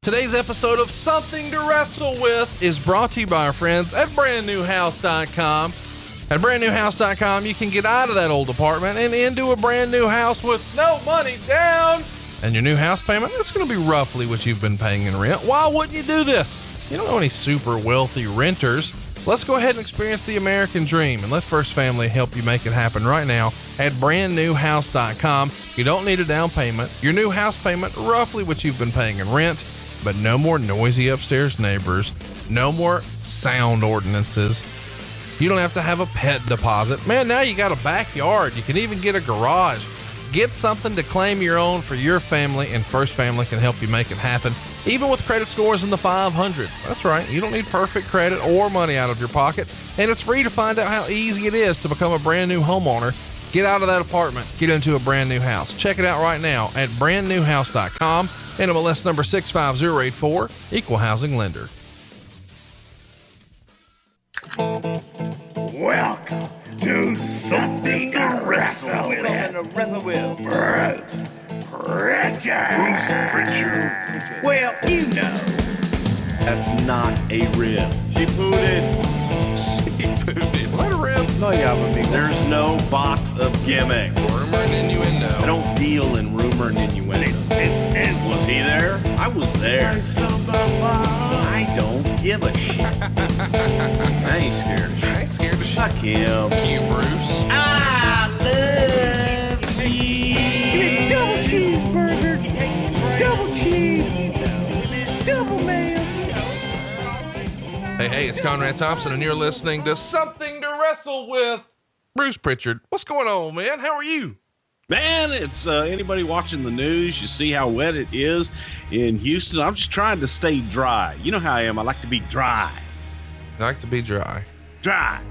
Today's episode of Something to Wrestle With is brought to you by our friends at brandnewhouse.com. At brandnewhouse.com, you can get out of that old apartment and into a brand new house with no money down. And your new house payment, it's going to be roughly what you've been paying in rent. Why wouldn't you do this? You don't know any super wealthy renters. Let's go ahead and experience the American dream and let First Family help you make it happen right now at brandnewhouse.com. You don't need a down payment. Your new house payment, roughly what you've been paying in rent. But no more noisy upstairs neighbors, no more sound ordinances. You don't have to have a pet deposit. Man, now you got a backyard. You can even get a garage. Get something to claim your own for your family, and First Family can help you make it happen, even with credit scores in the 500s. That's right. You don't need perfect credit or money out of your pocket, and it's free to find out how easy it is to become a brand new homeowner. Get out of that apartment, get into a brand new house. Check it out right now at brandnewhouse.com. NMLS number 65084, Equal Housing Lender. Welcome to Something to Wrestle With. Bruce Prichard. Well, you know. That's not a rib. She pooted. Is that a rib? No, yeah, There's no box of gimmicks. Rumor and innuendo. I don't deal in rumor and innuendo. And was he there? I was there. I don't give a shit. I ain't scared of shit. I ain't scared of shit. Fuck him. Fuck you, Bruce. I love you. Give me a double cheeseburger. Double cheese. Double mayo. Hey, it's Conrad Thompson, and you're listening to Something to Wrestle With. Bruce Prichard. What's going on, man? How are you? Man, it's anybody watching the news, you see how wet it is in Houston. I'm just trying to stay dry. You know how I am. I like to be dry. I like to be dry. Dry.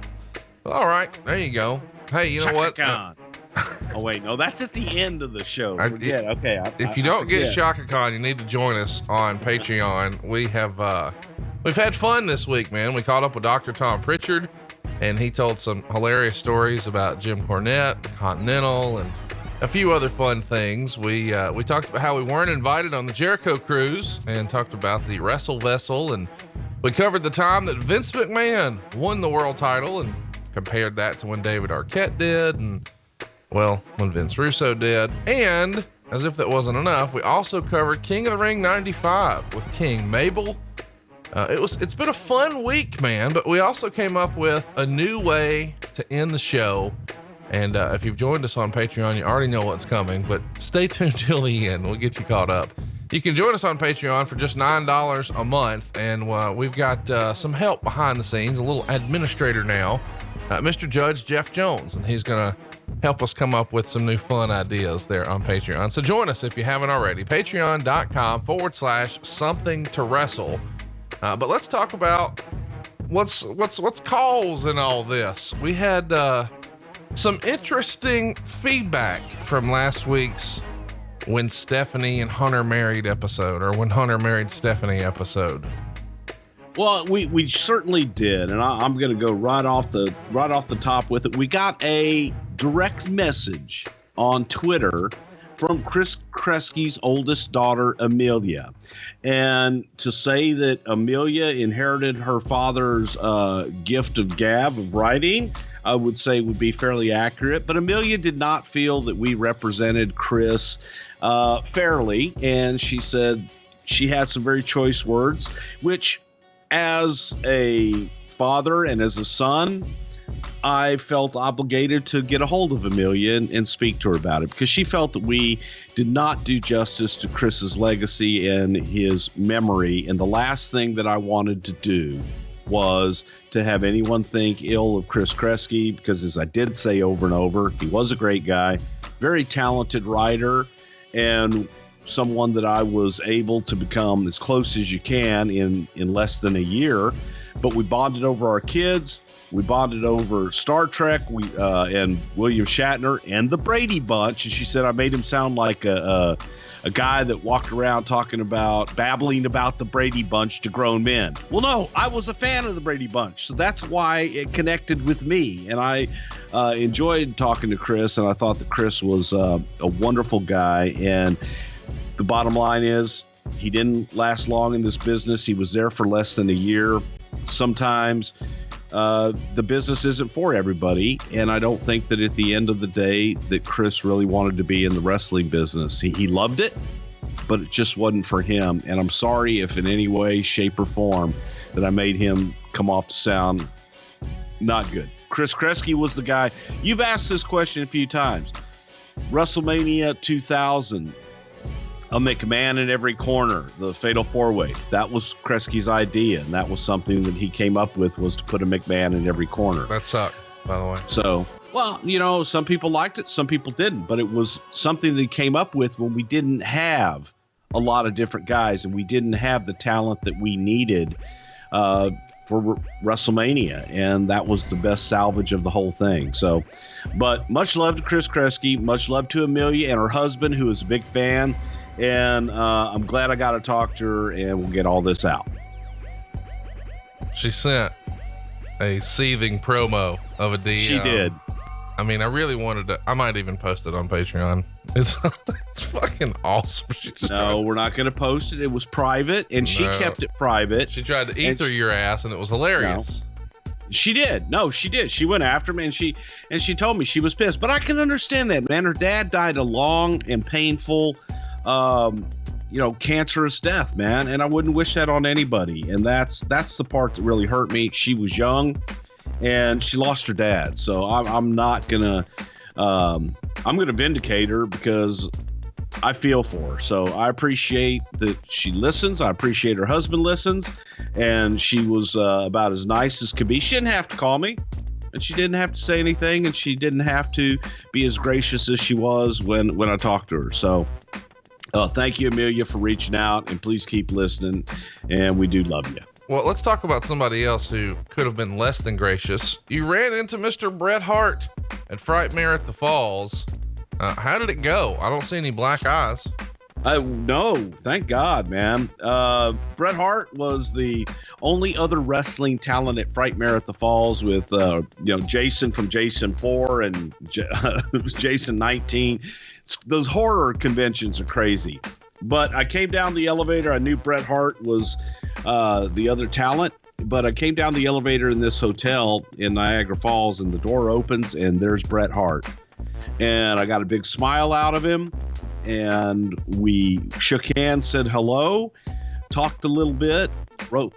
All right, there you go. Hey, you know what? Khan. Oh, wait, no, that's at the end of the show. Forget. Okay. If you don't get Shaka Khan, you need to join us on Patreon. We've had fun this week, man. We caught up with Dr. Tom Prichard, and he told some hilarious stories about Jim Cornette, Continental, and a few other fun things. We talked about how we weren't invited on the Jericho cruise, and talked about the Wrestle Vessel, and we covered the time that Vince McMahon won the world title and compared that to when David Arquette did, and well, when Vince Russo did. And as if that wasn't enough, we also covered King of the Ring 95 with King Mabel. It's been a fun week, man, but we also came up with a new way to end the show. And if you've joined us on Patreon, you already know what's coming, but stay tuned till the end. We'll get you caught up. You can join us on Patreon for just $9 a month. And we've got some help behind the scenes, a little administrator now, Mr. Judge Jeff Jones, and he's going to help us come up with some new fun ideas there on Patreon. So join us if you haven't already, patreon.com/something to wrestle. But let's talk about what's causing all this. We had some interesting feedback from last week's When Stephanie and Hunter Married episode, or When Hunter Married Stephanie episode. Well, we certainly did, and I'm going to go right off the top with it. We got a direct message on Twitter from Chris Kresge's oldest daughter, Amelia. And to say that Amelia inherited her father's gift of gab of writing, I would say would be fairly accurate. But Amelia did not feel that we represented Chris fairly. And she said she had some very choice words, which as a father and as a son, I felt obligated to get a hold of Amelia and speak to her about it, because she felt that we did not do justice to Chris's legacy and his memory. And the last thing that I wanted to do was to have anyone think ill of Chris Kresge, because as I did say over and over, he was a great guy, very talented writer, and someone that I was able to become as close as you can in less than a year. But we bonded over our kids. We bonded over Star Trek, and William Shatner and the Brady Bunch. And she said I made him sound like a guy that walked around babbling about the Brady Bunch to grown men. Well, no, I was a fan of the Brady Bunch, so that's why it connected with me. And I enjoyed talking to Chris, and I thought that Chris was a wonderful guy. And the bottom line is, He didn't last long in this business. He was there for less than a year. Sometimes the business isn't for everybody, and I don't think that at the end of the day that Chris really wanted to be in the wrestling business. He loved it, but it just wasn't for him. And I'm sorry if in any way, shape, or form that I made him come off to sound not good. Chris Kresge was the guy. You've asked this question a few times. WrestleMania 2000, a McMahon in every corner, the Fatal 4-Way. That was Kresge's idea, and that was something that he came up with, was to put a McMahon in every corner. That sucked, by the way. So, well, you know, some people liked it, some people didn't, but it was something that he came up with when we didn't have a lot of different guys, and we didn't have the talent that we needed for WrestleMania, and that was the best salvage of the whole thing. So, but much love to Chris Kresge, much love to Amelia and her husband, who is a big fan, and I'm glad I got to talk to her, and we'll get all this out. She sent a seething promo of a DM. She did. I mean, I really wanted to. I might even post it on Patreon. It's fucking awesome. We're not going to post it. It was private, and she kept it private. She tried to ether your ass, and it was hilarious. No, she did. No, she did. She went after me, and she told me she was pissed. But I can understand that, man. Her dad died a long and painful, cancerous death, man. And I wouldn't wish that on anybody. And that's the part that really hurt me. She was young, and she lost her dad. So I'm not gonna. I'm going to vindicate her because I feel for her. So I appreciate that she listens. I appreciate her husband listens. And she was about as nice as could be. She didn't have to call me, and she didn't have to say anything, and she didn't have to be as gracious as she was when I talked to her. So thank you, Amelia, for reaching out, and please keep listening. And we do love you. Well, let's talk about somebody else who could have been less than gracious. You ran into Mr. Bret Hart at Frightmare at the Falls. How did it go? I don't see any black eyes. No, thank God, man. Bret Hart was the only other wrestling talent at Frightmare at the Falls with, Jason from Jason 4 and Jason 19. Those horror conventions are crazy. But I came down the elevator. I knew Bret Hart was the other talent, but I came down the elevator in this hotel in Niagara Falls, and the door opens, and there's Bret Hart. And I got a big smile out of him, and we shook hands, said hello, talked a little bit, rode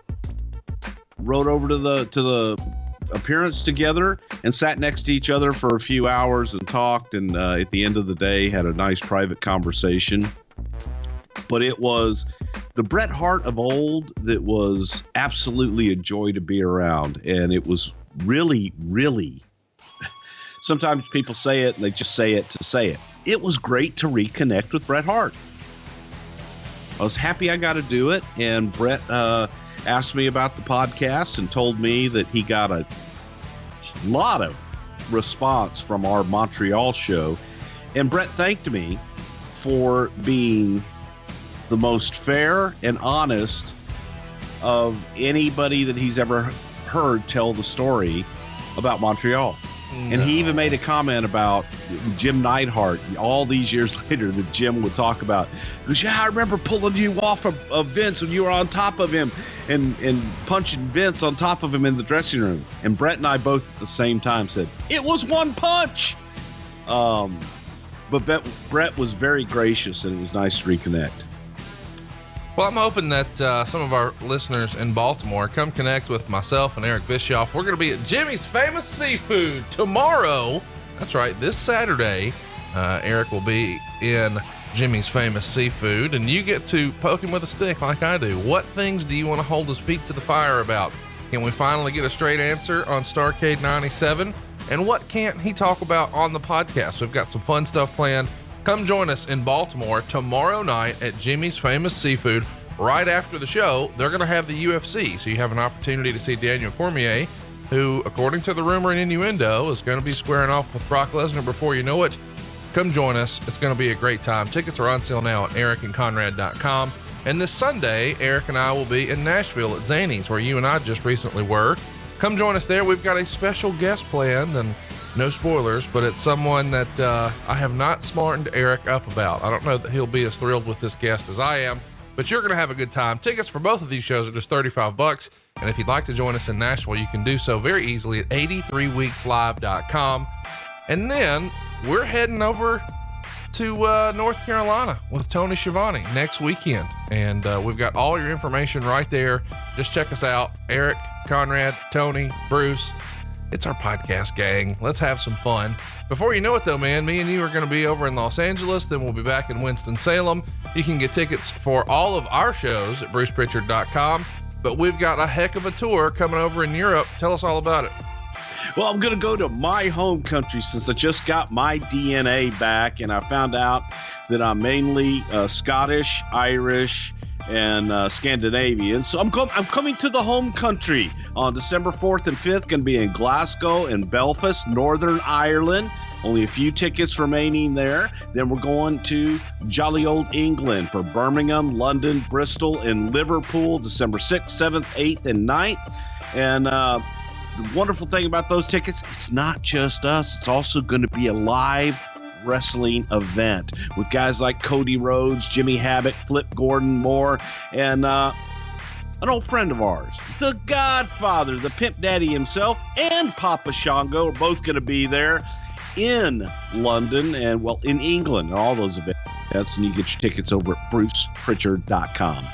over to the appearance together, and sat next to each other for a few hours and talked, and at the end of the day had a nice private conversation. But it was the Bret Hart of old that was absolutely a joy to be around. And it was really, really, sometimes people say it and they just say it to say it. It was great to reconnect with Bret Hart. I was happy I got to do it. And Bret asked me about the podcast and told me that he got a lot of response from our Montreal show. And Bret thanked me for being the most fair and honest of anybody that he's ever heard tell the story about Montreal. No. And he even made a comment about Jim Neidhart all these years later that Jim would talk about. He goes, yeah, I remember pulling you off of Vince when you were on top of him and punching Vince on top of him in the dressing room. And Bret and I both at the same time said, it was one punch. But Bret was very gracious, and it was nice to reconnect. Well, I'm hoping that some of our listeners in Baltimore come connect with myself and Eric Bischoff. We're going to be at Jimmy's Famous Seafood tomorrow. That's right, this Saturday. Eric will be in Jimmy's Famous Seafood, and you get to poke him with a stick like I do. What things do you want to hold his feet to the fire about? Can we finally get a straight answer on Starrcade 97? And what can't he talk about on the podcast? We've got some fun stuff planned. Come join us in Baltimore tomorrow night at Jimmy's Famous Seafood. Right after the show, they're going to have the UFC. So you have an opportunity to see Daniel Cormier, who, according to the rumor and innuendo, is going to be squaring off with Brock Lesnar before you know it. Come join us. It's going to be a great time. Tickets are on sale now at ericandconrad.com. And this Sunday, Eric and I will be in Nashville at Zany's, where you and I just recently were. Come join us there. We've got a special guest planned, and no spoilers, but it's someone that I have not smartened Eric up about. I don't know that he'll be as thrilled with this guest as I am, but you're going to have a good time. Tickets for both of these shows are just $35. And if you'd like to join us in Nashville, you can do so very easily at 83weekslive.com. And then we're heading over to North Carolina with Tony Schiavone next weekend. And we've got all your information right there. Just check us out. Eric, Conrad, Tony, Bruce. It's our podcast gang. Let's have some fun. Before you know it though, man, me and you are going to be over in Los Angeles. Then we'll be back in Winston-Salem. You can get tickets for all of our shows at bruceprichard.com. But we've got a heck of a tour coming over in Europe. Tell us all about it. Well, I'm going to go to my home country since I just got my DNA back, and I found out that I'm mainly Scottish, Irish, and Scandinavian. So I'm coming to the home country on December 4th and 5th. Going to be in Glasgow and Belfast, Northern Ireland. Only a few tickets remaining there. Then we're going to jolly old England for Birmingham, London, Bristol, and Liverpool, December 6th, 7th, 8th, and 9th. And the wonderful thing about those tickets, it's not just us. It's also going to be a live wrestling event with guys like Cody Rhodes, Jimmy Havoc, Flip Gordon, more, and an old friend of ours, the Godfather, the Pimp Daddy himself, and Papa Shango are both going to be there in London and, well, in England, and all those events. And you get your tickets over at bruceprichard.com.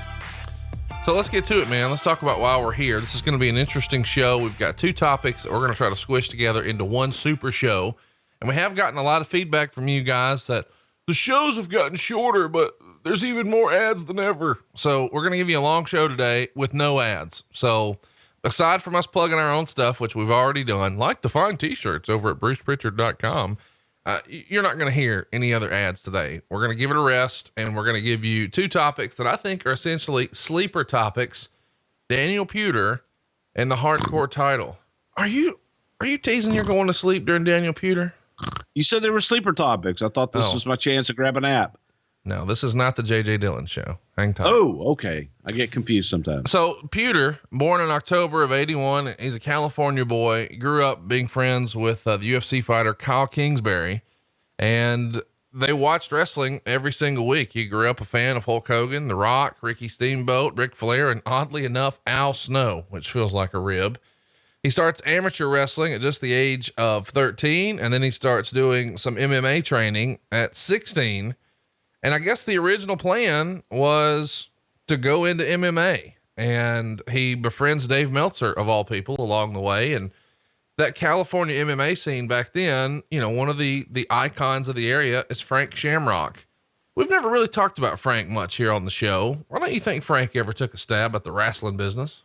So let's get to it, man. Let's talk about why we're here. This is going to be an interesting show. We've got two topics that we're going to try to squish together into one super show. And we have gotten a lot of feedback from you guys that the shows have gotten shorter, but there's even more ads than ever. So we're going to give you a long show today with no ads. So aside from us plugging our own stuff, which we've already done, like the fine t-shirts over at bruceprichard.com, you're not going to hear any other ads today. We're going to give it a rest, and we're going to give you two topics that I think are essentially sleeper topics: Daniel Puder and the hardcore title. Are you teasing you're going to sleep during Daniel Puder? You said they were sleeper topics. I thought this was my chance to grab a nap. No, this is not the JJ Dillon show. Hang tight. Oh, okay. I get confused sometimes. So Puder, born in October of 81, he's a California boy. He grew up being friends with the UFC fighter Kyle Kingsbury, and they watched wrestling every single week. He grew up a fan of Hulk Hogan, The Rock, Ricky Steamboat, Ric Flair, and oddly enough, Al Snow, which feels like a rib. He starts amateur wrestling at just the age of 13, and then he starts doing some MMA training at 16. And I guess the original plan was to go into MMA, and he befriends Dave Meltzer of all people along the way. And that California MMA scene back then, you know, one of the icons of the area is Frank Shamrock. We've never really talked about Frank much here on the show. Why don't you think Frank ever took a stab at the wrestling business?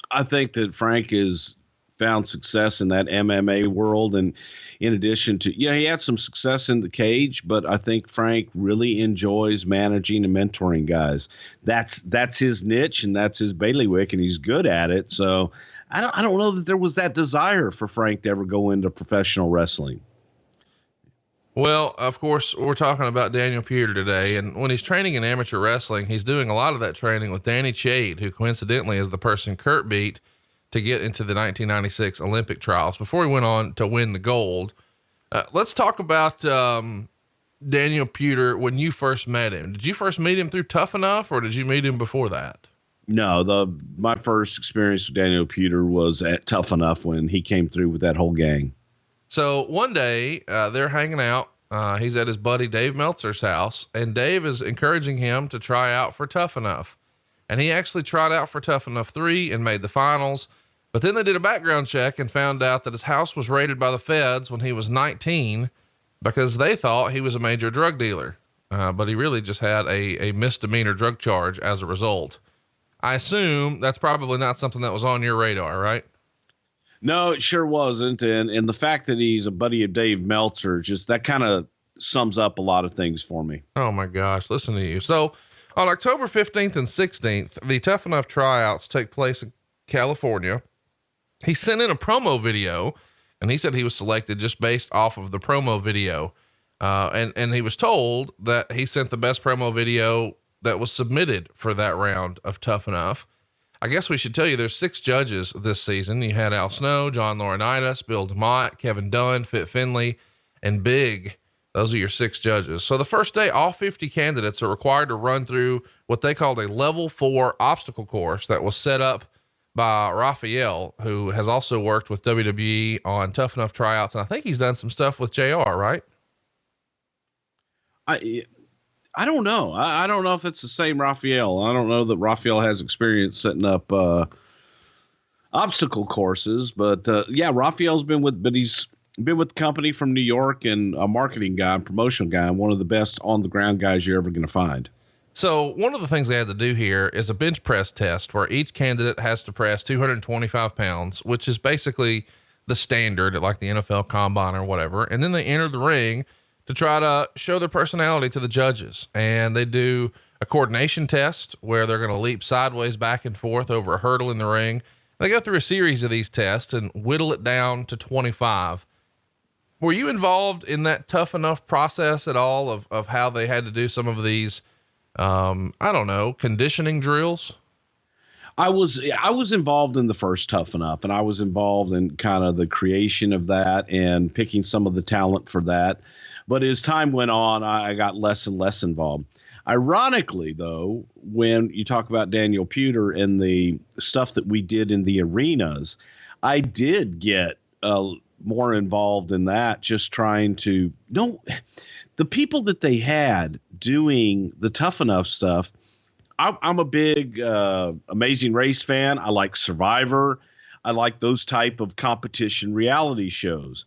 I think that Frank has found success in that MMA world. And in addition to, he had some success in the cage, but I think Frank really enjoys managing and mentoring guys. That's his niche and that's his bailiwick, and he's good at it. So I don't know that there was that desire for Frank to ever go into professional wrestling. Well, of course, we're talking about Daniel Puder today, and when he's training in amateur wrestling, he's doing a lot of that training with Danny Chade, who coincidentally is the person Kurt beat to get into the 1996 Olympic trials before he went on to win the gold. Let's talk about Daniel Puder when you first met him. Did you first meet him through Tough Enough, or did you meet him before that? No, my first experience with Daniel Puder was at Tough Enough when he came through with that whole gang. So one day they're hanging out. He's at his buddy Dave Meltzer's house, and Dave is encouraging him to try out for Tough Enough. And he actually tried out for Tough Enough 3 and made the finals. But then they did a background check and found out that his house was raided by the feds when he was 19 because they thought he was a major drug dealer. But he really just had a misdemeanor drug charge as a result. I assume that's probably not something that was on your radar, right? No, it sure wasn't. And the fact that he's a buddy of Dave Meltzer, just that kind of sums up a lot of things for me. Oh my gosh. Listen to you. So on October 15th and 16th, the Tough Enough tryouts take place in California. He sent in a promo video, and he said he was selected just based off of the promo video. And he was told that he sent the best promo video that was submitted for that round of Tough Enough. I guess we should tell you there's 6 judges this season. You had Al Snow, John Laurinaitis, Bill DeMott, Kevin Dunn, Fit Finley, and Big. Those are your 6 judges. So the first day, all 50 candidates are required to run through what they called a level 4 obstacle course that was set up by Raphael, who has also worked with WWE on Tough Enough tryouts. And I think he's done some stuff with JR, right? I don't know. I don't know if it's the same Raphael. I don't know that Raphael has experience setting up obstacle courses, but yeah, Raphael's he's been with the company from New York and a marketing guy, promotional guy, and one of the best on the ground guys you're ever going to find. So one of the things they had to do here is a bench press test where each candidate has to press 225 pounds, which is basically the standard at like the NFL combine or whatever. And then they enter the ring to try to show their personality to the judges. And they do a coordination test where they're going to leap sideways back and forth over a hurdle in the ring. They go through a series of these tests and whittle it down to 25. Were you involved in that Tough Enough process at all of how they had to do some of these, I don't know, conditioning drills? I was involved in the first Tough Enough, and I was involved in kind of the creation of that and picking some of the talent for that. But as time went on, I got less and less involved. Ironically, though, when you talk about Daniel Puder and the stuff that we did in the arenas, I did get more involved in that, just trying to know the people that they had doing the Tough Enough stuff. I'm a big Amazing Race fan. I like Survivor. I like those type of competition reality shows.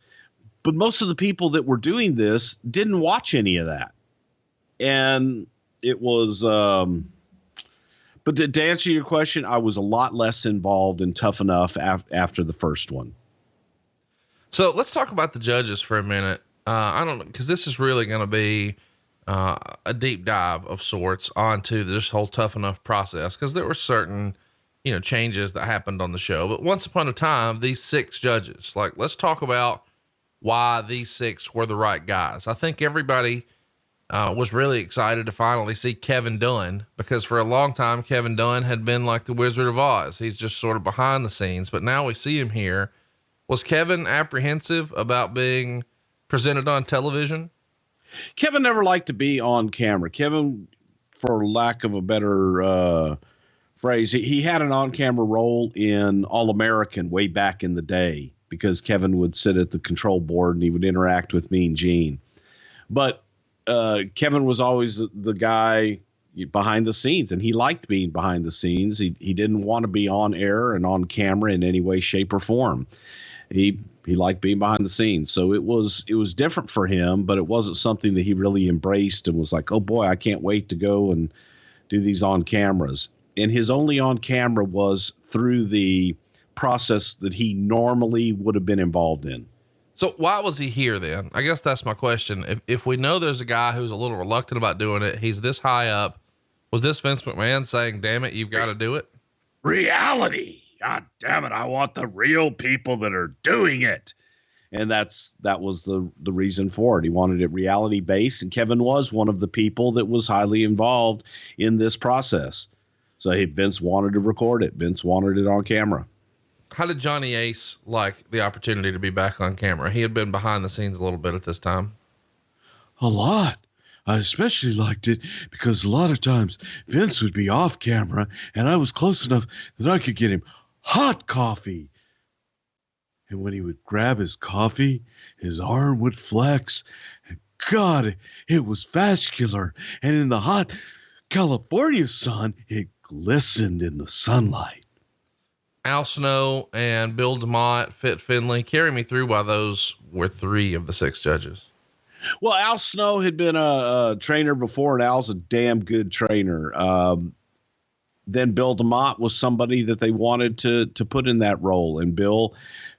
But most of the people that were doing this didn't watch any of that. And it was, but to answer your question, I was a lot less involved in Tough Enough after the first one. So let's talk about the judges for a minute. I don't know, because this is really going to be a deep dive of sorts onto this whole Tough Enough process, because there were certain, changes that happened on the show. But once upon a time, these 6 judges, let's talk about why these 6 were the right guys. I think everybody was really excited to finally see Kevin Dunn, because for a long time, Kevin Dunn had been like the Wizard of Oz. He's just sort of behind the scenes, but now we see him here. Was Kevin apprehensive about being presented on television? Kevin never liked to be on camera. Kevin, for lack of a better phrase, he had an on-camera role in All-American way back in the day, because Kevin would sit at the control board and he would interact with Mean Gene. But Kevin was always the guy behind the scenes, and he liked being behind the scenes. He didn't want to be on air and on camera in any way, shape, or form. He liked being behind the scenes. So it was different for him, but it wasn't something that he really embraced and was like, oh boy, I can't wait to go and do these on cameras. And his only on camera was through the process that he normally would have been involved in. So why was he here then? I guess that's my question. If we know there's a guy who's a little reluctant about doing it, he's this high up. Was this Vince McMahon saying, damn it, you've got to do it? Reality. God damn it. I want the real people that are doing it. And that was the reason for it. He wanted it reality based, and Kevin was one of the people that was highly involved in this process. So Vince wanted to record it. Vince wanted it on camera. How did Johnny Ace like the opportunity to be back on camera? He had been behind the scenes a little bit at this time. A lot. I especially liked it because a lot of times Vince would be off camera and I was close enough that I could get him hot coffee. And when he would grab his coffee, his arm would flex. And God, it was vascular. And in the hot California sun, it glistened in the sunlight. Al Snow and Bill DeMott, Fit Finley, carry me through why those were 3 of the 6 judges. Well, Al Snow had been a trainer before, and Al's a damn good trainer. Then Bill DeMott was somebody that they wanted to put in that role, and Bill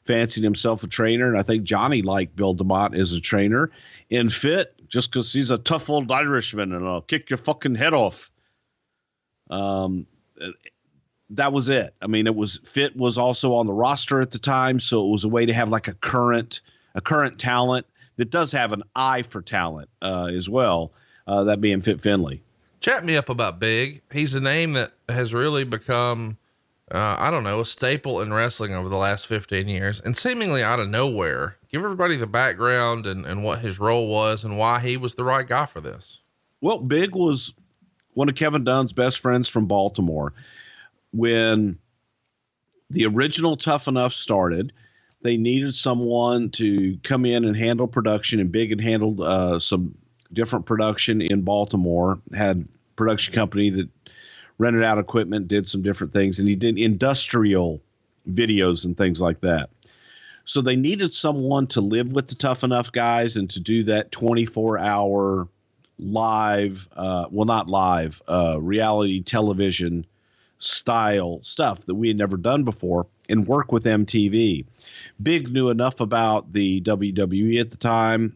fancied himself a trainer, and I think Johnny liked Bill DeMott as a trainer. And Fit, just because he's a tough old Irishman and I'll kick your fucking head off. That was it. I mean, Fit was also on the roster at the time, so it was a way to have like a current talent that does have an eye for talent as well. That being Fit Finley. Chat me up about Big. He's a name that has really become I don't know, a staple in wrestling over the last 15 years, and seemingly out of nowhere. Give everybody the background and what his role was and why he was the right guy for this. Well, Big was one of Kevin Dunn's best friends from Baltimore. When the original Tough Enough started, they needed someone to come in and handle production, and Big had handled some different production in Baltimore, had a production company that rented out equipment, did some different things, and he did industrial videos and things like that. So they needed someone to live with the Tough Enough guys and to do that 24-hour live, reality television style stuff that we had never done before and work with MTV. Big knew enough about the WWE at the time.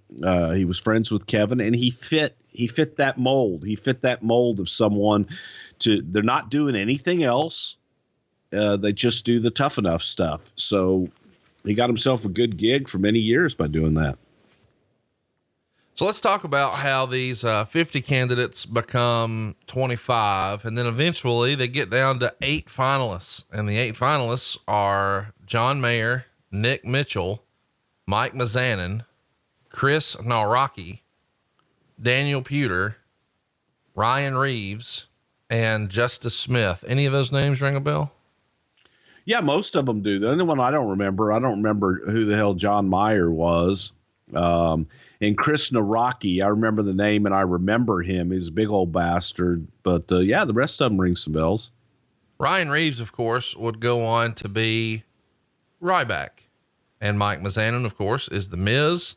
He was friends with Kevin, and he fit that mold. He fit that mold of someone they're not doing anything else. They just do the Tough Enough stuff. So he got himself a good gig for many years by doing that. So let's talk about how these 50 candidates become 25, and then eventually they get down to 8 finalists. And the 8 finalists are John Mayer, Nick Mitchell, Mike Mizanin, Chris Nawrocki, Daniel Puder, Ryan Reeves, and Justice Smith. Any of those names ring a bell? Yeah, most of them do. The only one I don't remember who the hell John Mayer was. And Chris Nawrocki, I remember the name and I remember him. He's a big old bastard. But yeah, the rest of them ring some bells. Ryan Reeves, of course, would go on to be Ryback. And Mike Mizanin, of course, is The Miz.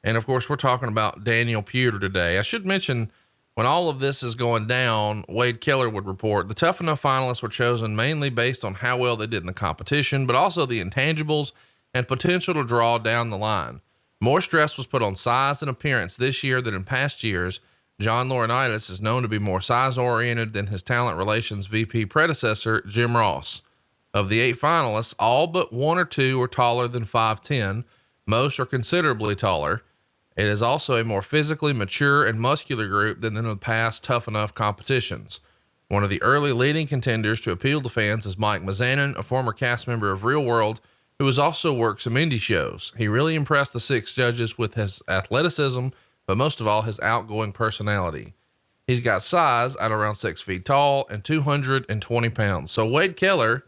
And of course, we're talking about Daniel Puder today. I should mention, when all of this is going down, Wade Keller would report the Tough Enough finalists were chosen mainly based on how well they did in the competition, but also the intangibles and potential to draw down the line. More stress was put on size and appearance this year than in past years. John Laurinaitis is known to be more size-oriented than his talent relations VP predecessor, Jim Ross. Of the 8 finalists, all but 1 or 2 are taller than 5'10". Most are considerably taller. It is also a more physically mature and muscular group than in the past Tough Enough competitions. One of the early leading contenders to appeal to fans is Mike Mizanin, a former cast member of Real World, who has also worked some indie shows. He really impressed the 6 judges with his athleticism, but most of all, his outgoing personality. He's got size at around 6 feet tall and 220 pounds. So Wade Keller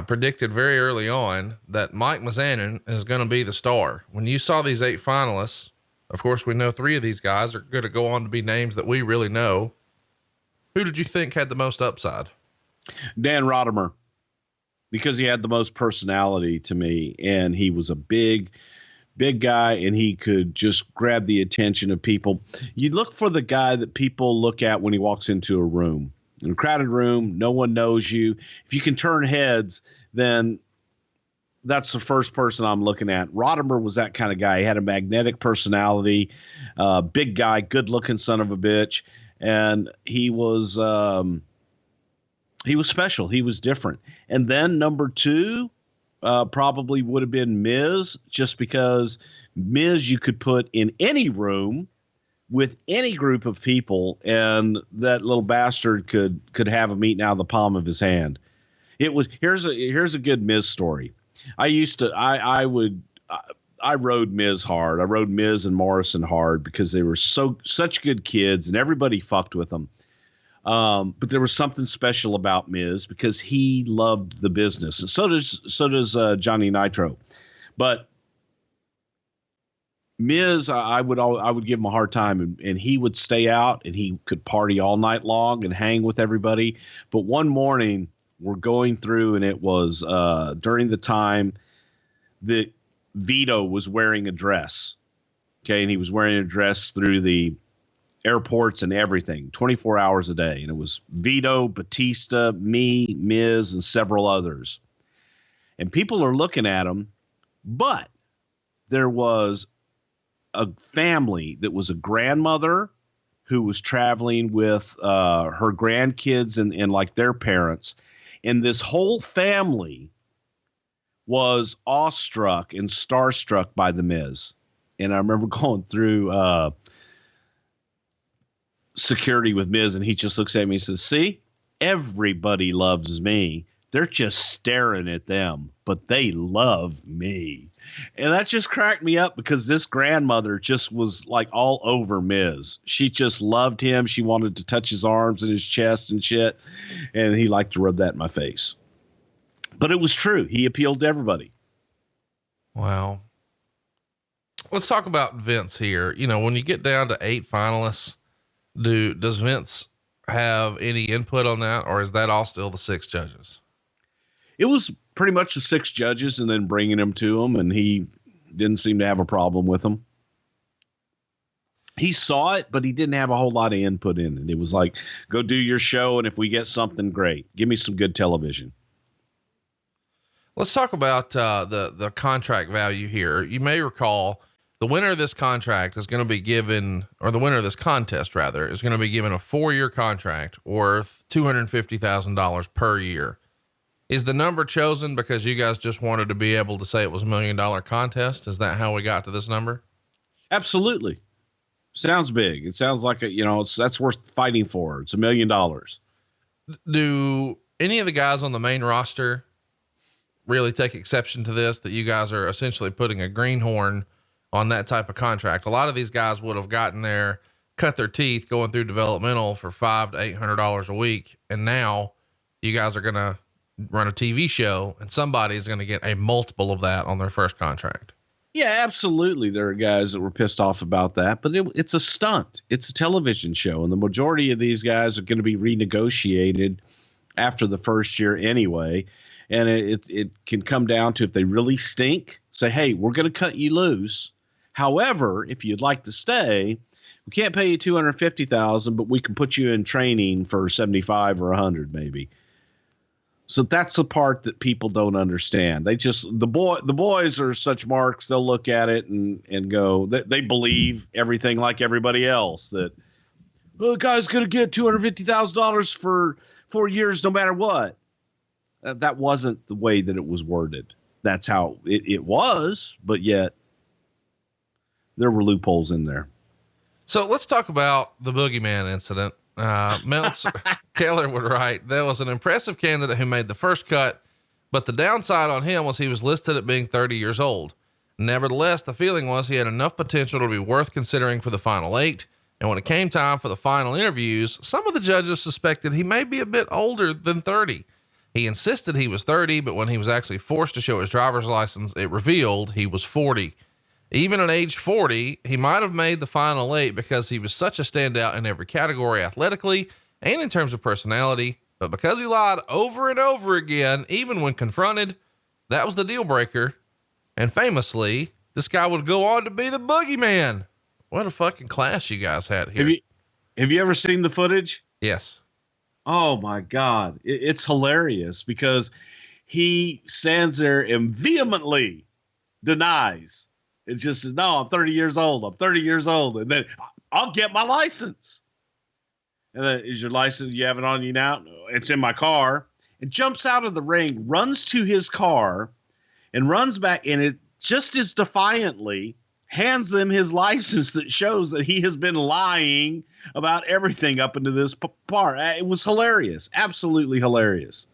predicted very early on that Mike Mizanin is going to be the star. When you saw these 8 finalists, of course, we know 3 of these guys are going to go on to be names that we really know. Who did you think had the most upside? Dan Rodimer, because he had the most personality to me, and he was a big guy, and he could just grab the attention of people. You look for the guy that people look at when he walks into a room. In a crowded room, no one knows you. If you can turn heads, then that's the first person I'm looking at. Rodimer was that kind of guy. He had a magnetic personality, big guy, good looking son of a bitch. And he was special. He was different. And then number 2 probably would have been Miz, just because Miz you could put in any room with any group of people, and that little bastard could have him eaten out of the palm of his hand. Here's a good Miz story. I rode Miz hard. I rode Miz and Morrison hard because they were such good kids, and everybody fucked with them. But there was something special about Miz because he loved the business, and so does Johnny Nitro. But Miz, I would give him a hard time, and he would stay out, and he could party all night long and hang with everybody. But one morning we're going through, and it was during the time that Vito was wearing a dress. Okay. And he was wearing a dress through the airports and everything, 24 hours a day. And it was Vito, Batista, me, Miz, and several others. And people are looking at him, but there was a family that was a grandmother who was traveling with her grandkids and like their parents. And this whole family was awestruck and starstruck by The Miz. And I remember going through security with Miz, and he just looks at me and says, "See, everybody loves me. They're just staring at them, but they love me. And that just cracked me up because this grandmother just was like all over Miz. She just loved him. She wanted to touch his arms and his chest and shit. And he liked to rub that in my face. But it was true. He appealed to everybody. Wow. Let's talk about Vince here. You know, when you get down to 8 finalists, does Vince have any input on that, or is that all still the 6 judges? It was pretty much the 6 judges and then bringing him to him, and he didn't seem to have a problem with them. He saw it, but he didn't have a whole lot of input in it. It was like, go do your show, and if we get something, great. Give me some good television. Let's talk about the contract value here. You may recall the winner of this contract is going to be given, or the winner of this contest rather, is going to be given a 4-year contract worth $250,000 per year. Is the number chosen because you guys just wanted to be able to say it was $1 million contest? Is that how we got to this number? Absolutely. Sounds big. It sounds like that's worth fighting for. It's $1 million. Do any of the guys on the main roster really take exception to this, that you guys are essentially putting a greenhorn on that type of contract? A lot of these guys would have gotten there, cut their teeth going through developmental for $500 to $800 a week. And now you guys are going to run a TV show and somebody is going to get a multiple of that on their first contract. Yeah, absolutely. There are guys that were pissed off about that, but it's a stunt. It's a television show. And the majority of these guys are going to be renegotiated after the first year anyway. And it can come down to, if they really stink, say, hey, we're going to cut you loose. However, if you'd like to stay, we can't pay you $250,000, but we can put you in training for 75 or 100 maybe. So that's the part that people don't understand. They just, the boys are such marks. They'll look at it and go, they believe everything like everybody else, that, well, the guy's going to get $250,000 for 4 years, no matter what. That wasn't the way that it was worded. That's how it was, but yet there were loopholes in there. So let's talk about the Boogeyman incident. Meltzer Keller would write, there was an impressive candidate who made the first cut, but the downside on him was he was listed at being 30 years old. Nevertheless, the feeling was he had enough potential to be worth considering for the final 8. And when it came time for the final interviews, some of the judges suspected he may be a bit older than 30. He insisted he was 30, but when he was actually forced to show his driver's license, it revealed he was 40. Even at age 40, he might have made the final 8 because he was such a standout in every category athletically and in terms of personality. But because he lied over and over again, even when confronted, that was the deal breaker. And famously, this guy would go on to be the Boogeyman. What a fucking class you guys had here. Have you ever seen the footage? Yes. Oh my God. It's hilarious because he stands there and vehemently denies. It just says, no, I'm 30 years old. I'm 30 years old. And then I'll get my license. And then, is your license, you have it on you now? No, it's in my car. And jumps out of the ring, runs to his car and runs back. And it just as defiantly hands them his license that shows that he has been lying about everything up into this part. It was hilarious. Absolutely hilarious.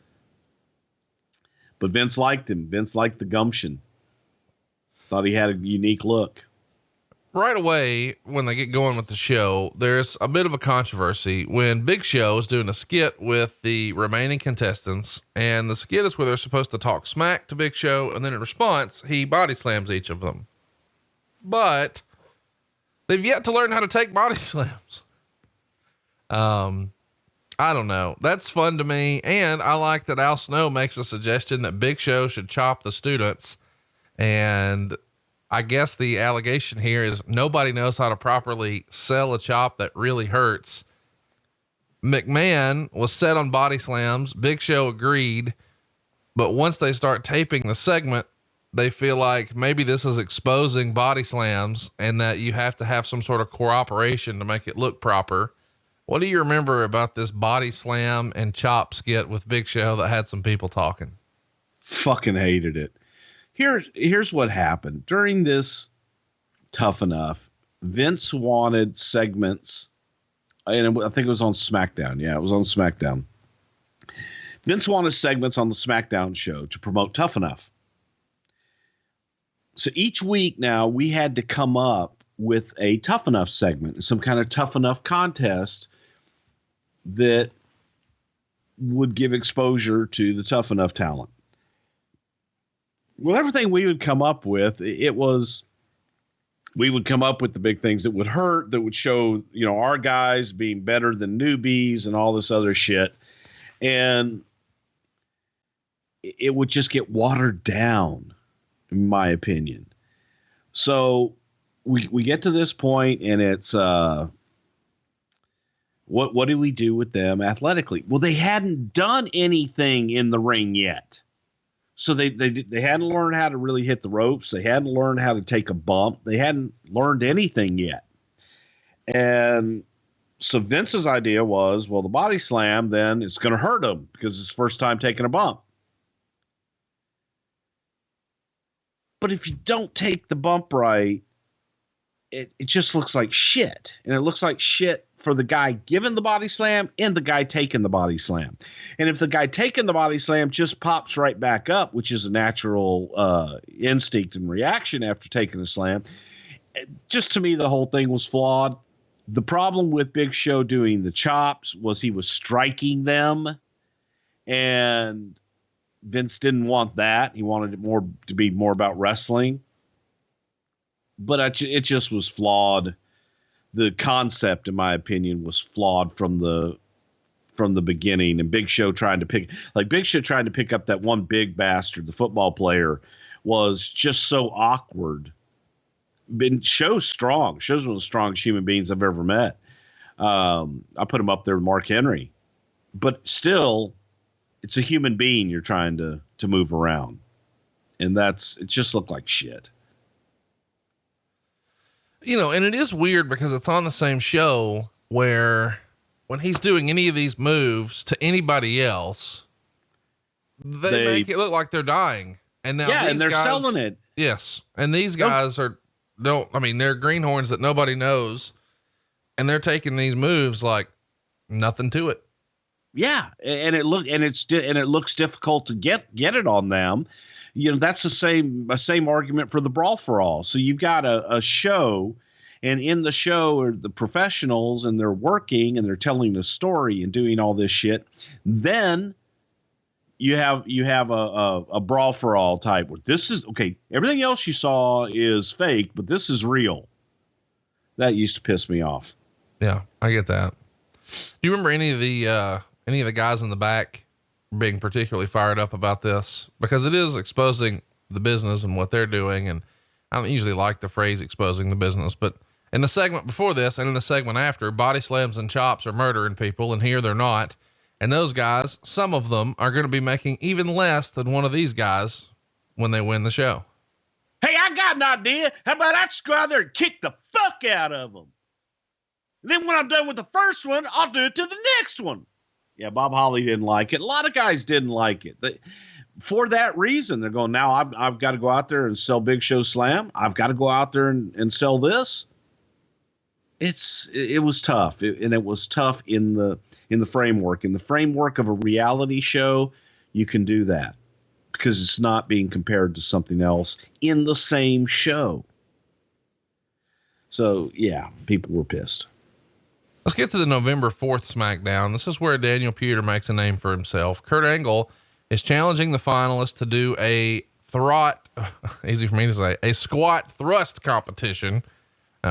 But Vince liked him. Vince liked the gumption. Thought he had a unique look. Right away, when they get going with the show, there's a bit of a controversy when Big Show is doing a skit with the remaining contestants, and the skit is where they're supposed to talk smack to Big Show, and then in response, he body slams each of them. But they've yet to learn how to take body slams. I don't know. That's fun to me. And I like that Al Snow makes a suggestion that Big Show should chop the students. And I guess the allegation here is nobody knows how to properly sell a chop that really hurts. McMahon was set on body slams. Big Show agreed. But once they start taping the segment, they feel like maybe this is exposing body slams and that you have to have some sort of cooperation to make it look proper. What do you remember about this body slam and chop skit with Big Show that had some people talking? Fucking hated it. Here's what happened during this Tough Enough. Vince wanted segments, and I think it was on SmackDown. Yeah, it was on SmackDown. Vince wanted segments on the SmackDown show to promote Tough Enough. So each week now we had to come up with a Tough Enough segment, some kind of Tough Enough contest that would give exposure to the Tough Enough talent. Well, everything we would come up with, we would come up with the big things that would hurt, that would show, our guys being better than newbies and all this other shit. And it would just get watered down, in my opinion. So we get to this point, and it's what do we do with them athletically? Well, they hadn't done anything in the ring yet. So they hadn't learned how to really hit the ropes. They hadn't learned how to take a bump. They hadn't learned anything yet. And so Vince's idea was, well, the body slam, then it's going to hurt them because it's first time taking a bump. But if you don't take the bump right, it just looks like shit. And it looks like shit for the guy giving the body slam and the guy taking the body slam. And if the guy taking the body slam just pops right back up, which is a natural instinct and reaction after taking a slam, just to me, the whole thing was flawed. The problem with Big Show doing the chops was he was striking them, and Vince didn't want that. He wanted it to be more about wrestling. But it just was flawed. The concept, in my opinion, was flawed from the beginning. And Big Show trying to pick up that one big bastard, the football player, was just so awkward. Show's strong. Show's one of the strongest human beings I've ever met. I put him up there with Mark Henry. But still, it's a human being you're trying to move around. And it just looked like shit. And it is weird because it's on the same show where when he's doing any of these moves to anybody else, they make it look like they're dying. And now and they're selling it. Yes. And these guys they're greenhorns that nobody knows. And they're taking these moves like nothing to it. Yeah. And it looks difficult to get it on them. That's the same argument for the Brawl for All. So you've got a show, and in the show are the professionals, and they're working and they're telling the story and doing all this shit. Then you have a Brawl for All type where this is okay. Everything else you saw is fake, but this is real. That used to piss me off. Yeah, I get that. Do you remember any of the guys in the back being particularly fired up about this? Because it is exposing the business and what they're doing. And I don't usually like the phrase exposing the business, but in the segment before this and in the segment after, body slams and chops are murdering people, and here they're not. And those guys, some of them are going to be making even less than one of these guys when they win the show. Hey, I got an idea. How about I just go out there and kick the fuck out of them? Then when I'm done with the first one, I'll do it to the next one. Yeah, Bob Holly didn't like it. A lot of guys didn't like it. For that reason, they're going, now I've got to go out there and sell Big Show Slam. I've got to go out there and sell this. It was tough. And it was tough in the framework. In the framework of a reality show, you can do that because it's not being compared to something else in the same show. So, yeah, people were pissed. Let's get to the November 4th SmackDown. This is where Daniel Puder makes a name for himself. Kurt Angle is challenging the finalists to do a squat thrust competition,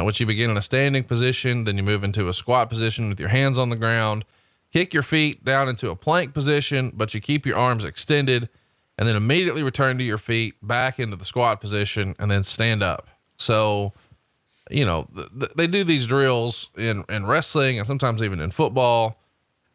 which you begin in a standing position. Then you move into a squat position with your hands on the ground, kick your feet down into a plank position, but you keep your arms extended, and then immediately return to your feet back into the squat position and then stand up. So, they do these drills in wrestling and sometimes even in football.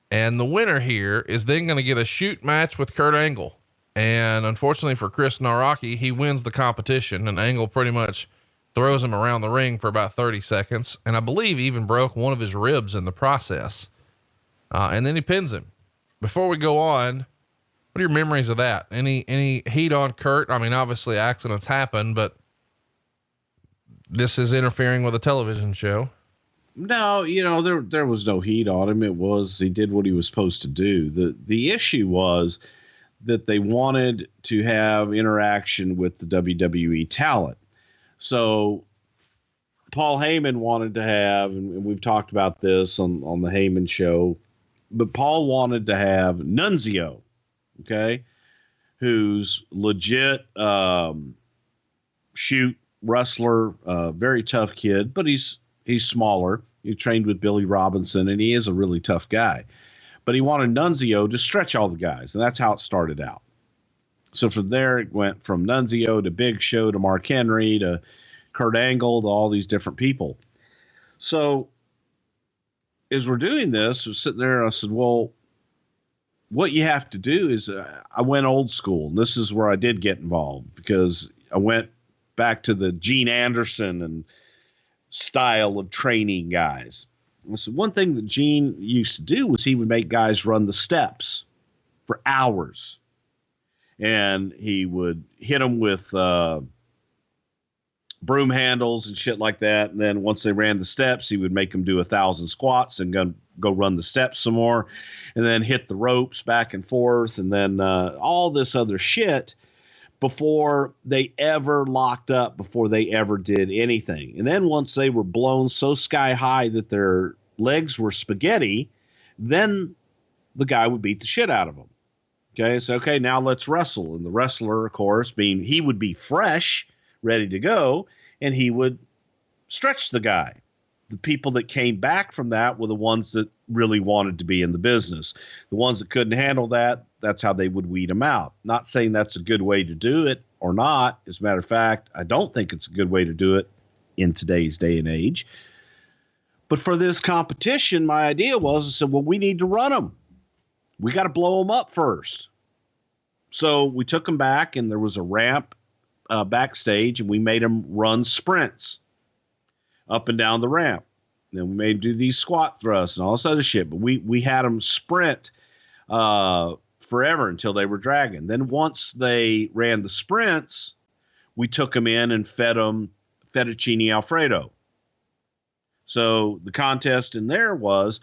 And the winner here is then going to get a shoot match with Kurt Angle. And unfortunately for Chris Naraki, he wins the competition, and Angle pretty much throws him around the ring for about 30 seconds. And I believe even broke one of his ribs in the process. And then he pins him. Before we go on, what are your memories of that? Any heat on Kurt? I mean, obviously accidents happen, but this is interfering with a television show. No, there was no heat on him. He did what he was supposed to do. The issue was that they wanted to have interaction with the WWE talent. So Paul Heyman wanted to have, and we've talked about this on the Heyman show, but Paul wanted to have Nunzio, okay, who's legit shoot wrestler, very tough kid, but he's smaller. He trained with Billy Robinson, and he is a really tough guy. But he wanted Nunzio to stretch all the guys, and that's how it started out. So from there, it went from Nunzio to Big Show to Mark Henry to Kurt Angle to all these different people. So as we're doing this, I was sitting there and I said, well, what you have to do is I went old school. And this is where I did get involved because I went back to the Gene Anderson and style of training guys. So one thing that Gene used to do was he would make guys run the steps for hours. And he would hit them with broom handles and shit like that. And then once they ran the steps, he would make them do 1,000 squats and go run the steps some more. And then hit the ropes back and forth. And then all this other shit before they ever locked up, before they ever did anything. And then once they were blown so sky high that their legs were spaghetti, then the guy would beat the shit out of them. Okay, so, okay, now let's wrestle. And the wrestler, of course, he would be fresh, ready to go, and he would stretch the guy. The people that came back from that were the ones that really wanted to be in the business. The ones that couldn't handle that, that's how they would weed them out. Not saying that's a good way to do it or not. As a matter of fact, I don't think it's a good way to do it in today's day and age. But for this competition, my idea was, I said, well, we need to run them. We got to blow them up first. So we took them back, and there was a ramp backstage, and we made them run sprints up and down the ramp. Then we made them do these squat thrusts and all this other shit. But we had them sprint forever until they were dragging. Then once they ran the sprints, we took them in and fed them fettuccine Alfredo. So the contest in there was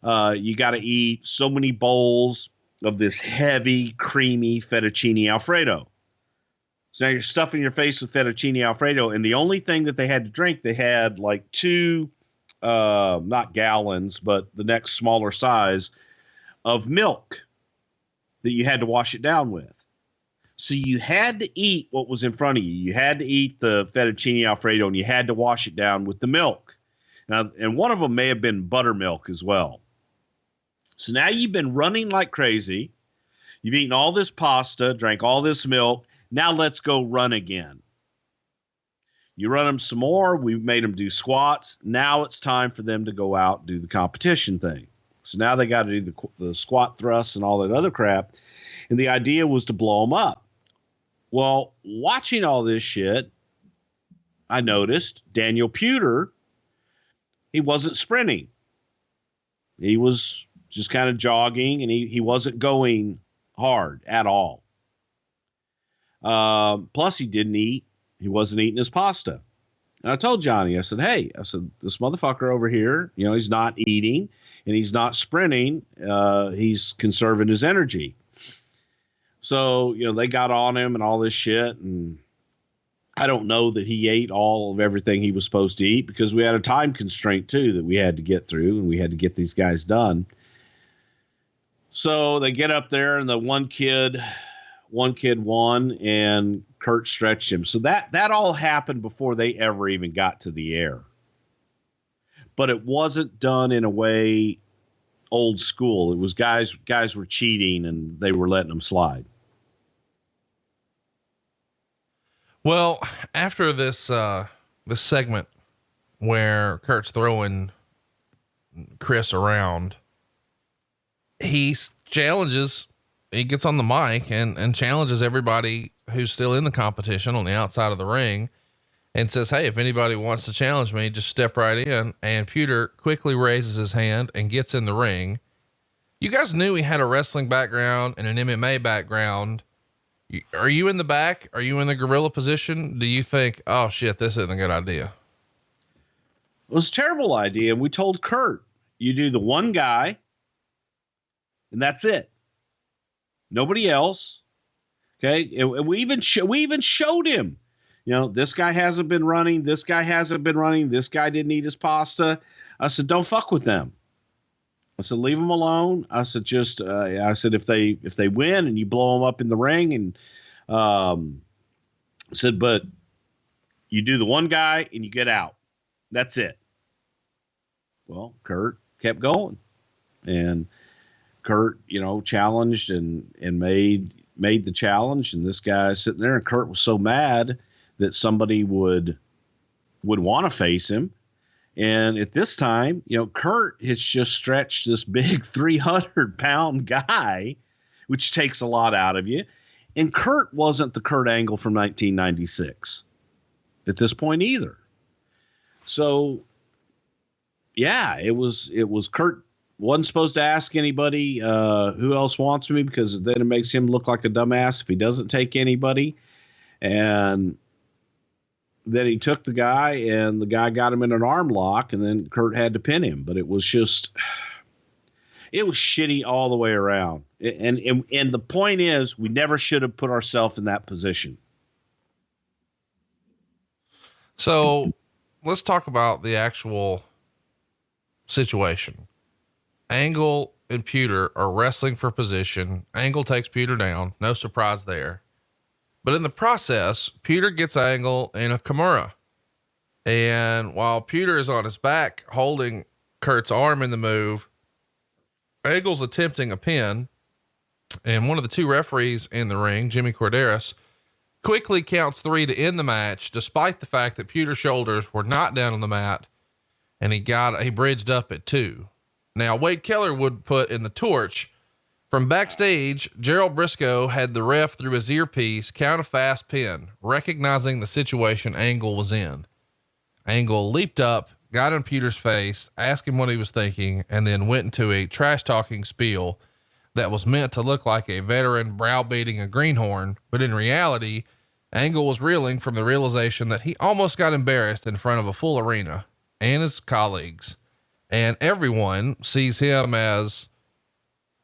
you got to eat so many bowls of this heavy, creamy fettuccine Alfredo. So now you're stuffing your face with fettuccine Alfredo, and the only thing that they had to drink, they had like 2, not gallons, but the next smaller size of milk that you had to wash it down with. So you had to eat what was in front of you. You had to eat the fettuccine Alfredo, and you had to wash it down with the milk. Now, and one of them may have been buttermilk as well. So now you've been running like crazy. You've eaten all this pasta, drank all this milk. Now let's go run again. You run them some more. We've made them do squats. Now it's time for them to go out and do the competition thing. So now they got to do the squat thrusts and all that other crap. And the idea was to blow them up. Well, watching all this shit, I noticed Daniel Puder, he wasn't sprinting. He was just kind of jogging, and he wasn't going hard at all. Plus, he didn't eat. He wasn't eating his pasta. And I told Johnny, I said, hey, this motherfucker over here, he's not eating and he's not sprinting. He's conserving his energy. So, they got on him and all this shit. And I don't know that he ate all of everything he was supposed to eat because we had a time constraint too that we had to get through, and we had to get these guys done. So they get up there, and the one kid won, and Kurt stretched him. So that all happened before they ever even got to the air. But it wasn't done in a way old school. It was guys were cheating, and they were letting them slide. Well, after this segment where Kurt's throwing Chris around, he gets on the mic and challenges everybody who's still in the competition on the outside of the ring and says, hey, if anybody wants to challenge me, just step right in. And Puder quickly raises his hand and gets in the ring. You guys knew he had a wrestling background and an MMA background. Are you in the back? Are you in the gorilla position? Do you think, oh shit, this isn't a good idea? It was a terrible idea. And we told Kurt, you do the one guy and that's it. Nobody else. Okay. And we even showed him, this guy hasn't been running. This guy hasn't been running. This guy didn't eat his pasta. I said, don't fuck with them. I said, leave them alone. I said, if they win and you blow them up in the ring and, said, but you do the one guy and you get out. That's it. Well, Kurt kept going, and Kurt, challenged and made the challenge. And this guy sitting there, and Kurt was so mad that somebody would want to face him. And at this time, Kurt has just stretched this big 300-pound guy, which takes a lot out of you. And Kurt wasn't the Kurt Angle from 1996 at this point either. So, yeah, it was Kurt wasn't supposed to ask anybody who else wants me, because then it makes him look like a dumbass if he doesn't take anybody. And then he took the guy, and the guy got him in an arm lock, and then Kurt had to pin him. But it was shitty all the way around. And the point is, we never should have put ourselves in that position. So let's talk about the actual situation. Angle and Puder are wrestling for position. Angle takes Puder down. No surprise there. But in the process, Puder gets Angle in a Kimura. And while Puder is on his back holding Kurt's arm in the move, Angle's attempting a pin. And one of the two referees in the ring, Jimmy Corderas, quickly counts 3 to end the match, despite the fact that Puder's shoulders were not down on the mat, and he bridged up at 2. Now, Wade Keller would put in the torch. From backstage, Gerald Briscoe had the ref through his earpiece count a fast pin, recognizing the situation Angle was in. Angle leaped up, got in Puder's face, asked him what he was thinking, and then went into a trash-talking spiel that was meant to look like a veteran browbeating a greenhorn, but in reality, Angle was reeling from the realization that he almost got embarrassed in front of a full arena and his colleagues, and everyone sees him as,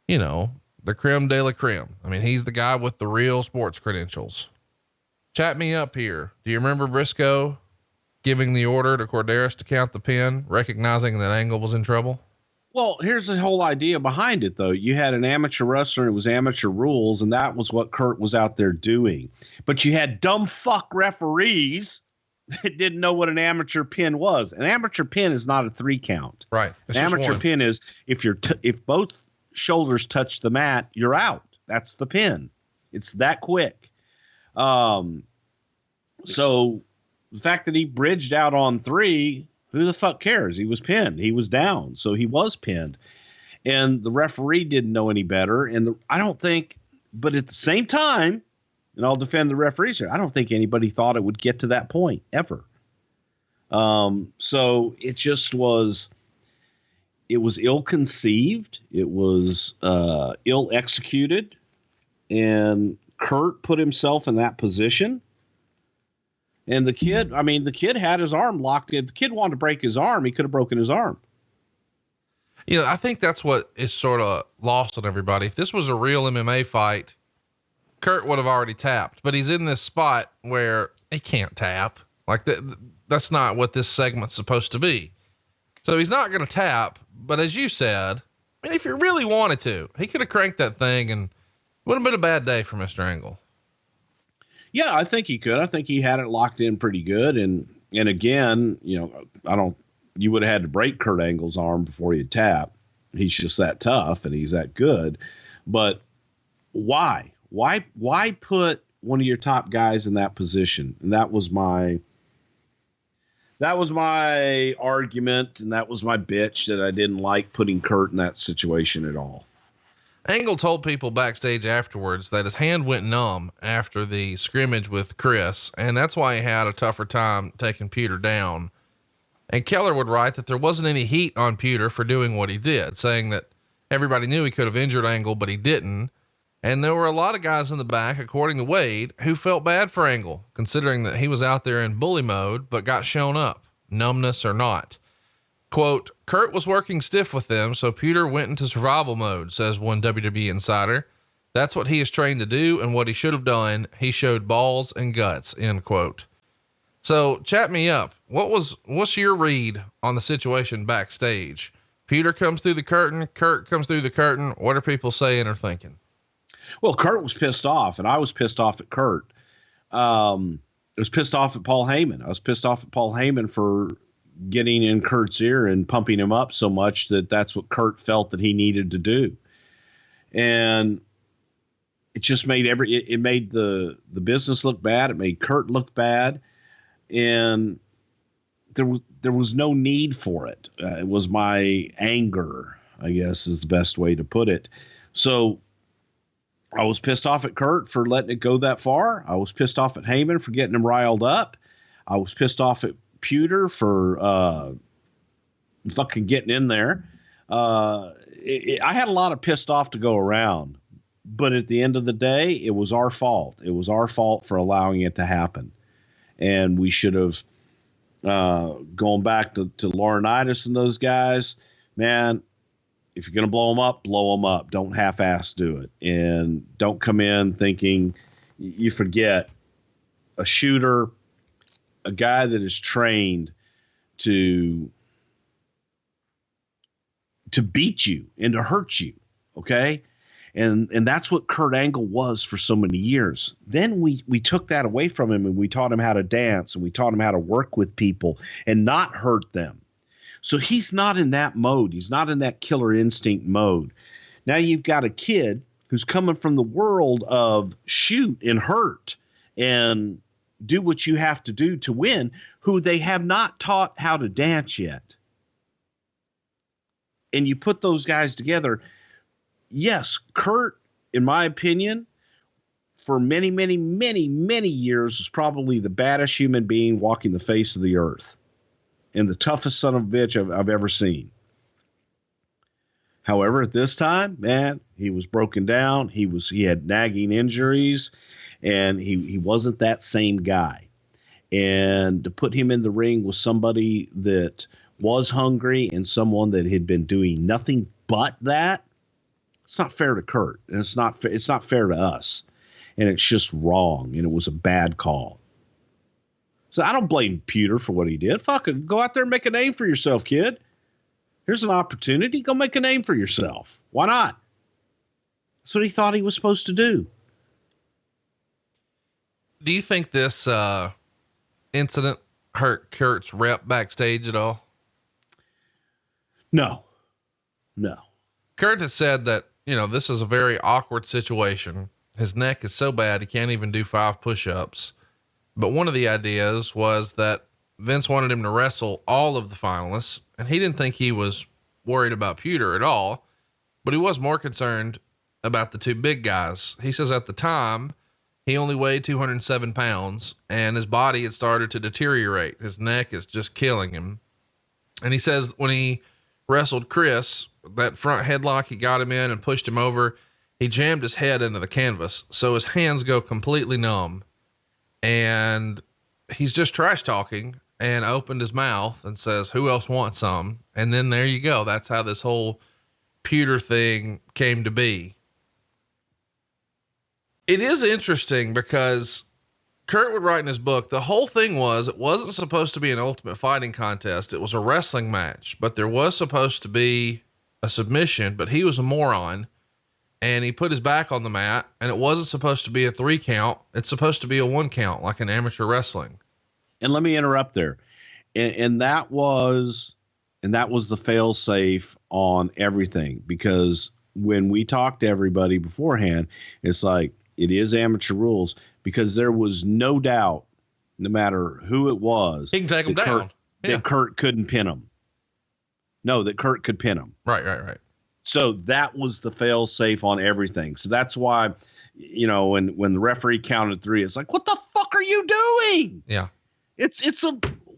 the creme de la creme. I mean, he's the guy with the real sports credentials. Chat me up here. Do you remember Briscoe giving the order to Corderas to count the pin, recognizing that Angle was in trouble? Well, here's the whole idea behind it, though. You had an amateur wrestler, and it was amateur rules, and that was what Kurt was out there doing. But you had dumb fuck referees that didn't know what an amateur pin was. An amateur pin is not a 3 count. Right. An amateur pin is if both shoulders touch the mat, you're out. That's the pin. It's that quick. So the fact that he bridged out on 3, who the fuck cares? He was pinned. He was down. So he was pinned, and the referee didn't know any better. And I don't think, but at the same time, and I'll defend the referees here, I don't think anybody thought it would get to that point ever. So it just was, it was ill-conceived. It was ill-executed, and Kurt put himself in that position. And the kid had his arm locked in. The kid wanted to break his arm. He could have broken his arm. I think that's what is sort of lost on everybody. If this was a real MMA fight, Kurt would have already tapped, but he's in this spot where he can't tap. Like that's not what this segment's supposed to be. So he's not going to tap. But as you said, if he really wanted to, he could have cranked that thing, and it wouldn't have been a bad day for Mr. Angle. Yeah, I think he could. I think he had it locked in pretty good. And again, you would have had to break Kurt Angle's arm before he'd tap. He's just that tough, and he's that good. But why? Why put one of your top guys in that position? And that was my argument, and that was my bitch, that I didn't like putting Kurt in that situation at all. Angle told people backstage afterwards that his hand went numb after the scrimmage with Chris, and that's why he had a tougher time taking Puder down. And Keller would write that there wasn't any heat on Puder for doing what he did, saying that everybody knew he could have injured Angle, but he didn't. And there were a lot of guys in the back, according to Wade, who felt bad for Angle, considering that he was out there in bully mode, but got shown up, numbness or not. Quote, Kurt was working stiff with them, so Puder went into survival mode, says one WWE insider. That's what he is trained to do and what he should have done. He showed balls and guts, end quote. So chat me up. What's your read on the situation backstage? Puder comes through the curtain. Kurt comes through the curtain. What are people saying or thinking? Well, Kurt was pissed off, and I was pissed off at Kurt. I was pissed off at Paul Heyman. I was pissed off at Paul Heyman for getting in Kurt's ear and pumping him up so much that that's what Kurt felt that he needed to do. And it just made it made the business look bad. It made Kurt look bad. And there was no need for it. It was my anger, I guess is the best way to put it. So I was pissed off at Kurt for letting it go that far. I was pissed off at Heyman for getting him riled up. I was pissed off at Puder for fucking getting in there. I had a lot of pissed off to go around, but at the end of the day, it was our fault. It was our fault for allowing it to happen. And we should have, going back to Laurinaitis and those guys, man, if you're going to blow them up, blow them up. Don't half-ass do it. And don't come in thinking you forget a shooter, a guy that is trained to beat you and to hurt you. Okay. And that's what Kurt Angle was for so many years. Then we took that away from him and we taught him how to dance and we taught him how to work with people and not hurt them. So he's not in that mode. He's not in that killer instinct mode. Now you've got a kid who's coming from the world of shoot and hurt and do what you have to do to win, who they have not taught how to dance yet. And you put those guys together. Yes, Kurt, in my opinion, for many, many, many, many years was probably the baddest human being walking the face of the earth and the toughest son of a bitch I've ever seen. However, at this time, man, he was broken down. He had nagging injuries, and he wasn't that same guy. And to put him in the ring with somebody that was hungry and someone that had been doing nothing but that, it's not fair to Kurt, and it's not fair to us, and it's just wrong, and it was a bad call. So I don't blame Puder for what he did. Fucking go out there and make a name for yourself, kid. Here's an opportunity. Go make a name for yourself. Why not? That's what he thought he was supposed to do. Do you think this incident hurt Kurt's rep backstage at all? No. Kurt has said that, this is a very awkward situation. His neck is so bad he can't even do 5 push-ups. But one of the ideas was that Vince wanted him to wrestle all of the finalists, and he didn't think he was worried about Puder at all, but he was more concerned about the 2 big guys. He says at the time he only weighed 207 pounds and his body had started to deteriorate. His neck is just killing him. And he says when he wrestled Chris, that front headlock he got him in and pushed him over, he jammed his head into the canvas. So his hands go completely numb, and he's just trash talking and opened his mouth and says, who else wants some? And then there you go. That's how this whole Puder thing came to be. It is interesting because Kurt would write in his book, the whole thing was, it wasn't supposed to be an ultimate fighting contest. It was a wrestling match, but there was supposed to be a submission, but he was a moron and he put his back on the mat, and it wasn't supposed to be a 3 count. It's supposed to be a 1 count, like in amateur wrestling. And let me interrupt there. And that was the fail safe on everything, because when we talked to everybody beforehand, it's like, it is amateur rules, because there was no doubt, no matter who it was, He can take him down. That Kurt couldn't pin him. No, that Kurt could pin him. Right. So that was the fail safe on everything. So that's why, when the referee counted 3, it's like, what the fuck are you doing? Yeah. It's a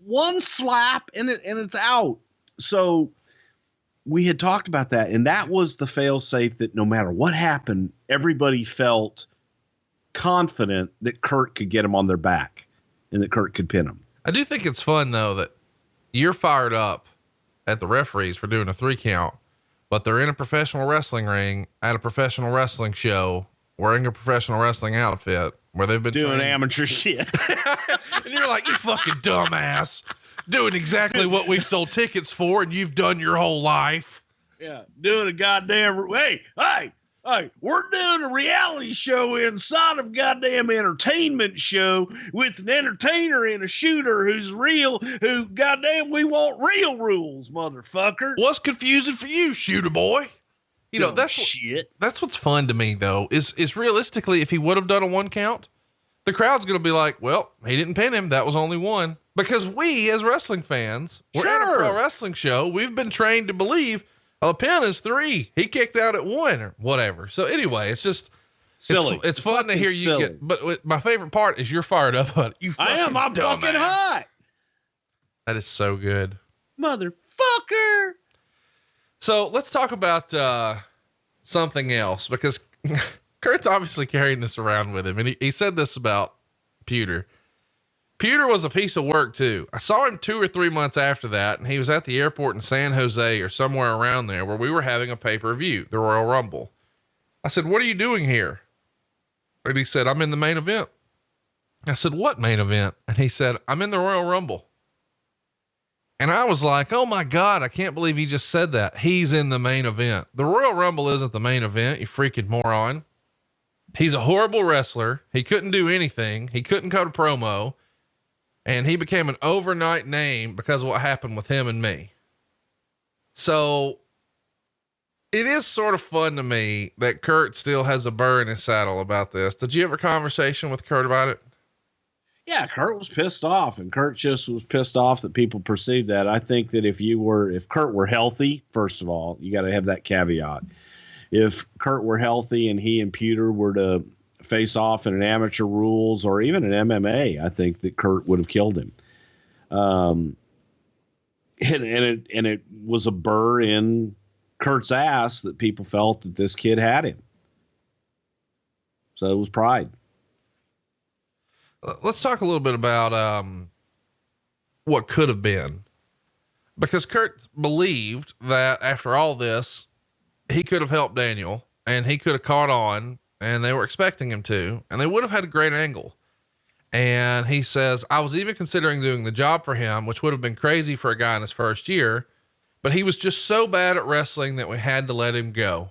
1 slap and it's out. So we had talked about that, and that was the fail safe, that no matter what happened, everybody felt confident that Kurt could get him on their back and that Kurt could pin him. I do think it's fun though, that you're fired up at the referees for doing a 3 count, but they're in a professional wrestling ring at a professional wrestling show wearing a professional wrestling outfit where they've been doing trained. amateur shit. And you're like, you fucking dumbass, doing exactly what we've sold tickets for and you've done your whole life. Yeah, doing a goddamn, hey, we're doing a reality show inside of goddamn entertainment show with an entertainer and a shooter who's real, who goddamn, we want real rules, motherfucker. What's confusing for you, shooter boy? You know, that's shit. That's what's fun to me though, is realistically, if he would have done a 1 count, the crowd's going to be like, well, he didn't pin him. That was only 1. Because we as wrestling fans, we're at a pro wrestling show. We've been trained to believe a pin is 3. He kicked out at 1 or whatever. So anyway, it's just silly. It's fun to hear you silly. but my favorite part is you're fired up on it. I am. I'm fucking hot. That is so good. Motherfucker. So let's talk about, something else, because Kurt's obviously carrying this around with him. And he said this about Puder. Puder was a piece of work too. I saw him 2 or 3 months after that, and he was at the airport in San Jose or somewhere around there where we were having a pay-per-view, the Royal Rumble. I said, what are you doing here? And he said, I'm in the main event. I said, what main event? And he said, I'm in the Royal Rumble. And I was like, oh my God, I can't believe he just said that. He's in the main event. The Royal Rumble isn't the main event, you freaking moron. He's a horrible wrestler. He couldn't do anything. He couldn't cut a promo. And he became an overnight name because of what happened with him and me. So it is sort of fun to me that Kurt still has a burr in his saddle about this. Did you have a conversation with Kurt about it? Yeah, Kurt was pissed off, and Kurt just was pissed off that people perceived that. I think that if Kurt were healthy, first of all, you got to have that caveat. If Kurt were healthy and he and Puder were to face off in an amateur rules or even an MMA, I think that Kurt would have killed him. And it was a burr in Kurt's ass that people felt that this kid had him. So it was pride. Let's talk a little bit about what could have been, because Kurt believed that after all this, he could have helped Daniel and he could have caught on, and they were expecting him to, and they would have had a great angle. And he says, I was even considering doing the job for him, which would have been crazy for a guy in his first year, but he was just so bad at wrestling that we had to let him go.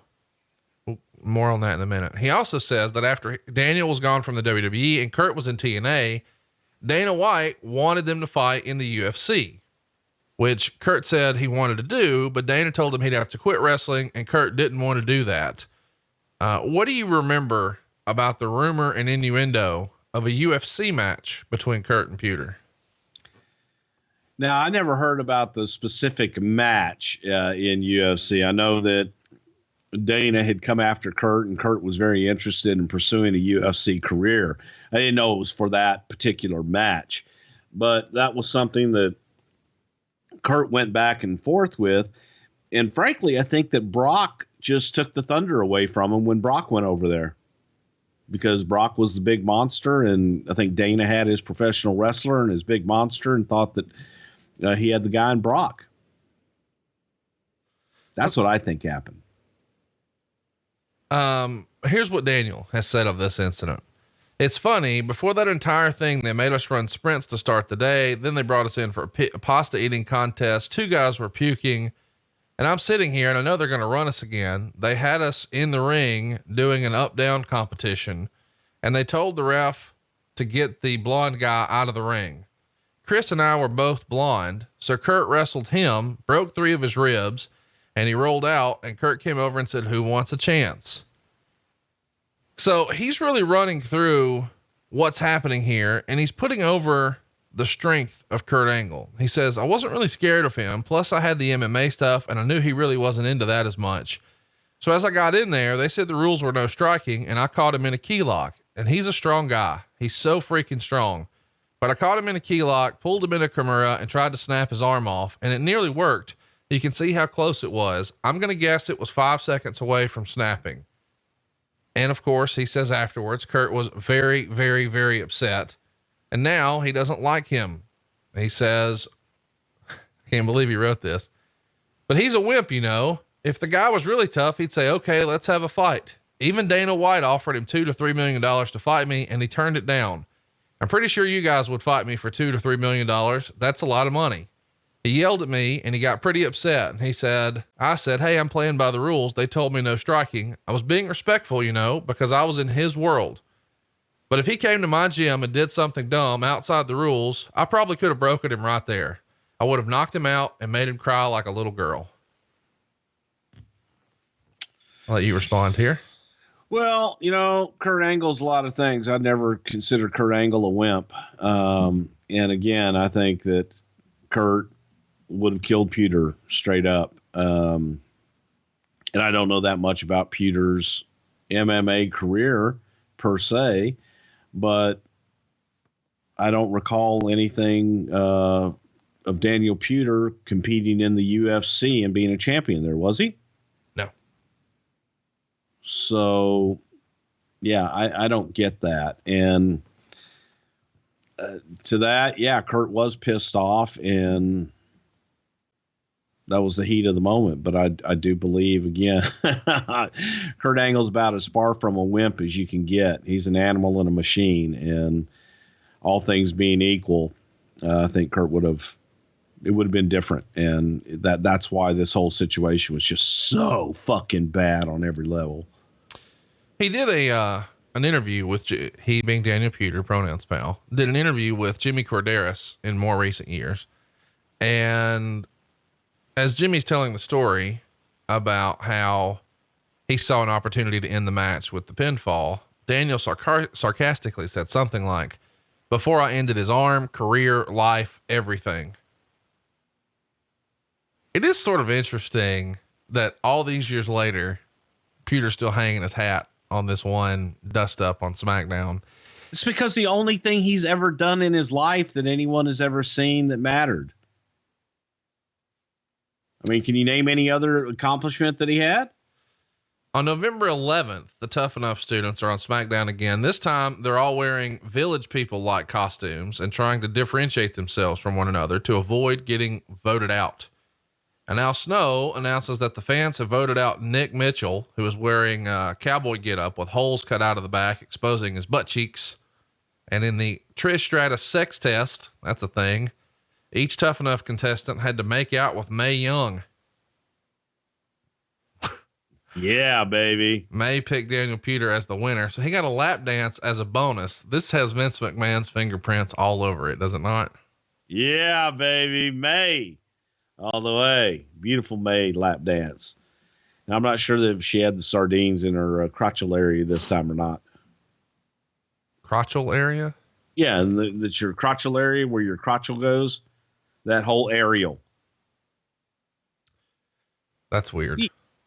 More on that in a minute. He also says that after Daniel was gone from the WWE and Kurt was in TNA, Dana White wanted them to fight in the UFC, which Kurt said he wanted to do, but Dana told him he'd have to quit wrestling, and Kurt didn't want to do that. What do you remember about the rumor and innuendo of a UFC match between Kurt and Puder? Now, I never heard about the specific match in UFC. I know that Dana had come after Kurt, and Kurt was very interested in pursuing a UFC career. I didn't know it was for that particular match, but that was something that Kurt went back and forth with. And frankly, I think that Brock just took the thunder away from him when Brock went over there, because Brock was the big monster. And I think Dana had his professional wrestler and his big monster and thought that he had the guy in Brock. That's what I think happened. Here's what Daniel has said of this incident. It's funny, before that entire thing, they made us run sprints to start the day. Then they brought us in for a pasta eating contest. 2 guys were puking, and I'm sitting here and I know they're going to run us again. They had us in the ring doing an up down competition, and they told the ref to get the blonde guy out of the ring. Chris and I were both blonde. So Kurt wrestled him, broke 3 of his ribs, and he rolled out, and Kurt came over and said, who wants a chance? So he's really running through what's happening here, and he's putting over the strength of Kurt Angle. He says, I wasn't really scared of him. Plus I had the MMA stuff, and I knew he really wasn't into that as much. So as I got in there, they said the rules were no striking, and I caught him in a key lock, and he's a strong guy. He's so freaking strong, but I caught him in a key lock, pulled him in a Kimura, and tried to snap his arm off, and it nearly worked. You can see how close it was. I'm going to guess it was 5 seconds away from snapping. And of course, he says afterwards, Kurt was very, very, very upset. And now he doesn't like him. He says, I can't believe he wrote this. But he's a wimp, you know. If the guy was really tough, he'd say, okay, let's have a fight. Even Dana White offered him $2 to $3 million to fight me, and he turned it down. I'm pretty sure you guys would fight me for $2 to $3 million. That's a lot of money. He yelled at me and he got pretty upset. And I said, hey, I'm playing by the rules. They told me no striking. I was being respectful, you know, because I was in his world. But if he came to my gym and did something dumb outside the rules, I probably could have broken him right there. I would have knocked him out and made him cry like a little girl. I'll let you respond here. Well, you know, Kurt Angle's a lot of things. I'd never consider Kurt Angle a wimp. And again, I think that Kurt would have killed Puder straight up. And I don't know that much about Puder's MMA career per se, but I don't recall anything of Daniel Puder competing in the UFC and being a champion there, was he? No. So, yeah, I don't get that. And to that, yeah, Kurt was pissed off, and that was the heat of the moment. But I do believe, again, Kurt Angle's about as far from a wimp as you can get. He's an animal and a machine, and all things being equal, I think Kurt would have been different. And that's why this whole situation was just so fucking bad on every level. He did an interview with he being Daniel Puder, pronouns pal, did an interview with Jimmy Corderas in more recent years. And as Jimmy's telling the story about how he saw an opportunity to end the match with the pinfall, Daniel sarcastically said something like, before I ended his arm, career, life, everything. It is sort of interesting that all these years later, Puder's still hanging his hat on this one dust up on SmackDown. It's because the only thing he's ever done in his life that anyone has ever seen that mattered. I mean, can you name any other accomplishment that he had? On November 11th, the Tough Enough students are on SmackDown again. This time they're all wearing Village People-like costumes and trying to differentiate themselves from one another to avoid getting voted out. And Al Snow announces that the fans have voted out Nick Mitchell, who is wearing a cowboy getup with holes cut out of the back, exposing his butt cheeks. And in the Trish Stratus sex test, that's a thing, each Tough Enough contestant had to make out with Mae Young. Yeah, baby. Mae picked Daniel Puder as the winner, so he got a lap dance as a bonus. This has Vince McMahon's fingerprints all over it, does it not? Yeah, baby. Mae. All the way. Beautiful Mae lap dance. And I'm not sure that if she had the sardines in her crotchal area this time or not. Crotchal area? Yeah, and that's your crotchal area where your crotchal goes. That whole aerial. That's weird.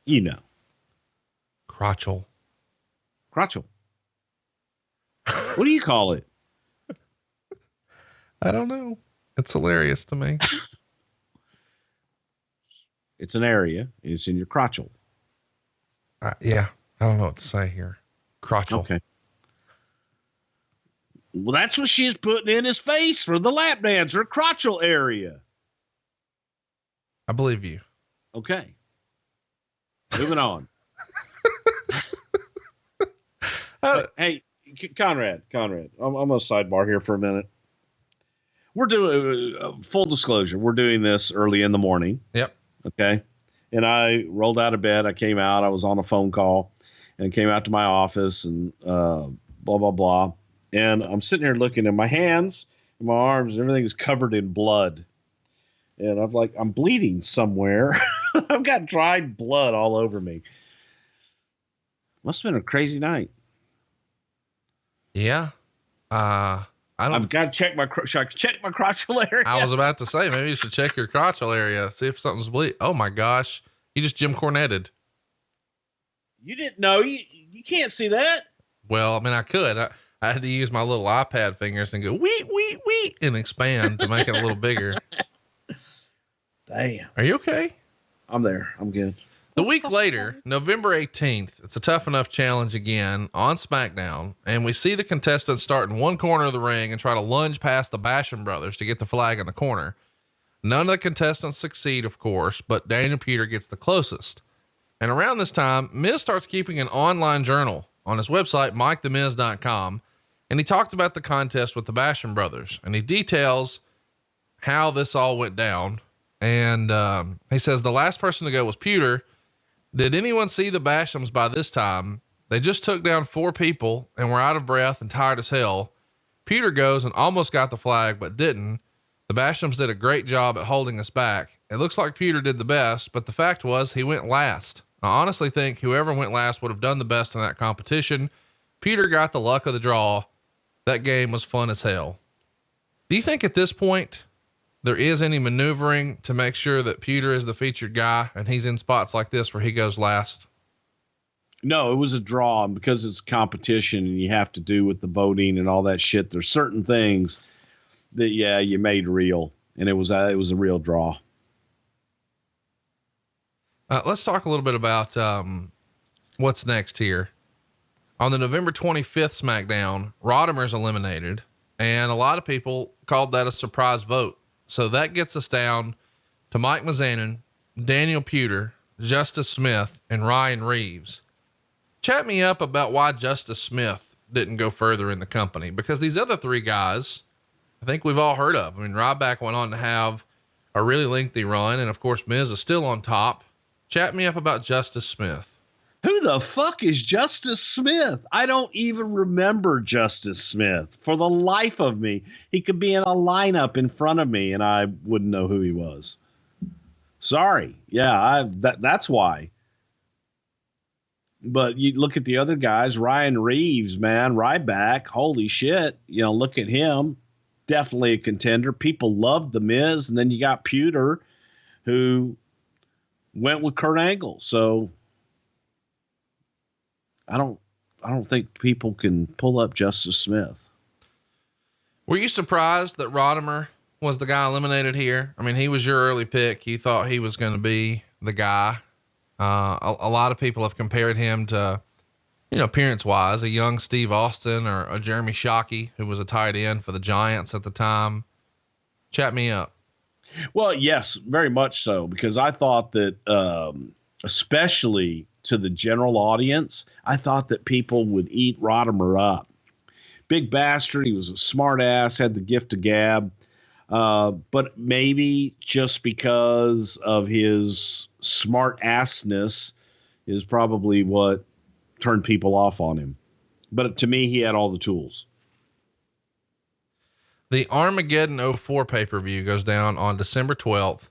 You know. Crotchal. Crotchal. What do you call it? I don't know. It's hilarious to me. It's an area. It's in your crotchal. Yeah. I don't know what to say here. Crotchal. Okay. Well, that's what she's putting in his face for the lap dance, her crotchal area. I believe you. Okay. Moving on. Hey, Conrad, I'm going to sidebar here for a minute. We're doing full disclosure. We're doing this early in the morning. Yep. Okay. And I rolled out of bed. I came out, I was on a phone call and came out to my office and, blah, blah, blah. And I'm sitting here looking at my hands and my arms and everything is covered in blood. And I'm like, I'm bleeding somewhere. I've got dried blood all over me. Must have been a crazy night. Yeah. I've got to check should I check my crotchal area? I was about to say, maybe you should check your crotchal area, see if something's bleeding. Oh my gosh. You just Jim Cornetted. You didn't know. You can't see that. Well, I mean, I could. I had to use my little iPad fingers and go, wee, and expand to make it a little bigger. Damn. Are you okay? I'm there. I'm good. The week later, November 18th, it's a Tough Enough challenge again on SmackDown. And we see the contestants start in one corner of the ring and try to lunge past the Basham brothers to get the flag in the corner. None of the contestants succeed, of course, but Daniel Puder gets the closest. And around this time, Miz starts keeping an online journal on his website, MikeTheMiz.com. And he talked about the contest with the Basham brothers, and he details how this all went down. And he says the last person to go was Puder. Did anyone see the Bashams by this time? They just took down 4 people and were out of breath and tired as hell. Puder goes and almost got the flag, but didn't. The Bashams did a great job at holding us back. It looks like Puder did the best, but the fact was he went last. I honestly think whoever went last would have done the best in that competition. Puder got the luck of the draw. That game was fun as hell. Do you think at this point there is any maneuvering to make sure that Puder is the featured guy and he's in spots like this where he goes last? No, it was a draw, and because it's competition and you have to do with the voting and all that shit, there's certain things that, yeah, you made real, and it was a real draw. Let's talk a little bit about, what's next here. On the November 25th SmackDown, Rodimer's eliminated, and a lot of people called that a surprise vote. So that gets us down to Mike Mizanin, Daniel Puder, Justice Smith, and Ryan Reeves. Chat me up about why Justice Smith didn't go further in the company, because these other 3 guys, I think we've all heard of. I mean, Ryback went on to have a really lengthy run, and of course, Miz is still on top. Chat me up about Justice Smith. Who the fuck is Justice Smith? I don't even remember Justice Smith for the life of me. He could be in a lineup in front of me and I wouldn't know who he was. Sorry. Yeah, that's why. But you look at the other guys, Ryan Reeves, man, Ryback, holy shit. You know, look at him. Definitely a contender. People loved The Miz. And then you got Puder, who went with Kurt Angle. So I don't think people can pull up Justice Smith. Were you surprised that Rodimer was the guy eliminated here? I mean, he was your early pick. You thought he was going to be the guy. A lot of people have compared him to, you know, appearance wise, a young Steve Austin or a Jeremy Shockey, who was a tight end for the Giants at the time. Chat me up. Well, yes, very much so, because I thought that, especially to the general audience, I thought that people would eat Rodimer up. Big bastard. He was a smart ass, had the gift of gab. But maybe just because of his smart assness is probably what turned people off on him. But to me, he had all the tools. The Armageddon 04 pay-per-view goes down on December 12th.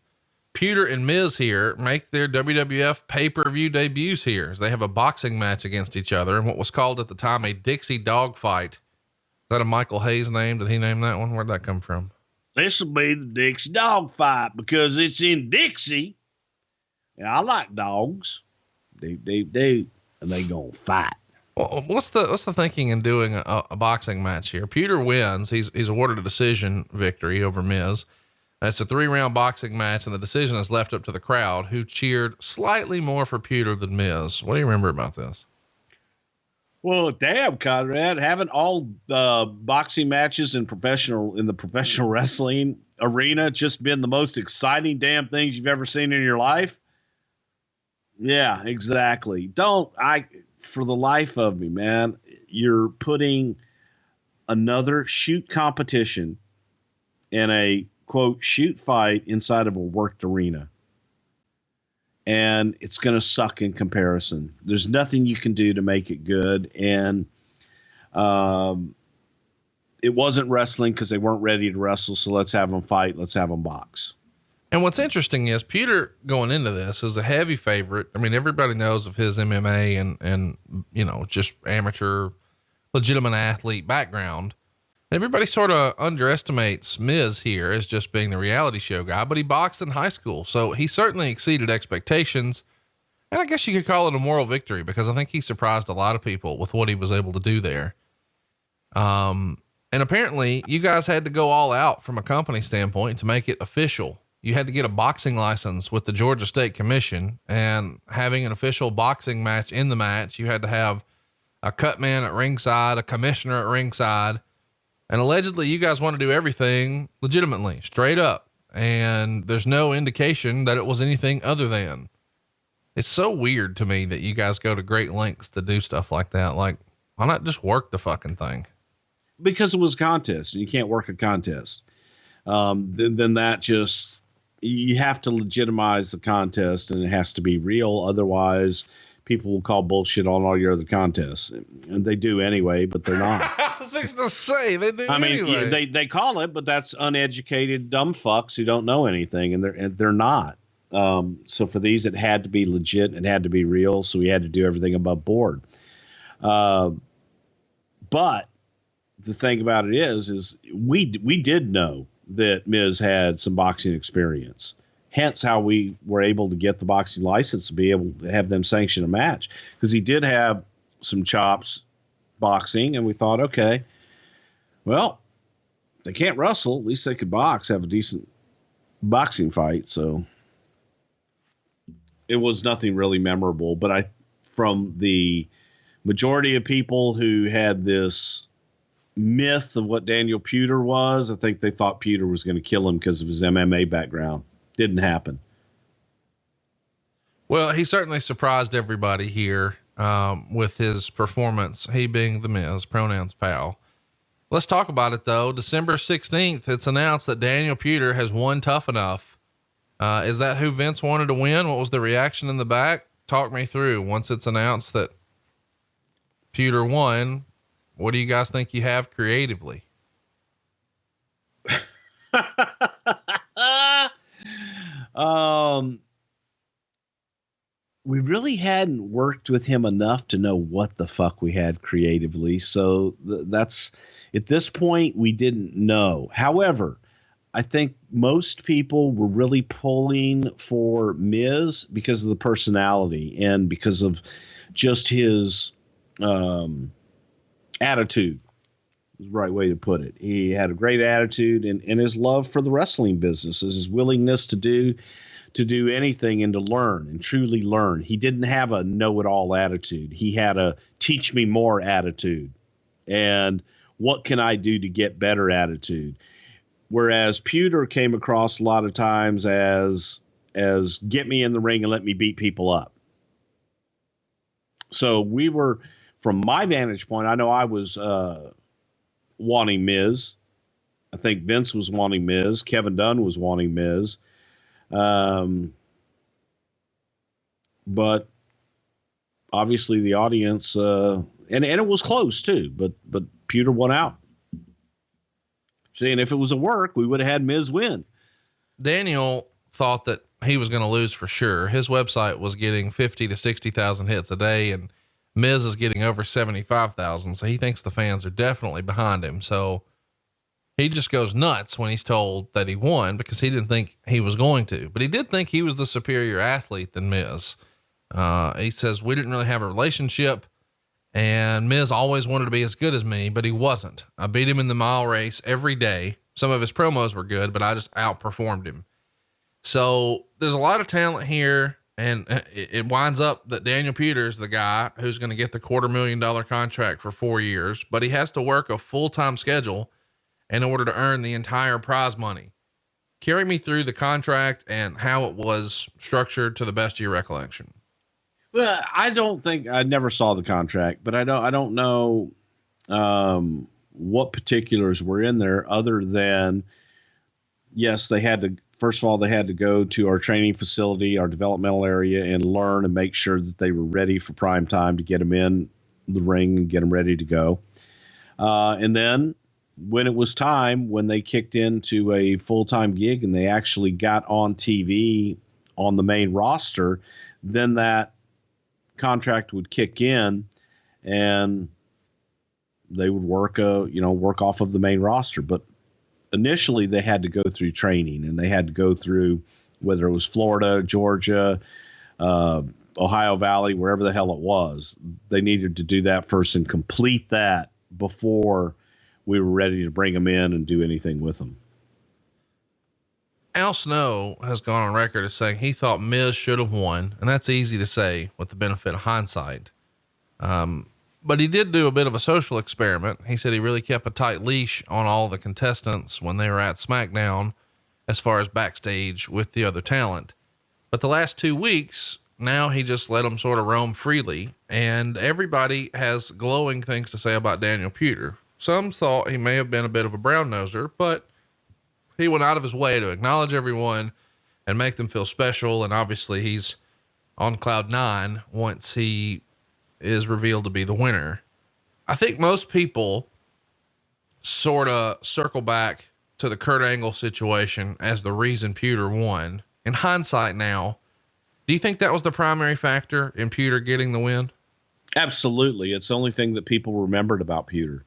Puder and Miz here make their WWF pay-per-view debuts here as they have a boxing match against each other in what was called at the time a Dixie dog fight. Is that a Michael Hayes name? Did he name that one? Where'd that come from? This will be the Dixie dog fight because it's in Dixie. And I like dogs. They and they gonna fight. Well, what's the thinking in doing a boxing match here? Puder wins. He's awarded a decision victory over Miz. It's a 3-round boxing match, and the decision is left up to the crowd, who cheered slightly more for Puder than Miz. What do you remember about this? Well, damn, Conrad, haven't all the boxing matches in the professional wrestling arena just been the most exciting damn things you've ever seen in your life? Yeah, exactly. For the life of me, man, you're putting another shoot competition in a quote shoot fight inside of a worked arena. And it's going to suck in comparison. There's nothing you can do to make it good. And it wasn't wrestling because they weren't ready to wrestle. So let's have them fight. Let's have them box. And what's interesting is Puder going into this is a heavy favorite. I mean, everybody knows of his MMA and, you know, just amateur, legitimate athlete background. Everybody sort of underestimates Miz here as just being the reality show guy, but he boxed in high school. So he certainly exceeded expectations. And I guess you could call it a moral victory because I think he surprised a lot of people with what he was able to do there. And apparently you guys had to go all out from a company standpoint to make it official. You had to get a boxing license with the Georgia State Commission, and having an official boxing match in the match, you had to have a cut man at ringside, a commissioner at ringside. And allegedly you guys want to do everything legitimately, straight up. and there's no indication that it was anything other than. It's so weird to me that you guys go to great lengths to do stuff like that. Like, why not just work the fucking thing? Because it was a contest and you can't work a contest. Then that just, you have to legitimize the contest and it has to be real. Otherwise people will call bullshit on all your other contests, and they do anyway, but they're not. I was fixing to say they do. I mean, anyway. they call it, but that's uneducated dumb fucks who don't know anything, and they're not. So for these, it had to be legit. It had to be real. So we had to do everything above board. But the thing about it is we did know that Miz had some boxing experience. Hence how we were able to get the boxing license to be able to have them sanction a match, because he did have some chops boxing, and we thought, okay, well, they can't wrestle. At least they could box, have a decent boxing fight. So it was nothing really memorable, but from the majority of people who had this myth of what Daniel Puder was, I think they thought Puder was going to kill him because of his MMA background. Didn't happen. Well, he certainly surprised everybody here with his performance, he being the Miz, pronouns pal. Let's talk about it though. December 16th, it's announced that Daniel Puder has won Tough Enough. Is that who Vince wanted to win? What was the reaction in the back? Talk me through. Once it's announced that Puder won, what do you guys think you have creatively? We really hadn't worked with him enough to know what the fuck we had creatively. So that's, at this point, we didn't know. However, I think most people were really pulling for Miz because of the personality and because of just his attitude. Is the right way to put it. He had a great attitude, and his love for the wrestling business, his willingness to do anything and to learn and truly learn. He didn't have a know-it-all attitude. He had a teach me more attitude and what can I do to get better attitude. Whereas Puder came across a lot of times as get me in the ring and let me beat people up. So we were, from my vantage point, I know I was wanting Miz. I think Vince was wanting Miz. Kevin Dunn was wanting Miz. But obviously the audience, and it was close too, but Puder won out. Saying if it was a work, we would have had Miz win. Daniel thought that he was going to lose for sure. His website was getting 50 to 60,000 hits a day, and Miz is getting over 75,000. So he thinks the fans are definitely behind him. So he just goes nuts when he's told that he won, because he didn't think he was going to, but he did think he was the superior athlete than Miz. He says, we didn't really have a relationship, and Miz always wanted to be as good as me, but he wasn't. I beat him in the mile race every day. Some of his promos were good, but I just outperformed him. So there's a lot of talent here. And it winds up that Daniel Puder's the guy who's going to get the $250,000 contract for 4 years, but he has to work a full-time schedule in order to earn the entire prize money. Carry me through the contract and how it was structured to the best of your recollection. Well, I never saw the contract, but I don't know what particulars were in there other than, yes, first of all, they had to go to our training facility, our developmental area, and learn and make sure that they were ready for prime time to get them in the ring and get them ready to go. And then when it was time, when they kicked into a full-time gig and they actually got on TV on the main roster, then that contract would kick in and they would work off of the main roster. But initially they had to go through training, and they had to go through, whether it was Florida, Georgia, Ohio Valley, wherever the hell it was, they needed to do that first and complete that before we were ready to bring them in and do anything with them. Al Snow has gone on record as saying he thought Miz should have won, and that's easy to say with the benefit of hindsight. But he did do a bit of a social experiment. He said he really kept a tight leash on all the contestants when they were at SmackDown. as far as backstage with the other talent. But the last 2 weeks, now he just let them sort of roam freely, and everybody has glowing things to say about Daniel Puder. Some thought he may have been a bit of a brown noser, but he went out of his way to acknowledge everyone and make them feel special. And obviously he's on cloud 9 once he is revealed to be the winner. I think most people sort of circle back to the Kurt Angle situation as the reason Puder won. In hindsight now, do you think that was the primary factor in Puder getting the win? Absolutely. It's the only thing that people remembered about Puder.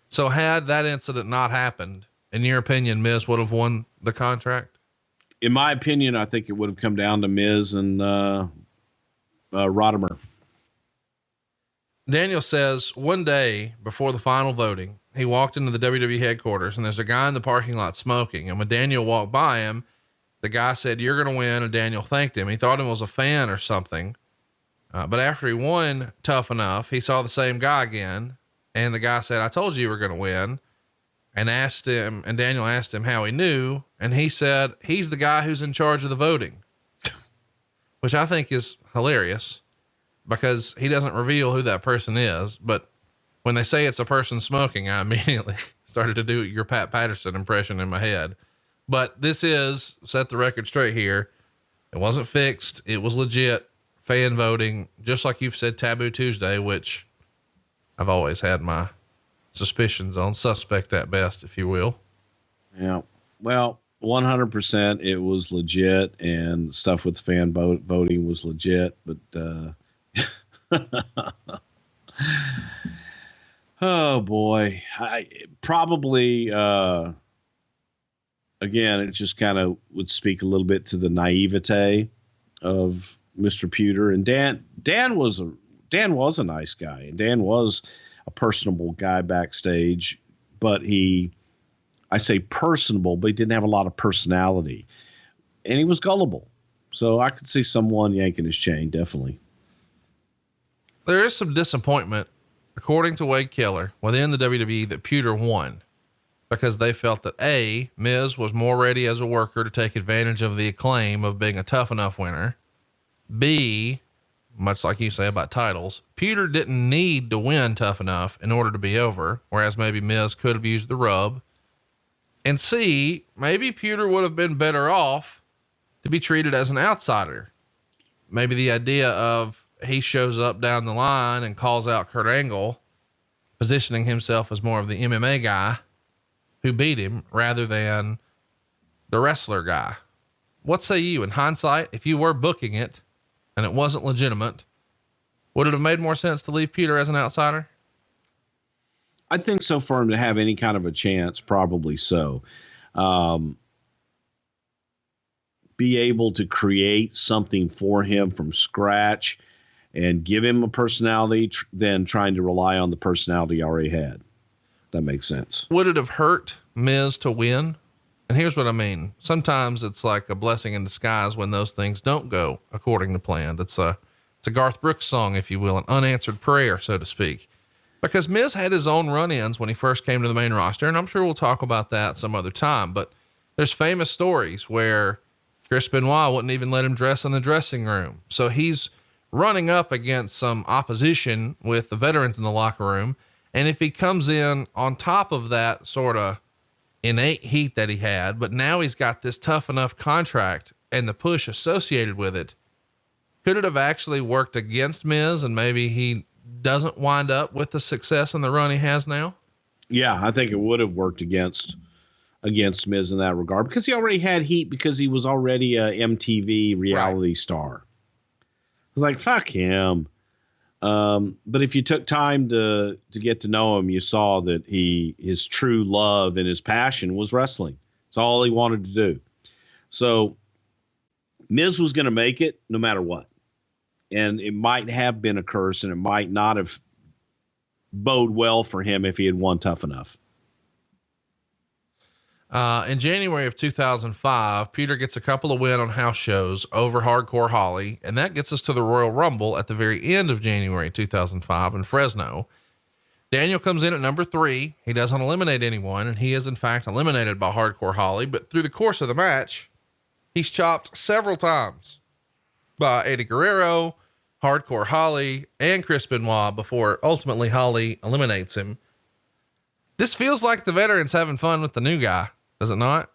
So had that incident not happened, in your opinion, Miz would have won the contract? In my opinion, I think it would have come down to Miz and Rodimer. Daniel says one day before the final voting, he walked into the WWE headquarters and there's a guy in the parking lot smoking. And when Daniel walked by him, the guy said, "You're going to win." And Daniel thanked him. He thought he was a fan or something. But after he won Tough Enough, he saw the same guy again. And the guy said, "I told you were going to win." And Daniel asked him how he knew. And he said, "He's the guy who's in charge of the voting," which I think is hilarious because he doesn't reveal who that person is. But when they say it's a person smoking, I immediately started to do your Pat Patterson impression in my head. But this is, set the record straight here, it wasn't fixed. It was legit fan voting, just like you've said, Taboo Tuesday, which I've always had my suspicions on, suspect at best, if you will. Yeah. Well, 100% it was legit, and stuff with fan voting was legit, but, oh boy, I probably, again, it just kind of would speak a little bit to the naivete of Mr. Puder. And Dan was a nice guy, and Dan was a personable guy backstage, but I say personable, but he didn't have a lot of personality, and he was gullible. So I could see someone yanking his chain. Definitely. There is some disappointment, according to Wade Keller, within the WWE that Puder won, because they felt that A, Miz was more ready as a worker to take advantage of the acclaim of being a Tough Enough winner. B, much like you say about titles, Puder didn't need to win Tough Enough in order to be over, whereas maybe Miz could have used the rub. And C, maybe Puder would have been better off to be treated as an outsider. Maybe the idea of he shows up down the line and calls out Kurt Angle, positioning himself as more of the MMA guy who beat him rather than the wrestler guy. What say you in hindsight? If you were booking it and it wasn't legitimate, would it have made more sense to leave Puder as an outsider? I think so. For him to have any kind of a chance, probably so. Be able to create something for him from scratch and give him a personality than trying to rely on the personality he already had. That makes sense. Would it have hurt Miz to win? And here's what I mean. Sometimes it's like a blessing in disguise when those things don't go according to plan. It's a Garth Brooks song, if you will, an unanswered prayer, so to speak, because Miz had his own run-ins when he first came to the main roster. And I'm sure we'll talk about that some other time, but there's famous stories where Chris Benoit wouldn't even let him dress in the dressing room. So he's running up against some opposition with the veterans in the locker room. And if he comes in on top of that sort of innate heat that he had, but now he's got this Tough Enough contract and the push associated with it, could it have actually worked against Miz and maybe he doesn't wind up with the success and the run he has now? Yeah, I think it would have worked against Miz in that regard, because he already had heat, because he was already a MTV reality star. It's like, fuck him. But if you took time to get to know him, you saw that his true love and his passion was wrestling. It's all he wanted to do. So Miz was going to make it no matter what. And it might have been a curse, and it might not have bode well for him if he had won Tough Enough. In January of 2005, Puder gets a couple of wins on house shows over Hardcore Holly, and that gets us to the Royal Rumble at the very end of January 2005 in Fresno. Daniel comes in at number 3. He doesn't eliminate anyone, and he is in fact eliminated by Hardcore Holly, but through the course of the match, he's chopped several times by Eddie Guerrero, Hardcore Holly, and Chris Benoit before ultimately Holly eliminates him. This feels like the veterans having fun with the new guy, does it not?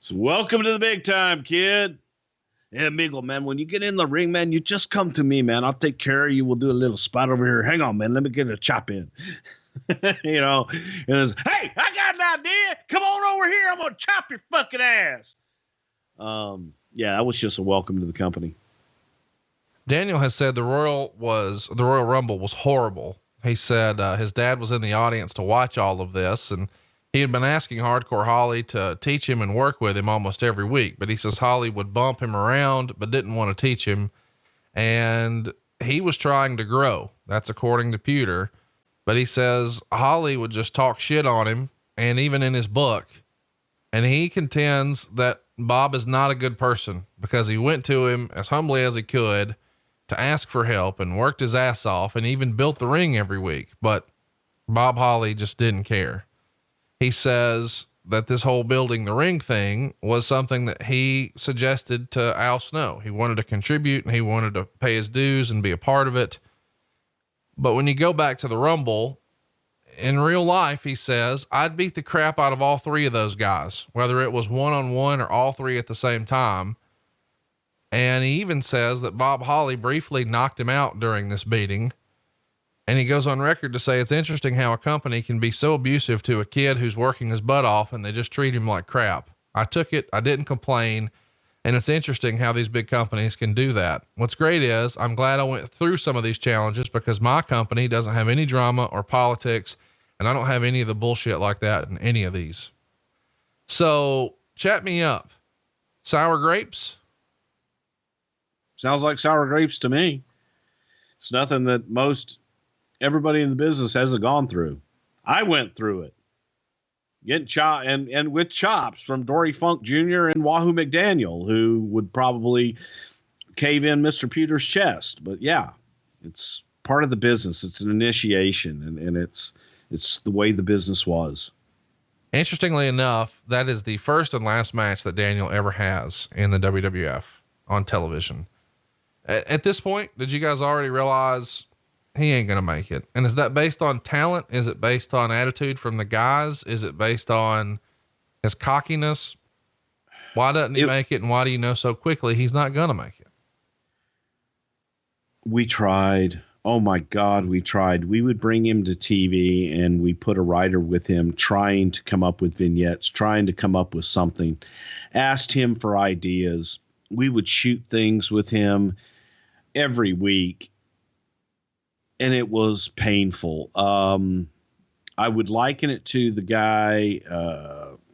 So welcome to the big time, kid. Yeah, Miguel, man, when you get in the ring, man, you just come to me, man. I'll take care of you. We'll do a little spot over here. Hang on, man. Let me get a chop in. You know, and it's, hey, I got an idea. Come on over here. I'm going to chop your fucking ass. Yeah, that was just a welcome to the company. Daniel has said the Royal Rumble was horrible. He said, his dad was in the audience to watch all of this, and he had been asking Hardcore Holly to teach him and work with him almost every week, but he says Holly would bump him around, but didn't want to teach him. And he was trying to grow. That's according to Puder, but he says Holly would just talk shit on him. And even in his book, and he contends that Bob is not a good person because he went to him as humbly as he could to ask for help and worked his ass off and even built the ring every week. But Bob Holly just didn't care. He says that this whole building the ring thing was something that he suggested to Al Snow. He wanted to contribute and he wanted to pay his dues and be a part of it. But when you go back to the Rumble in real life, he says, I'd beat the crap out of all 3 of those guys, whether it was 1-on-1 or all 3 at the same time. And he even says that Bob Holly briefly knocked him out during this beating. And he goes on record to say, it's interesting how a company can be so abusive to a kid who's working his butt off and they just treat him like crap. I took it. I didn't complain. And it's interesting how these big companies can do that. What's great is I'm glad I went through some of these challenges because my company doesn't have any drama or politics. And I don't have any of the bullshit like that in any of these. So chat me up. Sour grapes. Sounds like sour grapes to me. It's nothing that everybody in the business hasn't gone through. I went through it. Getting chopped and with chops from Dory Funk Jr. and Wahoo McDaniel, who would probably cave in Mr. Puder's chest. But yeah, it's part of the business. It's an initiation and it's the way the business was. Interestingly enough, that is the first and last match that Daniel ever has in the WWF on television. At this point, did you guys already realize he ain't going to make it? And is that based on talent? Is it based on attitude from the guys? Is it based on his cockiness? Why doesn't he make it? And why do you know so quickly he's not going to make it? We tried. Oh my God, we tried. We would bring him to TV and we put a writer with him trying to come up with vignettes, trying to come up with something, asked him for ideas. We would shoot things with him every week. And it was painful. I would liken it to the guy,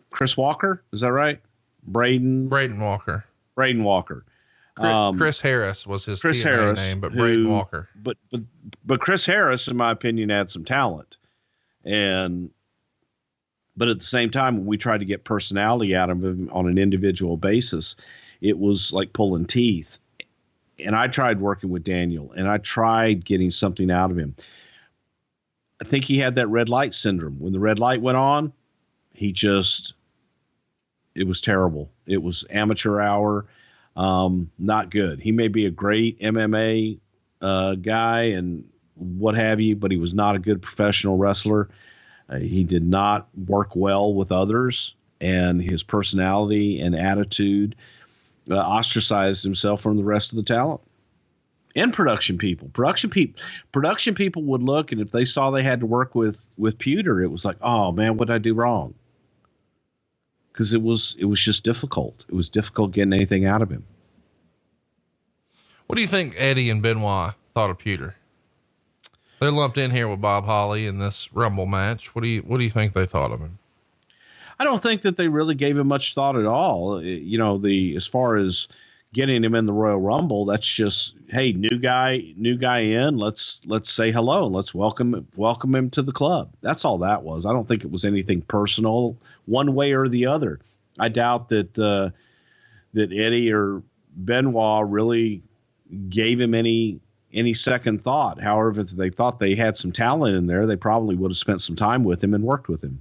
Chris Walker. Is that right? Braden Walker. Braden Walker. Chris Harris was his Chris TNA Harris name, but Braden Walker. But Chris Harris, in my opinion, had some talent. But at the same time, when we tried to get personality out of him on an individual basis, it was like pulling teeth. And I tried working with Daniel and I tried getting something out of him. I think he had that red light syndrome. When the red light went on, it was terrible. It was amateur hour. Not good. He may be a great MMA, guy and what have you, but he was not a good professional wrestler. He did not work well with others, and his personality and attitude ostracized himself from the rest of the talent and production people. Production people would look, and if they saw they had to work with Puder, it was like, oh man, what did I do wrong? Because it was just difficult. It was difficult getting anything out of him. What do you think Eddie and Benoit thought of Puder? They're lumped in here with Bob Holly in this Rumble match. What do you think they thought of him? I don't think that they really gave him much thought at all. As far as getting him in the Royal Rumble, that's just, hey, new guy in. Let's say hello. Let's welcome him to the club. That's all that was. I don't think it was anything personal one way or the other. I doubt that Eddie or Benoit really gave him any any second thought. However, if they thought they had some talent in there, they probably would have spent some time with him and worked with him.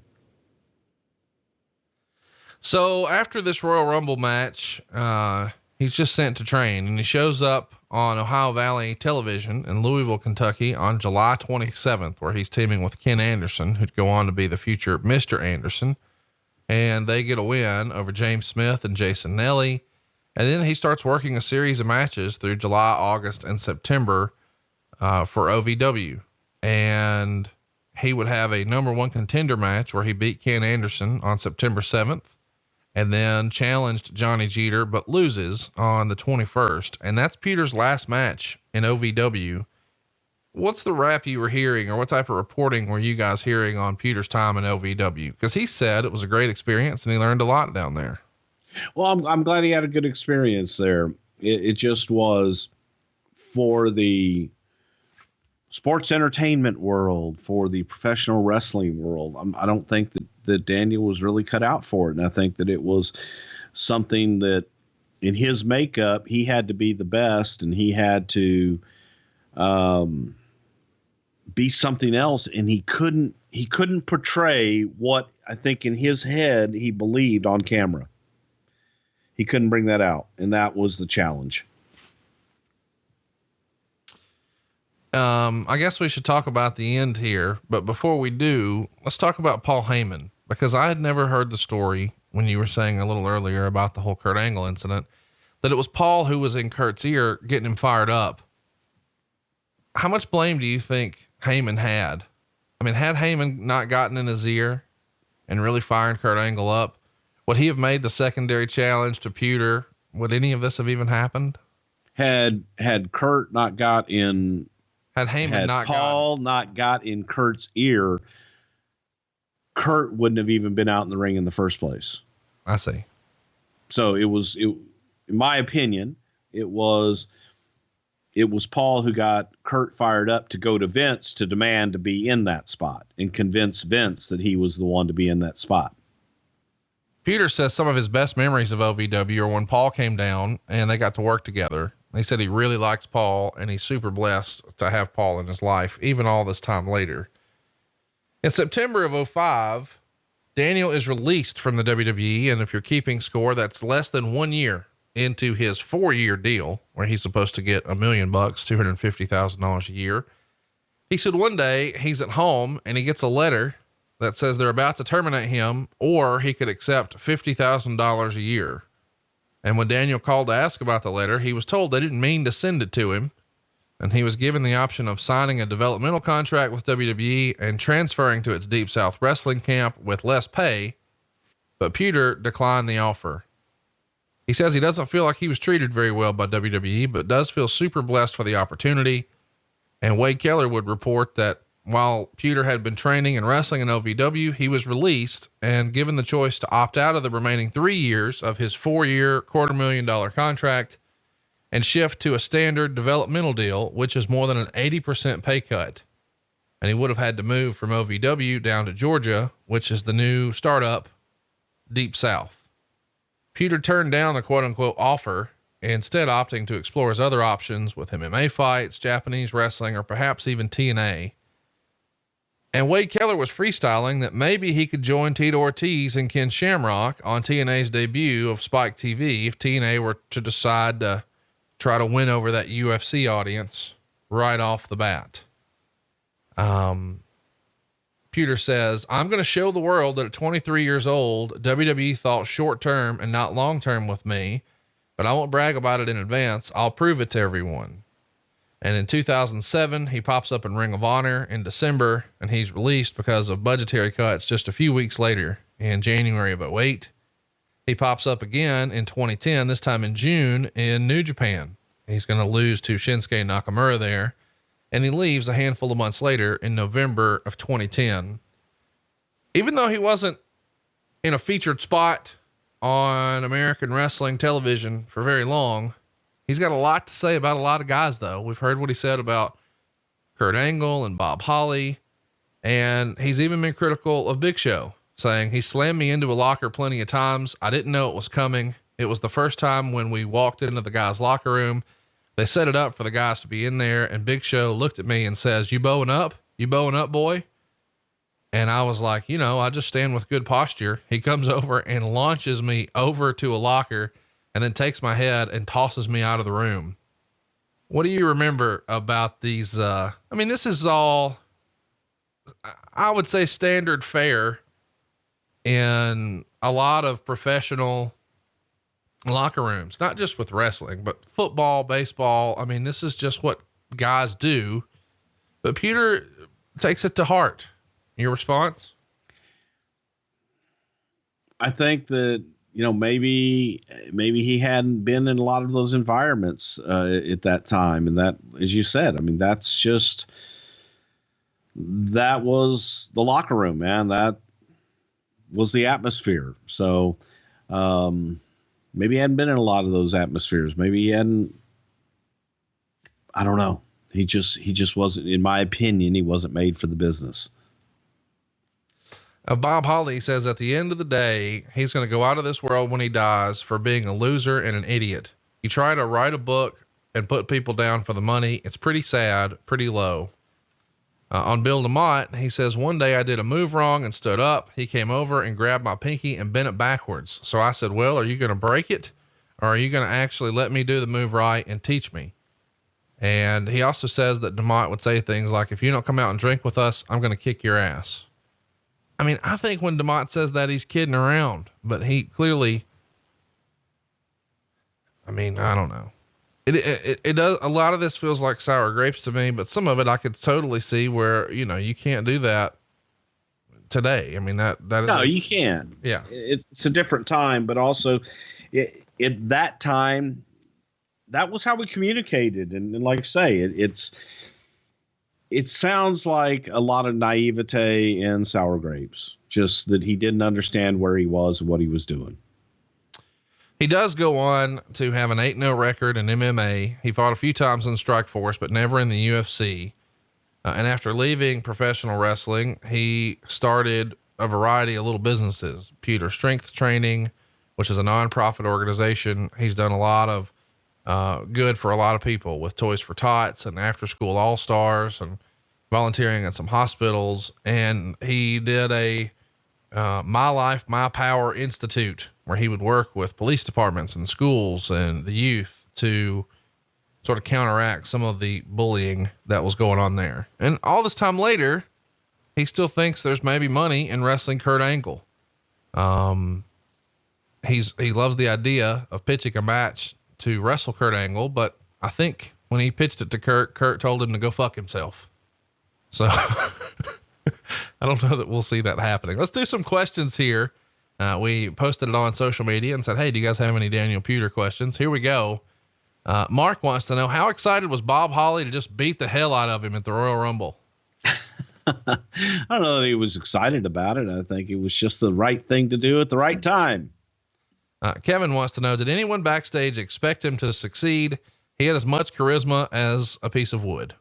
So after this Royal Rumble match, he's just sent to train, and he shows up on Ohio Valley Television in Louisville, Kentucky on July 27th, where he's teaming with Ken Anderson, who'd go on to be the future Mr. Anderson. And they get a win over James Smith and Jason Nelly. And then he starts working a series of matches through July, August, and September, for OVW. And he would have a number one contender match where he beat Ken Anderson on September 7th. And then challenged Johnny Jeter, but loses on the 21st. And that's Peter's last match in OVW. What's the rap you were hearing, or what type of reporting were you guys hearing on Peter's time in OVW? Because he said it was a great experience and he learned a lot down there. Well, I'm glad he had a good experience there. It just was for the sports entertainment world, for the professional wrestling world. I don't think that Daniel was really cut out for it. And I think that it was something that in his makeup, he had to be the best, and he had to be something else. And he couldn't portray what I think in his head he believed on camera. He couldn't bring that out. And that was the challenge. I guess we should talk about the end here, but before we do, let's talk about Paul Heyman, because I had never heard the story when you were saying a little earlier about the whole Kurt Angle incident, that it was Paul who was in Kurt's ear getting him fired up. How much blame do you think Heyman had? I mean, had Heyman not gotten in his ear and really firing Kurt Angle up, would he have made the secondary challenge to Puder? Would any of this have even happened? Had Kurt not got in, had Paul not got in Kurt's ear, Kurt wouldn't have even been out in the ring in the first place. I see. So in my opinion, it was Paul who got Kurt fired up to go to Vince to demand to be in that spot and convince Vince that he was the one to be in that spot. Puder says some of his best memories of OVW are when Paul came down and they got to work together. He said he really likes Paul and he's super blessed to have Paul in his life, even all this time later. In September of 2005, Daniel is released from the WWE. And if you're keeping score, that's less than 1 year into his 4-year deal where he's supposed to get $1 million, $250,000 a year. He said one day he's at home and he gets a letter that says they're about to terminate him, or he could accept $50,000 a year. And when Daniel called to ask about the letter, he was told they didn't mean to send it to him. And he was given the option of signing a developmental contract with WWE and transferring to its Deep South Wrestling camp with less pay. But Puder declined the offer. He says he doesn't feel like he was treated very well by WWE, but does feel super blessed for the opportunity. And Wade Keller would report that while Puder had been training and wrestling in OVW, he was released and given the choice to opt out of the remaining 3 years of his 4-year $250,000 contract and shift to a standard developmental deal, which is more than an 80% pay cut. And he would have had to move from OVW down to Georgia, which is the new startup Deep South. Puder turned down the quote unquote offer, instead opting to explore his other options with MMA fights, Japanese wrestling, or perhaps even TNA. And Wade Keller was freestyling that maybe he could join Tito Ortiz and Ken Shamrock on TNA's debut of Spike TV if TNA were to decide to try to win over that UFC audience right off the bat. Puder says, I'm going to show the world that at 23 years old, WWE thought short-term and not long-term with me, but I won't brag about it in advance. I'll prove it to everyone. And in 2007, he pops up in Ring of Honor in December, and he's released because of budgetary cuts just a few weeks later in January of 2008. He pops up again in 2010, this time in June in New Japan. He's going to lose to Shinsuke Nakamura there, and he leaves a handful of months later in November of 2010. Even though he wasn't in a featured spot on American wrestling television for very long, he's got a lot to say about a lot of guys, though. We've heard what he said about Kurt Angle and Bob Holly, and he's even been critical of Big Show, saying he slammed me into a locker plenty of times. I didn't know it was coming. It was the first time when we walked into the guy's locker room They set it up for the guys to be in there, and Big Show looked at me and says, "You bowing up? You bowing up, boy?" And I was like, I just stand with good posture. He comes over and launches me over to a locker and then takes my head and tosses me out of the room. What do you remember about these? This is all, I would say, standard fare in a lot of professional locker rooms, not just with wrestling, but football, baseball. I mean, this is just what guys do, but Puder takes it to heart. Your response? I think that, maybe he hadn't been in a lot of those environments at that time. And that, as you said, that was the locker room, man. That was the atmosphere. So maybe he hadn't been in a lot of those atmospheres. Maybe he hadn't, I don't know. He just wasn't, in my opinion, he wasn't made for the business. Bob Holly says at the end of the day, he's going to go out of this world when he dies for being a loser and an idiot. You try to write a book and put people down for the money. It's pretty sad, pretty low. On Bill DeMott, he says, one day I did a move wrong and stood up. He came over and grabbed my pinky and bent it backwards. So I said, well, are you going to break it, or are you going to actually let me do the move right and teach me? And he also says that DeMott would say things like, if you don't come out and drink with us, I'm going to kick your ass. I think when DeMott says that, he's kidding around, but he clearly, I don't know. It does. A lot of this feels like sour grapes to me, but some of it I could totally see where, you can't do that today. That is. No, you can. Yeah. It's a different time, but also at that time, that was how we communicated. And like I say, it sounds like a lot of naivete and sour grapes, just that he didn't understand where he was and what he was doing. He does go on to have an 8-0 record in MMA. He fought a few times in Strikeforce, but never in the UFC. And after leaving professional wrestling, he started a variety of little businesses. Puder Strength Training, which is a nonprofit organization. He's done a lot of good for a lot of people with Toys for Tots and After School All Stars and volunteering at some hospitals. And he did a My Life, My Power Institute, where he would work with police departments and schools and the youth to sort of counteract some of the bullying that was going on there. And all this time later, he still thinks there's maybe money in wrestling Kurt Angle. He loves the idea of pitching a match to wrestle Kurt Angle, but I think when he pitched it to Kurt told him to go fuck himself. So I don't know that we'll see that happening. Let's do some questions here. We posted it on social media and said, hey, do you guys have any Daniel Puder questions? Here we go. Mark wants to know, how excited was Bob Holly to just beat the hell out of him at the Royal Rumble? I don't know that he was excited about it. I think it was just the right thing to do at the right time. Kevin wants to know, did anyone backstage expect him to succeed? He had as much charisma as a piece of wood.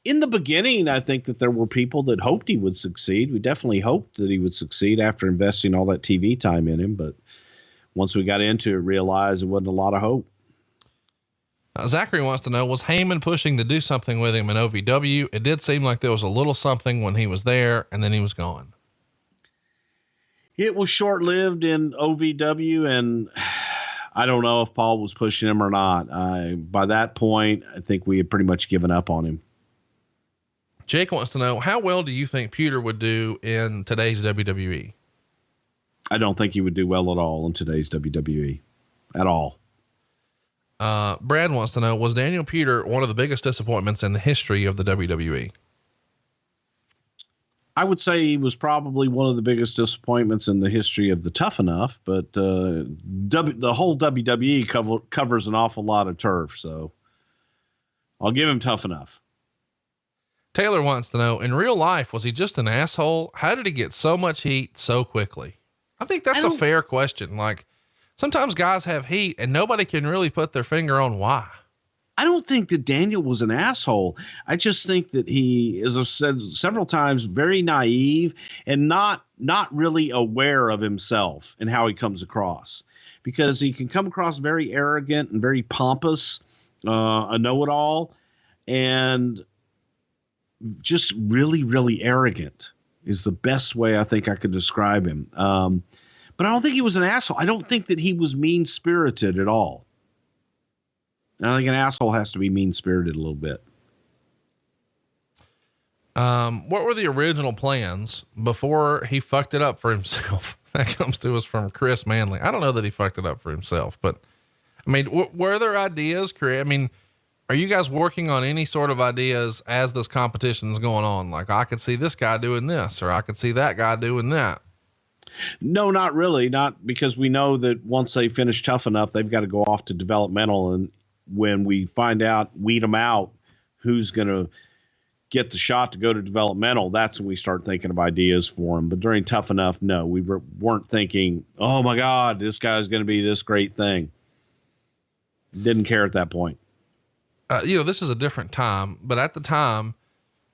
In the beginning, I think that there were people that hoped he would succeed. We definitely hoped that he would succeed after investing all that TV time in him. But once we got into it, realized there wasn't a lot of hope. Zachary wants to know, was Heyman pushing to do something with him in OVW? It did seem like there was a little something when he was there and then he was gone. It was short-lived in OVW, and I don't know if Paul was pushing him or not. By that point, I think we had pretty much given up on him. Jake wants to know, how well do you think Puder would do in today's WWE? I don't think he would do well at all in today's WWE. At all. Brad wants to know, was Daniel Puder one of the biggest disappointments in the history of the WWE? I would say he was probably one of the biggest disappointments in the history of the Tough Enough, but the whole WWE covers an awful lot of turf, so I'll give him Tough Enough. Taylor wants to know, in real life, was he just an asshole? How did he get so much heat so quickly? I think that's a fair question. Like, sometimes guys have heat and nobody can really put their finger on why. I don't think that Daniel was an asshole. I just think that he, as I've said several times, very naive and not really aware of himself and how he comes across, because he can come across very arrogant and very pompous a know-it-all, and just really, really arrogant is the best way I think I could describe him. But I don't think he was an asshole. I don't think that he was mean-spirited at all. I think an asshole has to be mean-spirited a little bit. What were the original plans before he fucked it up for himself? That comes to us from Chris Manley. I don't know that he fucked it up for himself, but I mean, were there ideas created? I mean, are you guys working on any sort of ideas as this competition is going on? Like, I could see this guy doing this, or I could see that guy doing that. No, not really. Not because we know that once they finish Tough Enough, they've got to go off to developmental. And when we find out, weed them out, who's going to get the shot to go to developmental, that's when we start thinking of ideas for them. But during Tough Enough, no, we weren't thinking, oh my God, this guy's going to be this great thing. Didn't care at that point. This is a different time, but at the time,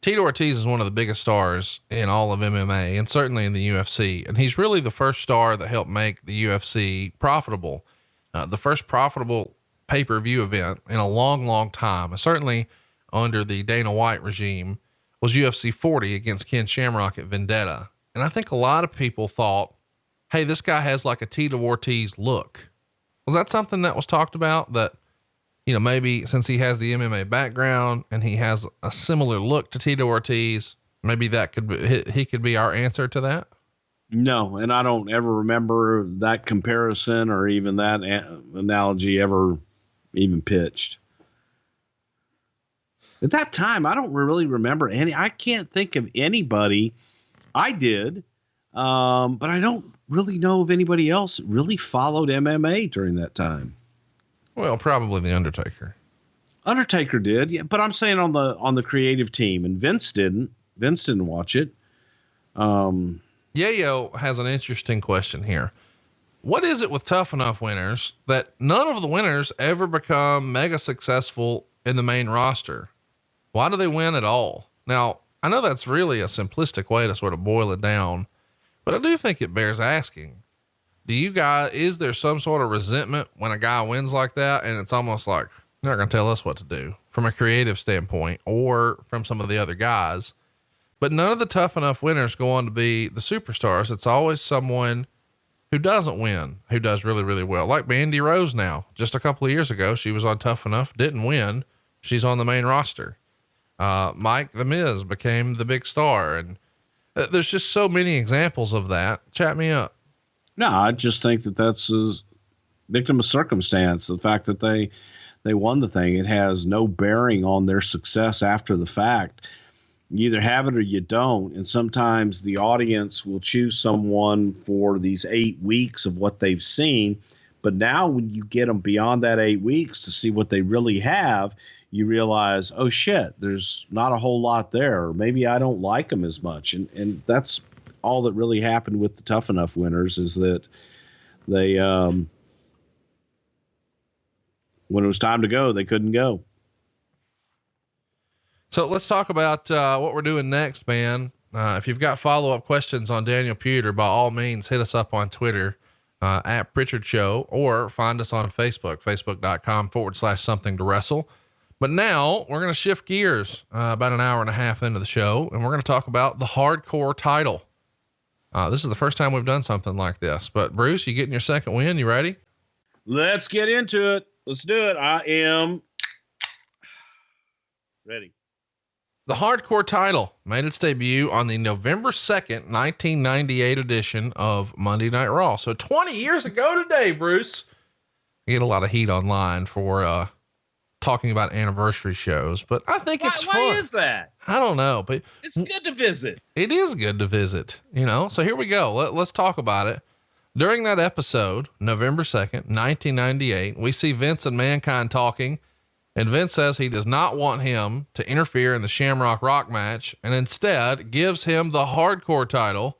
Tito Ortiz is one of the biggest stars in all of MMA and certainly in the UFC. And he's really the first star that helped make the UFC profitable. The first profitable pay-per-view event in a long, long time, certainly under the Dana White regime, was UFC 40 against Ken Shamrock at Vendetta. And I think a lot of people thought, hey, this guy has like a Tito Ortiz look. Was that something that was talked about, that, maybe since he has the MMA background and he has a similar look to Tito Ortiz, maybe that could be, he could be our answer to that? No. And I don't ever remember that comparison or even that analogy ever even pitched. At that time, I don't really remember I can't think of anybody. I did. But I don't really know of anybody else that really followed MMA during that time. Well, probably the Undertaker. Undertaker did, yeah, but I'm saying on the creative team, and Vince didn't. Vince didn't watch it. Yayo has an interesting question here. What is it with Tough Enough winners that none of the winners ever become mega successful in the main roster? Why do they win at all? Now, I know that's really a simplistic way to sort of boil it down, but I do think it bears asking. Is there some sort of resentment when a guy wins like that? And it's almost like, they're not going to tell us what to do from a creative standpoint or from some of the other guys, but none of the Tough Enough winners go on to be the superstars. It's always someone who doesn't win, who does really, really well. Like Mandy Rose now, just a couple of years ago, she was on Tough Enough, didn't win. She's on the main roster. Mike the Miz became the big star, and there's just so many examples of that. Chat me up. No, I just think that that's a victim of circumstance. The fact that they won the thing, it has no bearing on their success after the fact. You either have it or you don't. And sometimes the audience will choose someone for these 8 weeks of what they've seen. But now when you get them beyond that 8 weeks to see what they really have, you realize, oh shit, there's not a whole lot there. Or maybe I don't like them as much. And that's all that really happened with the Tough Enough winners, is that they, when it was time to go, they couldn't go. So let's talk about, what we're doing next, man. If you've got follow-up questions on Daniel Puder, by all means, hit us up on Twitter, at Prichard Show, or find us on Facebook, facebook.com/something to wrestle. But now we're going to shift gears, about an hour and a half into the show, and we're going to talk about the hardcore title. This is the first time we've done something like this, but Bruce, you getting your second win? You ready? Let's get into it. Let's do it. I am ready. The hardcore title made its debut on the November 2nd, 1998 edition of Monday Night Raw. So 20 years ago today, Bruce. I get a lot of heat online for, talking about anniversary shows, but I think it's fun. Why is that? I don't know, but It's good to visit. it is good to visit, so here we go. Let's talk about it. During that episode, November 2nd, 1998, we see Vince and Mankind talking, and Vince says he does not want him to interfere in the Shamrock Rock match, and instead gives him the hardcore title.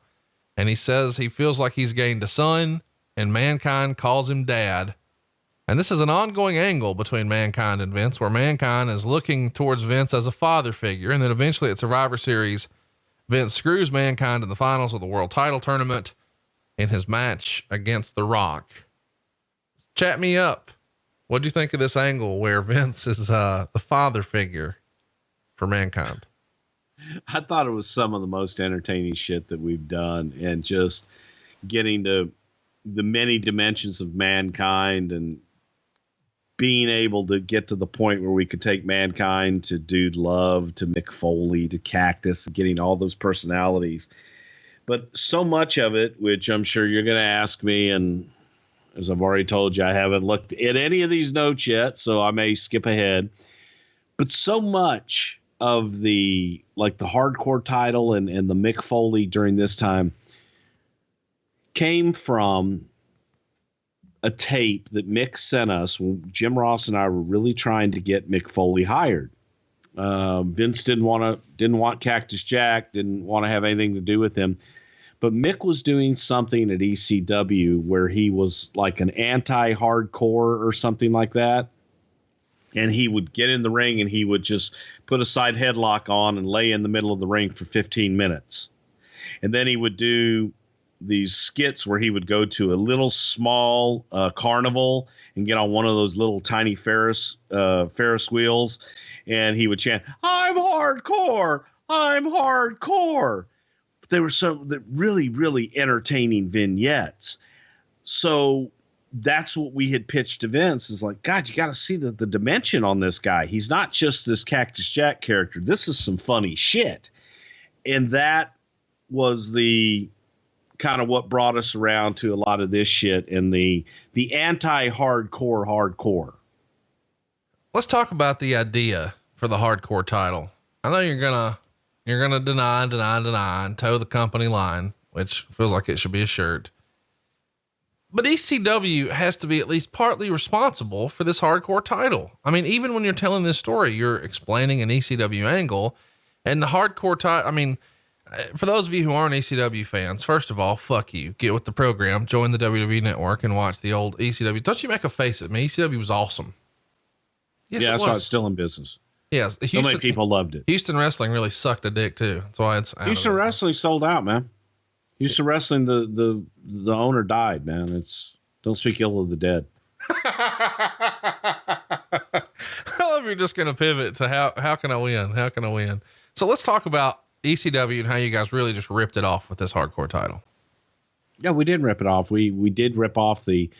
And he says he feels like he's gained a son, and Mankind calls him dad. And this is an ongoing angle between Mankind and Vince, where Mankind is looking towards Vince as a father figure. And then eventually at Survivor Series, Vince screws Mankind in the finals of the world title tournament in his match against The Rock. Chat me up. What'd you think of this angle where Vince is the father figure for Mankind? I thought it was some of the most entertaining shit that we've done, and just getting to the many dimensions of Mankind and being able to get to the point where we could take Mankind to Dude Love, to Mick Foley, to Cactus, getting all those personalities. But so much of it, which I'm sure you're going to ask me, and as I've already told you, I haven't looked at any of these notes yet, so I may skip ahead. But so much of the hardcore title and the Mick Foley during this time came from a tape that Mick sent us when Jim Ross and I were really trying to get Mick Foley hired. Vince didn't want Cactus Jack, didn't want to have anything to do with him. But Mick was doing something at ECW where he was like an anti-hardcore or something like that. And he would get in the ring and he would just put a side headlock on and lay in the middle of the ring for 15 minutes. And then he would do these skits where he would go to a little small carnival and get on one of those little tiny Ferris wheels. And he would chant, "I'm hardcore, I'm hardcore." But they were really, really entertaining vignettes. So that's what we had pitched to Vince, is like, God, you got to see the dimension on this guy. He's not just this Cactus Jack character. This is some funny shit. And that was the kind of what brought us around to a lot of this shit and the anti-hardcore. Let's talk about the idea for the hardcore title. I know you're gonna deny, and toe the company line, which feels like it should be a shirt. But ECW has to be at least partly responsible for this hardcore title. I mean, even when you're telling this story, you're explaining an ECW angle, and the hardcore title. I mean, for those of you who aren't ECW fans, first of all, fuck you. Get with the program, join the WWE network, and watch the old ECW. Don't you make a face at me. ECW was awesome. Yes, yeah, that's why it's still in business. Yes. So many people loved it. Houston wrestling really sucked a dick too. That's why it's out. Houston wrestling sold out, man. Houston wrestling, the owner died, man. Don't speak ill of the dead. I love you're just going to pivot to how can I win? How can I win? So let's talk about ECW and how you guys really just ripped it off with this hardcore title. Yeah, we did rip it off. We did rip off the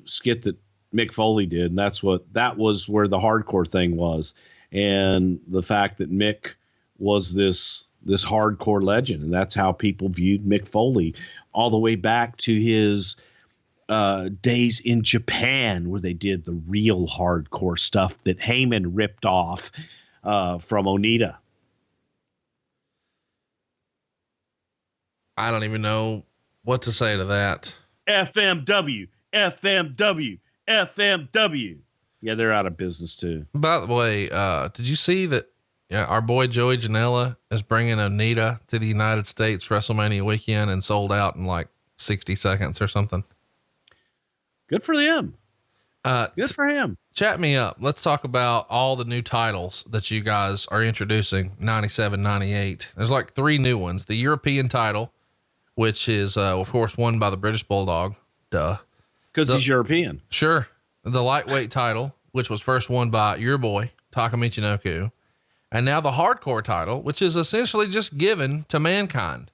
skit that Mick Foley did. And that was where the hardcore thing was. And the fact that Mick was this hardcore legend. And that's how people viewed Mick Foley all the way back to his days in Japan, where they did the real hardcore stuff that Heyman ripped off from Onita. I don't even know what to say to that. FMW. Yeah, they're out of business too. By the way, did you see that our boy Joey Janela is bringing Onita to the United States WrestleMania weekend and sold out in like 60 seconds or something? Good for him. Good for him. Chat me up. Let's talk about all the new titles that you guys are introducing. 97, 98. There's like 3 new ones. The European title, which is, of course, won by the British Bulldog. Duh. Because he's European. Sure. The lightweight title, which was first won by your boy, Taka Michinoku. And now the hardcore title, which is essentially just given to Mankind.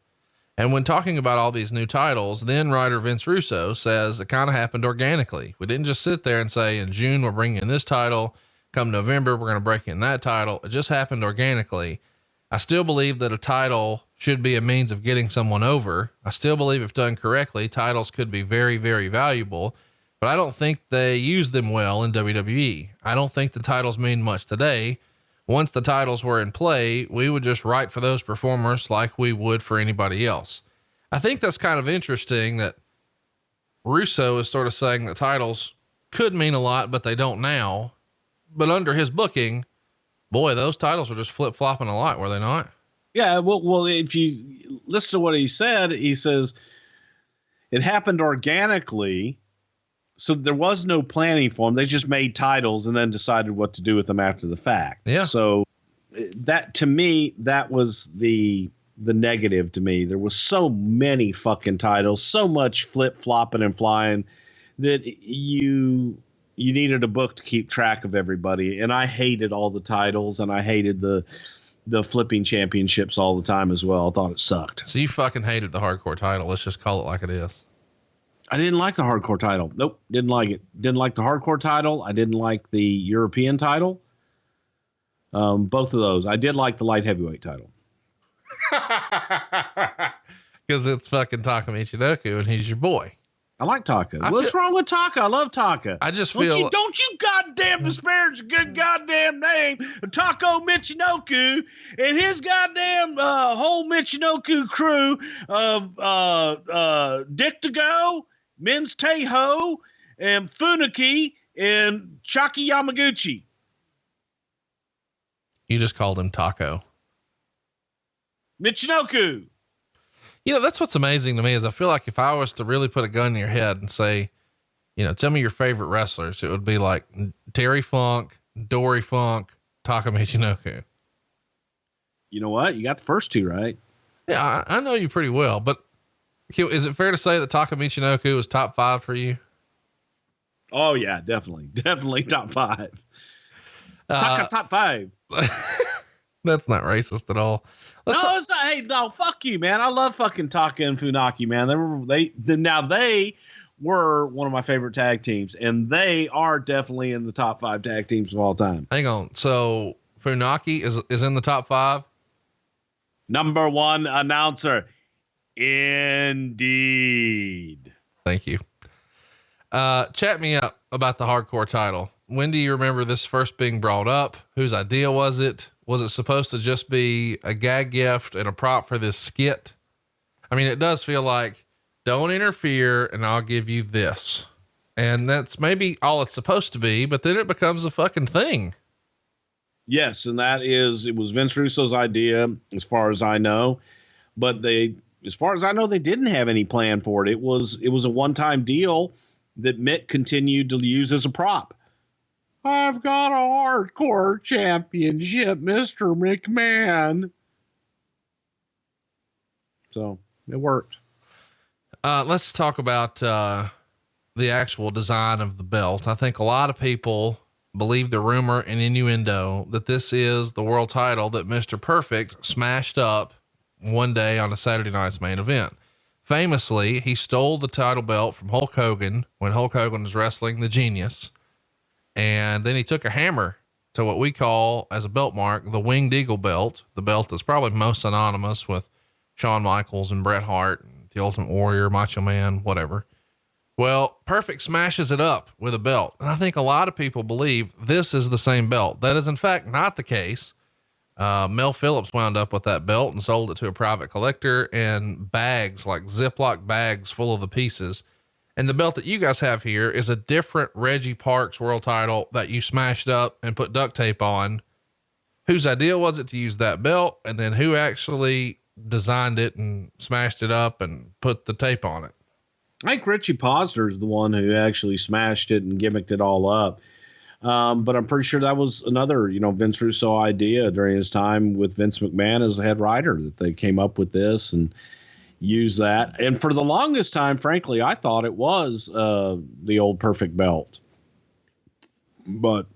And when talking about all these new titles, then writer Vince Russo says it kind of happened organically. We didn't just sit there and say, in June, we're bringing in this title. Come November, we're going to break in that title. It just happened organically. I still believe that a title should be a means of getting someone over. I still believe if done correctly, titles could be very, very valuable, but I don't think they use them well in WWE. I don't think the titles mean much today. Once the titles were in play, we would just write for those performers like we would for anybody else. I think that's kind of interesting that Russo is sort of saying that titles could mean a lot, but they don't now. But under his booking, boy, those titles were just flip-flopping a lot, were they not? Yeah, well, if you listen to what he said, he says it happened organically. So there was no planning for them. They just made titles and then decided what to do with them after the fact. Yeah. So that, to me, that was the negative to me. There was so many fucking titles, so much flip flopping and flying that you you needed a book to keep track of everybody. And I hated all the titles, and I hated the flipping championships all the time as well. I thought it sucked. So you fucking hated the hardcore title. Let's just call it like it is. I didn't like the hardcore title. Nope. Didn't like it. Didn't like the hardcore title. I didn't like the European title. Both of those. I did like the light heavyweight title. Cause it's fucking Taka Michinoku and he's your boy. I like Taka. What's wrong with Taka? I love Taka. I just feel. Don't you goddamn disparage a good goddamn name, Tako Michinoku, and his goddamn whole Michinoku crew of Dick to Go, Men's Teho, and Funaki, and Chaki Yamaguchi. You just called him Taco. Michinoku. You know, that's what's amazing to me is I feel like if I was to really put a gun in your head and say, you know, tell me your favorite wrestlers, it would be like Terry Funk, Dory Funk, Taka Michinoku. You know what? You got the first two right. Yeah, I know you pretty well, but is it fair to say that Taka Michinoku was top 5 for you? Oh yeah, definitely. Definitely top 5. Top 5. That's not racist at all. It's not. Hey, no, fuck you, man. I love fucking Taka and Funaki, man. They were one of my favorite tag teams, and they are definitely in the top 5 tag teams of all time. Hang on. So Funaki is in the top 5. Number 1 announcer. Indeed. Thank you. Chat me up about the hardcore title. When do you remember this first being brought up? Whose idea was it? Was it supposed to just be a gag gift and a prop for this skit? I mean, it does feel like don't interfere and I'll give you this. And that's maybe all it's supposed to be, but then it becomes a fucking thing. Yes. And it was Vince Russo's idea as far as I know, but as far as I know, they didn't have any plan for it. It was a one-time deal that Mick continued to use as a prop. I've got a hardcore championship, Mr. McMahon. So it worked. Let's talk about the actual design of the belt. I think a lot of people believe the rumor and innuendo that this is the world title that Mr. Perfect smashed up one day on a Saturday night's main event. Famously, he stole the title belt from Hulk Hogan when Hulk Hogan was wrestling the Genius. And then he took a hammer to what we call as a belt mark, the Winged Eagle belt, the belt that's probably most synonymous with Shawn Michaels and Bret Hart and the Ultimate Warrior, Macho Man, whatever. Well, Perfect smashes it up with a belt. And I think a lot of people believe this is the same belt. That is in fact not the case. Mel Phillips wound up with that belt and sold it to a private collector in bags, like Ziploc bags full of the pieces. And the belt that you guys have here is a different Reggie Parks world title that you smashed up and put duct tape on. Whose idea was it to use that belt? And then who actually designed it and smashed it up and put the tape on it? I think Richie Posner is the one who actually smashed it and gimmicked it all up. But I'm pretty sure that was another, Vince Russo idea during his time with Vince McMahon as the head writer, that they came up with this and use that. And for the longest time, frankly, I thought it was the old Perfect belt, but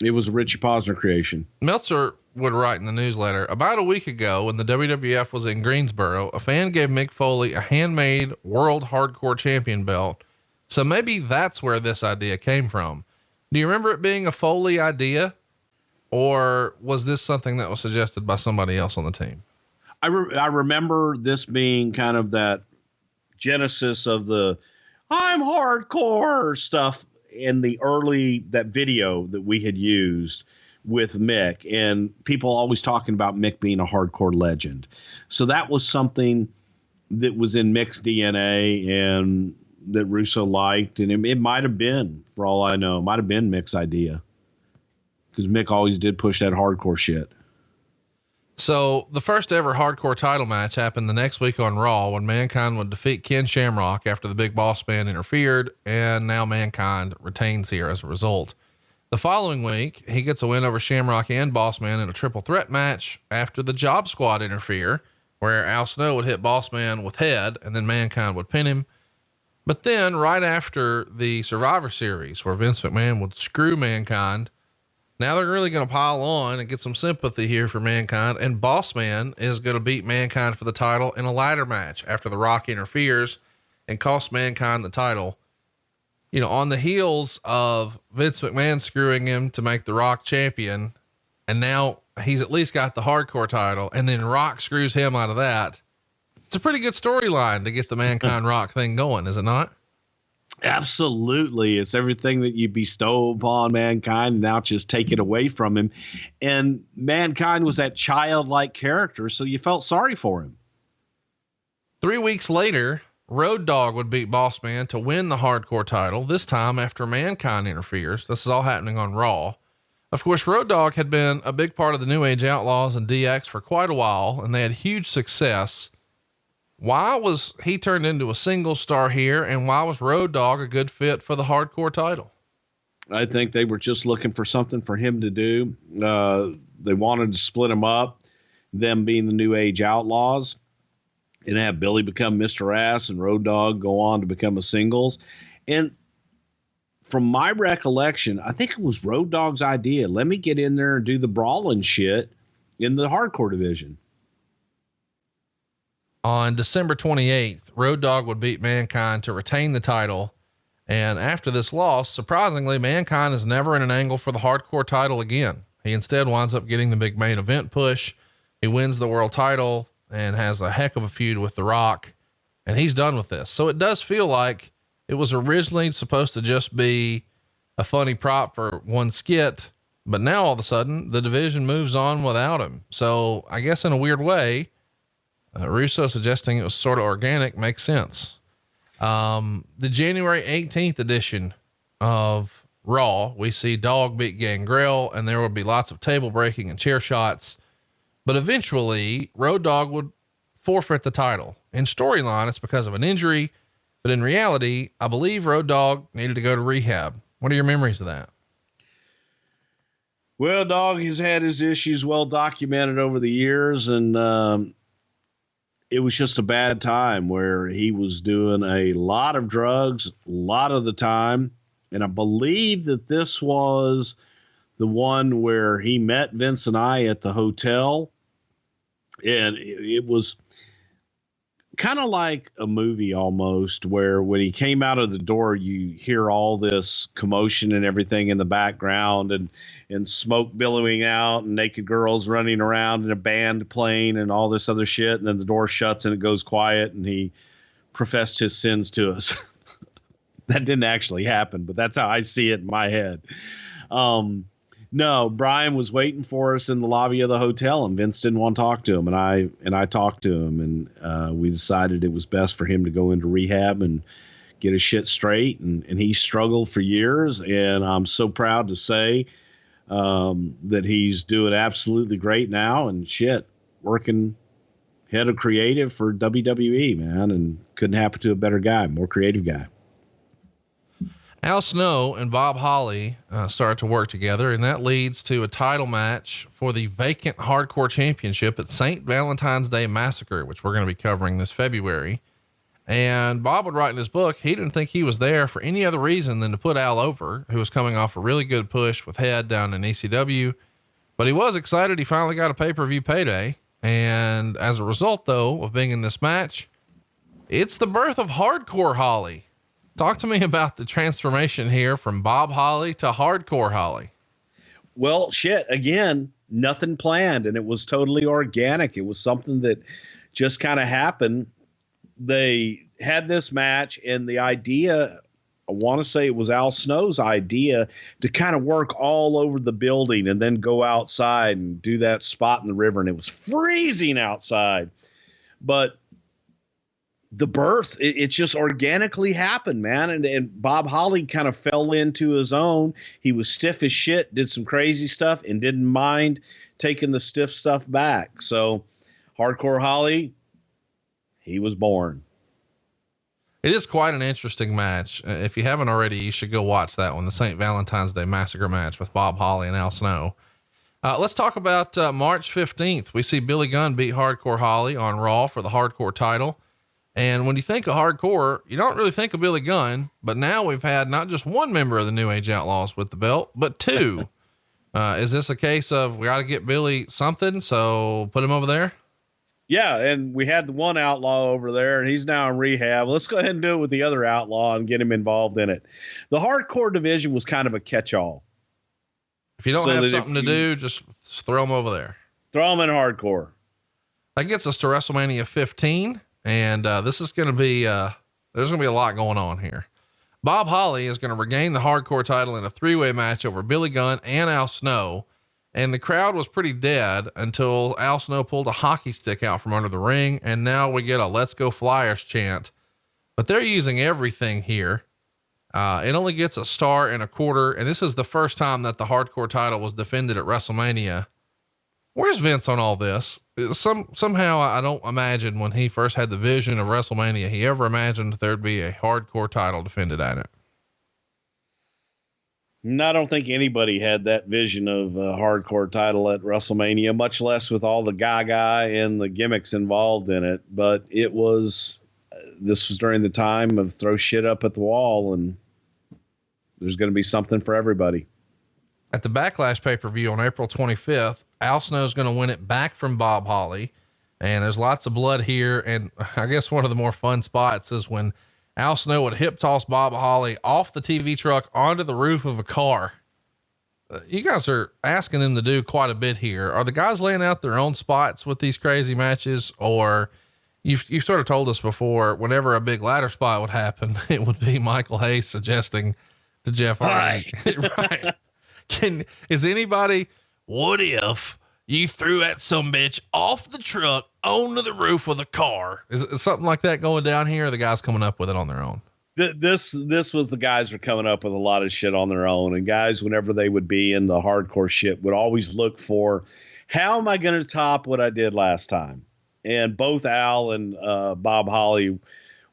it was a Richie Posner creation. Meltzer would write in the newsletter, about a week ago when the WWF was in Greensboro, a fan gave Mick Foley a handmade world hardcore champion belt. So maybe that's where this idea came from. Do you remember it being a Foley idea, or was this something that was suggested by somebody else on the team? I remember this being kind of that genesis of the I'm hardcore stuff in that video that we had used with Mick, and people always talking about Mick being a hardcore legend. So that was something that was in Mick's DNA and that Russo liked. And it might've been, for all I know, might've been Mick's idea, because Mick always did push that hardcore shit. So the first ever hardcore title match happened the next week on Raw when Mankind would defeat Ken Shamrock after the Big Boss Man interfered, and now Mankind retains here as a result. The following week, he gets a win over Shamrock and Boss Man in a triple threat match after the Job Squad interfere, where Al Snow would hit Boss Man with head and then Mankind would pin him. But then right after the Survivor Series where Vince McMahon would screw Mankind, now they're really going to pile on and get some sympathy here for Mankind. And Boss Man is going to beat Mankind for the title in a ladder match after The Rock interferes and costs Mankind the title. You know, on the heels of Vince McMahon screwing him to make The Rock champion. And now he's at least got the hardcore title, and then Rock screws him out of that. It's a pretty good storyline to get the Mankind Rock thing going, is it not? Absolutely. It's everything that you bestow upon Mankind, and now just take it away from him. And Mankind was that childlike character, so you felt sorry for him. 3 weeks later, Road Dogg would beat Boss Man to win the hardcore title, this time after Mankind interferes. This is all happening on Raw. Of course, Road Dogg had been a big part of the New Age Outlaws and DX for quite a while, and they had huge success. Why was he turned into a single star here, and why was Road Dogg a good fit for the hardcore title? I think they were just looking for something for him to do. They wanted to split him up, them being the New Age Outlaws, and have Billy become Mr. Ass and Road Dogg go on to become a singles. And from my recollection, I think it was Road Dogg's idea. Let me get in there and do the brawling shit in the hardcore division. On December 28th, Road Dogg would beat Mankind to retain the title. And after this loss, surprisingly, Mankind is never in an angle for the hardcore title again. He instead winds up getting the big main event push. He wins the world title and has a heck of a feud with The Rock, and he's done with this. So it does feel like it was originally supposed to just be a funny prop for one skit, but now all of a sudden the division moves on without him. So I guess in a weird way, Russo suggesting it was sort of organic makes sense. The January 18th edition of Raw, we see Dogg beat Gangrel, and there would be lots of table breaking and chair shots, but eventually Road Dogg would forfeit the title. In storyline, it's because of an injury, but in reality, I believe Road Dogg needed to go to rehab. What are your memories of that? Well, Dogg has had his issues well documented over the years, and it was just a bad time where he was doing a lot of drugs, a lot of the time. And I believe that this was the one where he met Vince and I at the hotel. And it was kind of like a movie almost, where when he came out of the door, you hear all this commotion and everything in the background, and smoke billowing out and naked girls running around and a band playing and all this other shit. And then the door shuts and it goes quiet, and he professed his sins to us. That didn't actually happen, but that's how I see it in my head. No, Brian was waiting for us in the lobby of the hotel, and Vince didn't want to talk to him. And I talked to him, and we decided it was best for him to go into rehab and get his shit straight. And he struggled for years. And I'm so proud to say, that he's doing absolutely great now, and shit, working head of creative for WWE, man. And couldn't happen to a better guy, more creative guy. Al Snow and Bob Holly start to work together, and that leads to a title match for the vacant hardcore championship at St. Valentine's Day Massacre, which we're going to be covering this February. And Bob would write in his book, he didn't think he was there for any other reason than to put Al over, who was coming off a really good push with Head down in ECW, but he was excited he finally got a pay-per-view payday. And as a result, though, of being in this match, it's the birth of Hardcore Holly. Talk to me about the transformation here from Bob Holly to Hardcore Holly. Well, shit, again, nothing planned, and it was totally organic. It was something that just kind of happened. They had this match, and the idea, I want to say it was Al Snow's idea, to kind of work all over the building and then go outside and do that spot in the river. And it was freezing outside, but the birth, it just organically happened, man. And Bob Holly kind of fell into his own. He was stiff as shit, did some crazy stuff, and didn't mind taking the stiff stuff back. So Hardcore Holly, he was born. It is quite an interesting match. If you haven't already, you should go watch that one, the St. Valentine's Day Massacre match with Bob Holly and Al Snow. Let's talk about March 15th. We see Billy Gunn beat Hardcore Holly on Raw for the hardcore title. And when you think of hardcore, you don't really think of Billy Gunn, but now we've had not just one member of the New Age Outlaws with the belt, but two. Is this a case of we got to get Billy something, so put him over there? Yeah, and we had the one outlaw over there, and he's now in rehab. Let's go ahead and do it with the other outlaw and get him involved in it. The hardcore division was kind of a catch-all. If you don't have something to do, just throw him over there. Throw him in hardcore. That gets us to WrestleMania 15, and this is going to be there's going to be a lot going on here. Bob Holly is going to regain the hardcore title in a 3-way match over Billy Gunn and Al Snow. And the crowd was pretty dead until Al Snow pulled a hockey stick out from under the ring. And now we get a "Let's Go Flyers" chant, but they're using everything here. It only gets a 1.25 stars. And this is the first time that the hardcore title was defended at WrestleMania. Where's Vince on all this? Somehow I don't imagine when he first had the vision of WrestleMania, he ever imagined there'd be a hardcore title defended at it. No, I don't think anybody had that vision of a hardcore title at WrestleMania, much less with all the gaga and the gimmicks involved in it. But this was during the time of throw shit up at the wall, and there's going to be something for everybody. At the Backlash pay-per-view on April 25th, Al Snow is going to win it back from Bob Holly. And there's lots of blood here. And I guess one of the more fun spots is when Al Snow would hip toss Bob Holly off the TV truck onto the roof of a car. You guys are asking them to do quite a bit here. Are the guys laying out their own spots with these crazy matches? Or you've sort of told us before, whenever a big ladder spot would happen, it would be Michael Hayes suggesting to Jeff Hardy. Right. Is anybody, what if you threw that sumbitch off the truck onto the roof of the car? Is something like that going down here? Or are the guys coming up with it on their own? This was the guys were coming up with a lot of shit on their own, and guys, whenever they would be in the hardcore shit, would always look for, how am I going to top what I did last time? And both Al and Bob Holly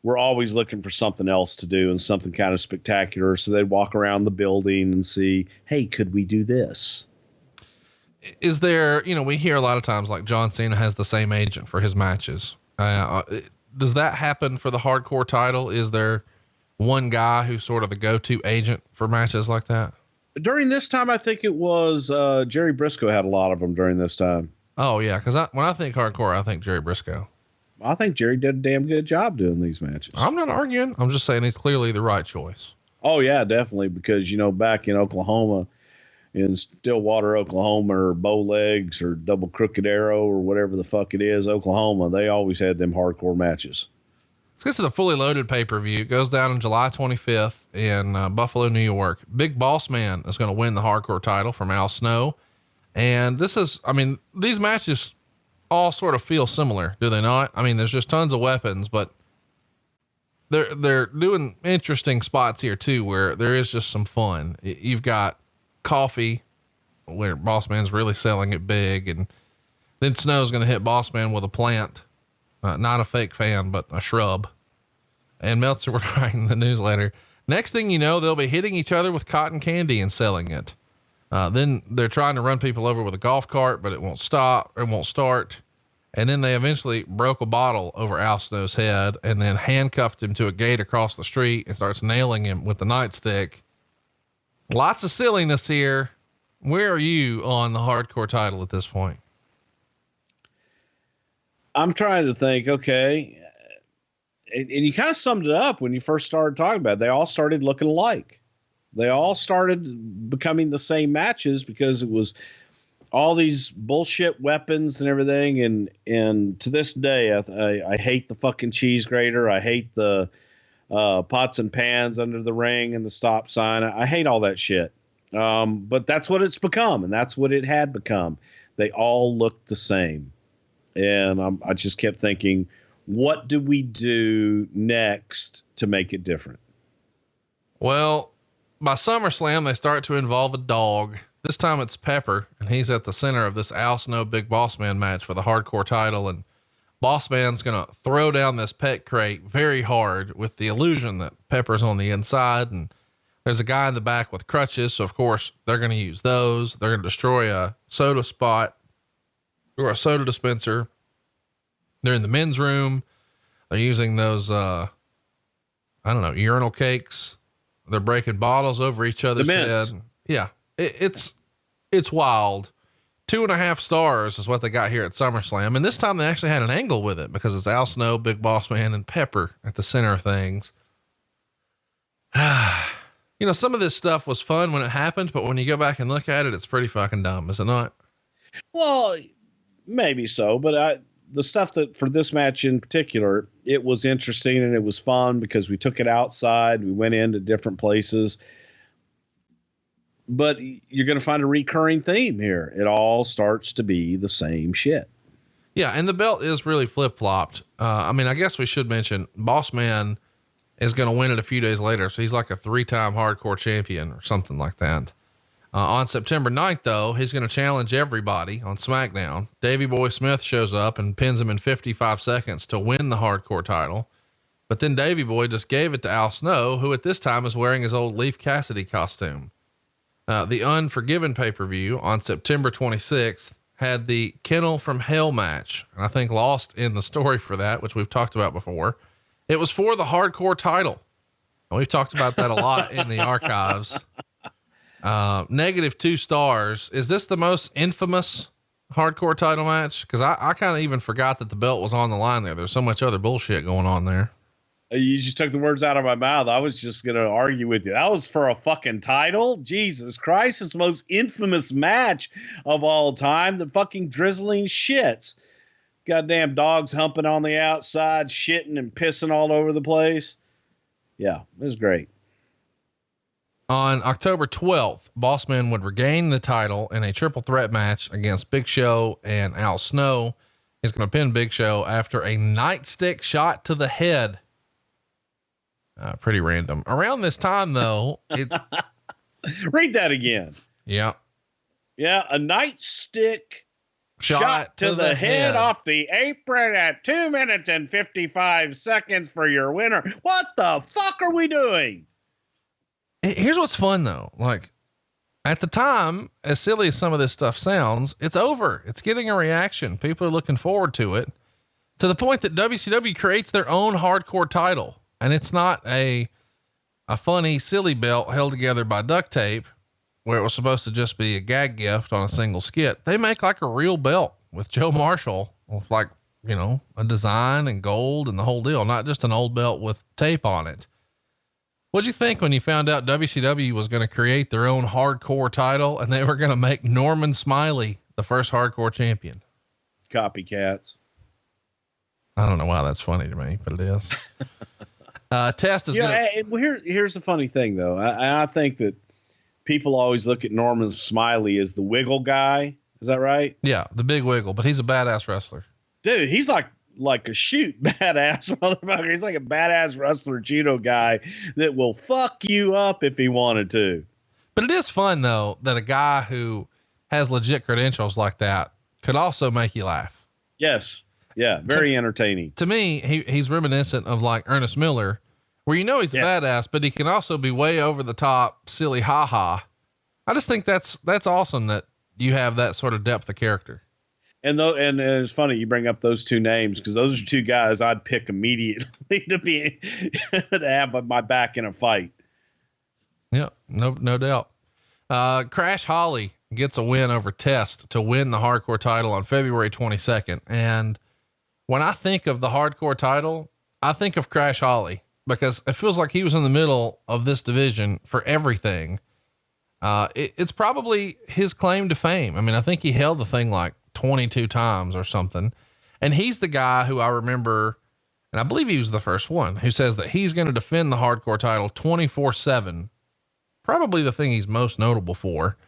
were always looking for something else to do and something kind of spectacular. So they'd walk around the building and see, hey, could we do this? Is there, we hear a lot of times like John Cena has the same agent for his matches. Does that happen for the hardcore title? Is there one guy who's sort of the go-to agent for matches like that? During this time, I think it was Jerry Briscoe had a lot of them during this time. Oh yeah. Cause when I think hardcore, I think Jerry Briscoe. I think Jerry did a damn good job doing these matches. I'm not arguing. I'm just saying he's clearly the right choice. Oh yeah, definitely. Because, back in Oklahoma, in Stillwater, Oklahoma, or Bow Legs or Double Crooked Arrow or whatever the fuck it is, Oklahoma, they always had them hardcore matches. Let's get to the Fully Loaded pay-per-view. It goes down on July 25th in Buffalo, New York. Big Boss Man is going to win the hardcore title from Al Snow. And these matches all sort of feel similar, do they not? There's just tons of weapons, but they're doing interesting spots here too, where there is just some fun. You've got coffee where Boss Man's really selling it big. And then Snow's going to hit Boss Man with a plant, not a fake fan, but a shrub. And Meltzer would write in the newsletter, next thing you know, they'll be hitting each other with cotton candy and selling it. Then they're trying to run people over with a golf cart, but it won't stop. It won't start. And then they eventually broke a bottle over Al Snow's head and then handcuffed him to a gate across the street and starts nailing him with the nightstick. Lots of silliness here. Where are you on the hardcore title at this point? I'm trying to think, okay. And you kind of summed it up when you first started talking about it. They all started looking alike. They all started becoming the same matches because it was all these bullshit weapons and everything. And to this day, I hate the fucking cheese grater. I hate the pots and pans under the ring and the stop sign. I hate all that shit. But that's what it's become. And that's what it had become. They all looked the same. And I just kept thinking, what do we do next to make it different? Well, by SummerSlam, they start to involve a dog. This time it's Pepper, and he's at the center of this Al Snow Big Boss Man match for the hardcore title. And Boss Man's going to throw down this pet crate very hard with the illusion that Pepper's on the inside. And there's a guy in the back with crutches. So of course they're going to use those. They're going to destroy a soda spot or a soda dispenser. They're in the men's room. They're using those, I don't know, urinal cakes. They're breaking bottles over each other's head. Yeah. It's wild. 2.5 stars is what they got here at SummerSlam. And this time they actually had an angle with it because it's Al Snow, Big Boss Man, and Pepper at the center of things. You know, some of this stuff was fun when it happened, but when you go back and look at it, it's pretty fucking dumb, is it not? Well, maybe so, but the stuff that for this match in particular, it was interesting and it was fun because we took it outside. We went into different places. But you're going to find a recurring theme here. It all starts to be the same shit. Yeah. And the belt is really flip flopped. I mean, I guess we should mention Boss Man is going to win it a few days later. So he's like a 3-time hardcore champion or something like that. On September 9th though, he's going to challenge everybody on SmackDown. Davey Boy Smith shows up and pins him in 55 seconds to win the hardcore title. But then Davey Boy just gave it to Al Snow, who at this time is wearing his old Leaf Cassidy costume. The Unforgiven pay-per-view on September 26th had the Kennel from Hell match. And I think lost in the story for that, which we've talked about before. It was for the hardcore title. And we've talked about that a lot in the archives. -2 stars. Is this the most infamous hardcore title match? Cause I kind of even forgot that the belt was on the line there. There's so much other bullshit going on there. You just took the words out of my mouth. I was just going to argue with you. That was for a fucking title. Jesus Christ. It's the most infamous match of all time. The fucking drizzling shits. Goddamn dogs humping on the outside, shitting and pissing all over the place. Yeah, it was great. On October 12th, Bossman would regain the title in a triple threat match against Big Show and Al Snow. He's going to pin Big Show after a nightstick shot to the head. Pretty random. Around this time though, read that again. Yeah. Yeah. A nightstick shot to the head off the apron at 2 minutes and 55 seconds for your winner. What the fuck are we doing? Here's what's fun though. Like at the time, as silly as some of this stuff sounds, it's over. It's getting a reaction. People are looking forward to it, to the point that WCW creates their own hardcore title. And it's not a funny, silly belt held together by duct tape where it was supposed to just be a gag gift on a single skit. They make like a real belt with Joe Marshall with like, you know, a design and gold and the whole deal, not just an old belt with tape on it. What'd you think when you found out WCW was going to create their own hardcore title and they were going to make Norman Smiley the first hardcore champion? Copycats. I don't know why that's funny to me, but it is. Test is here's the funny thing though. I think that people always look at Norman Smiley as the wiggle guy. Is that right? Yeah. The big wiggle, but he's a badass wrestler. Dude, he's like a shoot badass motherfucker. He's like a badass wrestler judo guy that will fuck you up if he wanted to. But it is fun though, that a guy who has legit credentials like that could also make you laugh. Yes. Yeah, very entertaining. To me, he's reminiscent of like Ernest Miller, where you know he's a badass, but he can also be way over the top, silly ha. I just think that's awesome that you have that sort of depth of character. And it's funny you bring up those two names because those are two guys I'd pick immediately to have my back in a fight. Yeah, no doubt. Crash Holly gets a win over Test to win the hardcore title on February 22nd. And when I think of the hardcore title, I think of Crash Holly because it feels like he was in the middle of this division for everything. It's probably his claim to fame. I mean, I think he held the thing like 22 times or something. And he's the guy who I remember, and I believe he was the first one who says that he's going to defend the hardcore title 24/7. Probably the thing he's most notable for.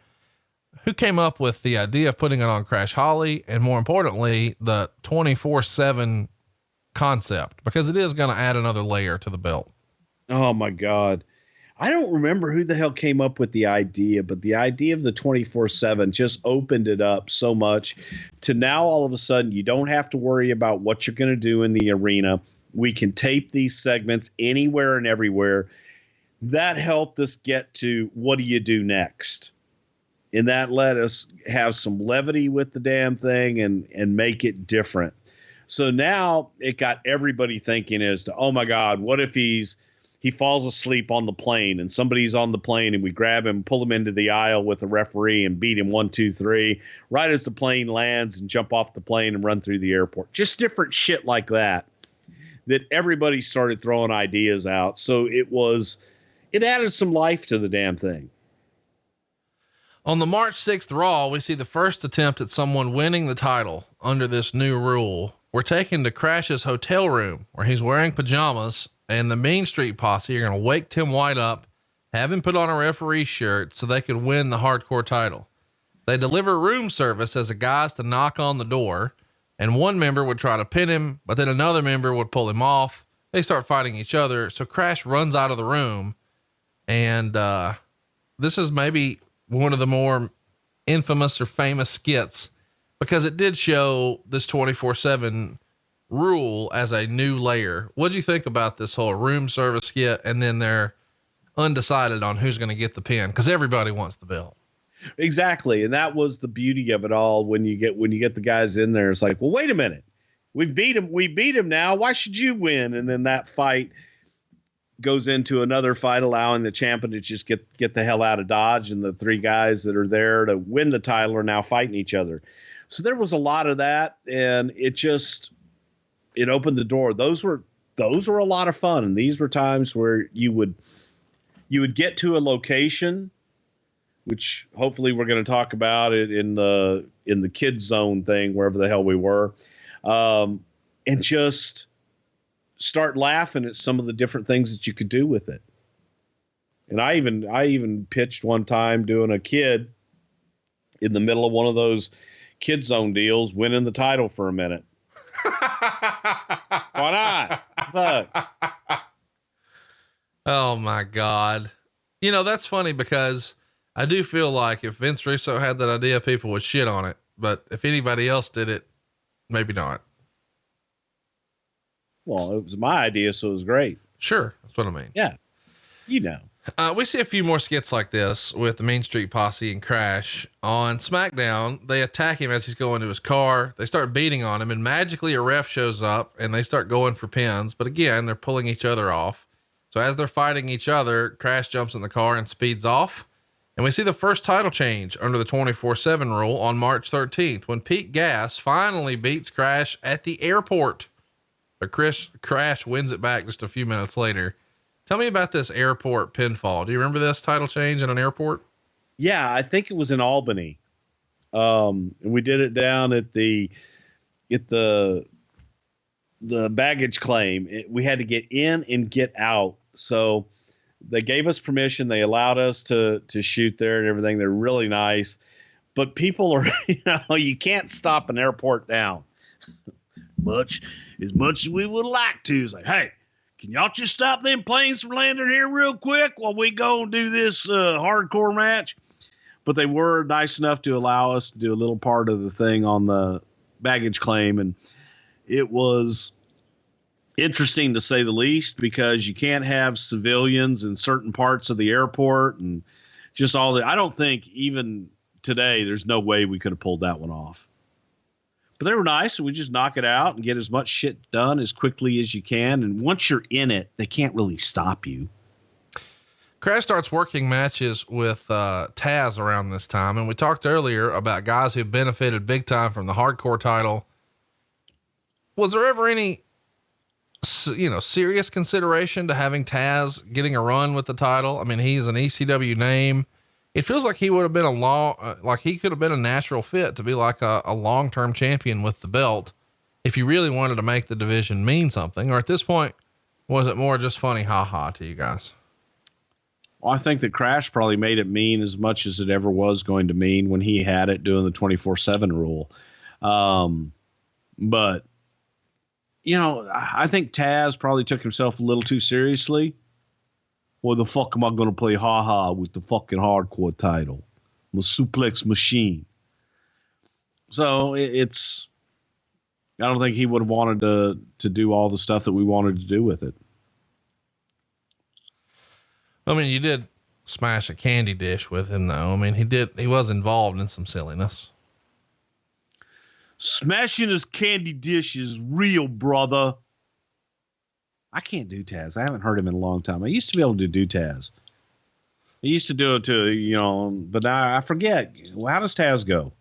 Who came up with the idea of putting it on Crash Holly, and more importantly, the 24/7 concept, because it is going to add another layer to the belt. Oh my God. I don't remember who the hell came up with the idea, but the idea of the 24/7 just opened it up so much to now all of a sudden you don't have to worry about what you're going to do in the arena. We can tape these segments anywhere and everywhere. That helped us get to what do you do next? And that let us have some levity with the damn thing and make it different. So now it got everybody thinking as to, oh my God, what if he falls asleep on the plane and somebody's on the plane and we grab him, pull him into the aisle with the referee and beat him 1, 2, 3, right as the plane lands, and jump off the plane and run through the airport. Just different shit like that everybody started throwing ideas out. So it added some life to the damn thing. On the March 6th Raw, we see the first attempt at someone winning the title under this new rule. We're taken to Crash's hotel room where he's wearing pajamas, and the Mean Street Posse are going to wake Tim White up, have him put on a referee shirt so they could win the hardcore title. They deliver room service as a guys to knock on the door, and one member would try to pin him, but then another member would pull him off. They start fighting each other. So Crash runs out of the room. And, this is maybe one of the more infamous or famous skits, because it did show this 24/7 rule as a new layer. What'd you think about this whole room service skit? And then they're undecided on who's going to get the pin, because everybody wants the belt. Exactly. And that was the beauty of it all. When you get the guys in there, it's like, well, wait a minute. We beat him now. Why should you win? And then that fight goes into another fight, allowing the champion to just get the hell out of Dodge. And the three guys that are there to win the title are now fighting each other. So there was a lot of that, and it opened the door. Those were a lot of fun. And these were times where you would get to a location, which hopefully we're going to talk about it in the kids zone thing, wherever the hell we were. And just start laughing at some of the different things that you could do with it. And I even pitched one time doing a kid in the middle of one of those kid zone deals, winning the title for a minute. Why not? Fuck. Oh my God. You know, that's funny, because I do feel like if Vince Russo had that idea, people would shit on it, but if anybody else did it, maybe not. Well, it was my idea, so it was great. Sure. That's what I mean. Yeah. You know. We see a few more skits like this with the Mean Street Posse and Crash. On SmackDown, they attack him as he's going to his car. They start beating on him, and magically a ref shows up and they start going for pins. But again, they're pulling each other off. So as they're fighting each other, Crash jumps in the car and speeds off. And we see the first title change under the 24/7 rule on March 13th, when Pete Gas finally beats Crash at the airport. But Crash wins it back just a few minutes later. Tell me about this airport pinfall. Do you remember this title change in an airport? Yeah, I think it was in Albany. And we did it down at the baggage claim. We had to get in and get out. So they gave us permission. They allowed us to shoot there and everything. They're really nice, but people are, you can't stop an airport down as much as we would like to. It's like, hey, can y'all just stop them planes from landing here real quick while we go and do this hardcore match? But they were nice enough to allow us to do a little part of the thing on the baggage claim. And it was interesting to say the least, because you can't have civilians in certain parts of the airport and just all I don't think even today, there's no way we could have pulled that one off. But they were nice, and we just knock it out and get as much shit done as quickly as you can. And once you're in it, they can't really stop you. Crash starts working matches with Taz around this time. And we talked earlier about guys who benefited big time from the hardcore title. Was there ever any, serious consideration to having Taz getting a run with the title? I mean, he's an ECW name. It feels like he would have been he could have been a natural fit to be like a long-term champion with the belt, if you really wanted to make the division mean something. Or at this point, was it more just funny haha to you guys? Well, I think that Crash probably made it mean as much as it ever was going to mean when he had it doing the 24/7 rule. But I think Taz probably took himself a little too seriously. Well, the fuck am I going to play ha-ha with the fucking hardcore title? I'm a suplex machine. So I don't think he would have wanted to do all the stuff that we wanted to do with it. I mean, you did smash a candy dish with him though. I mean, he was involved in some silliness. Smashing his candy dish is real, brother. I can't do Taz. I haven't heard him in a long time. I used to be able to do Taz. I used to do it too, but now I forget. Well, how does Taz go?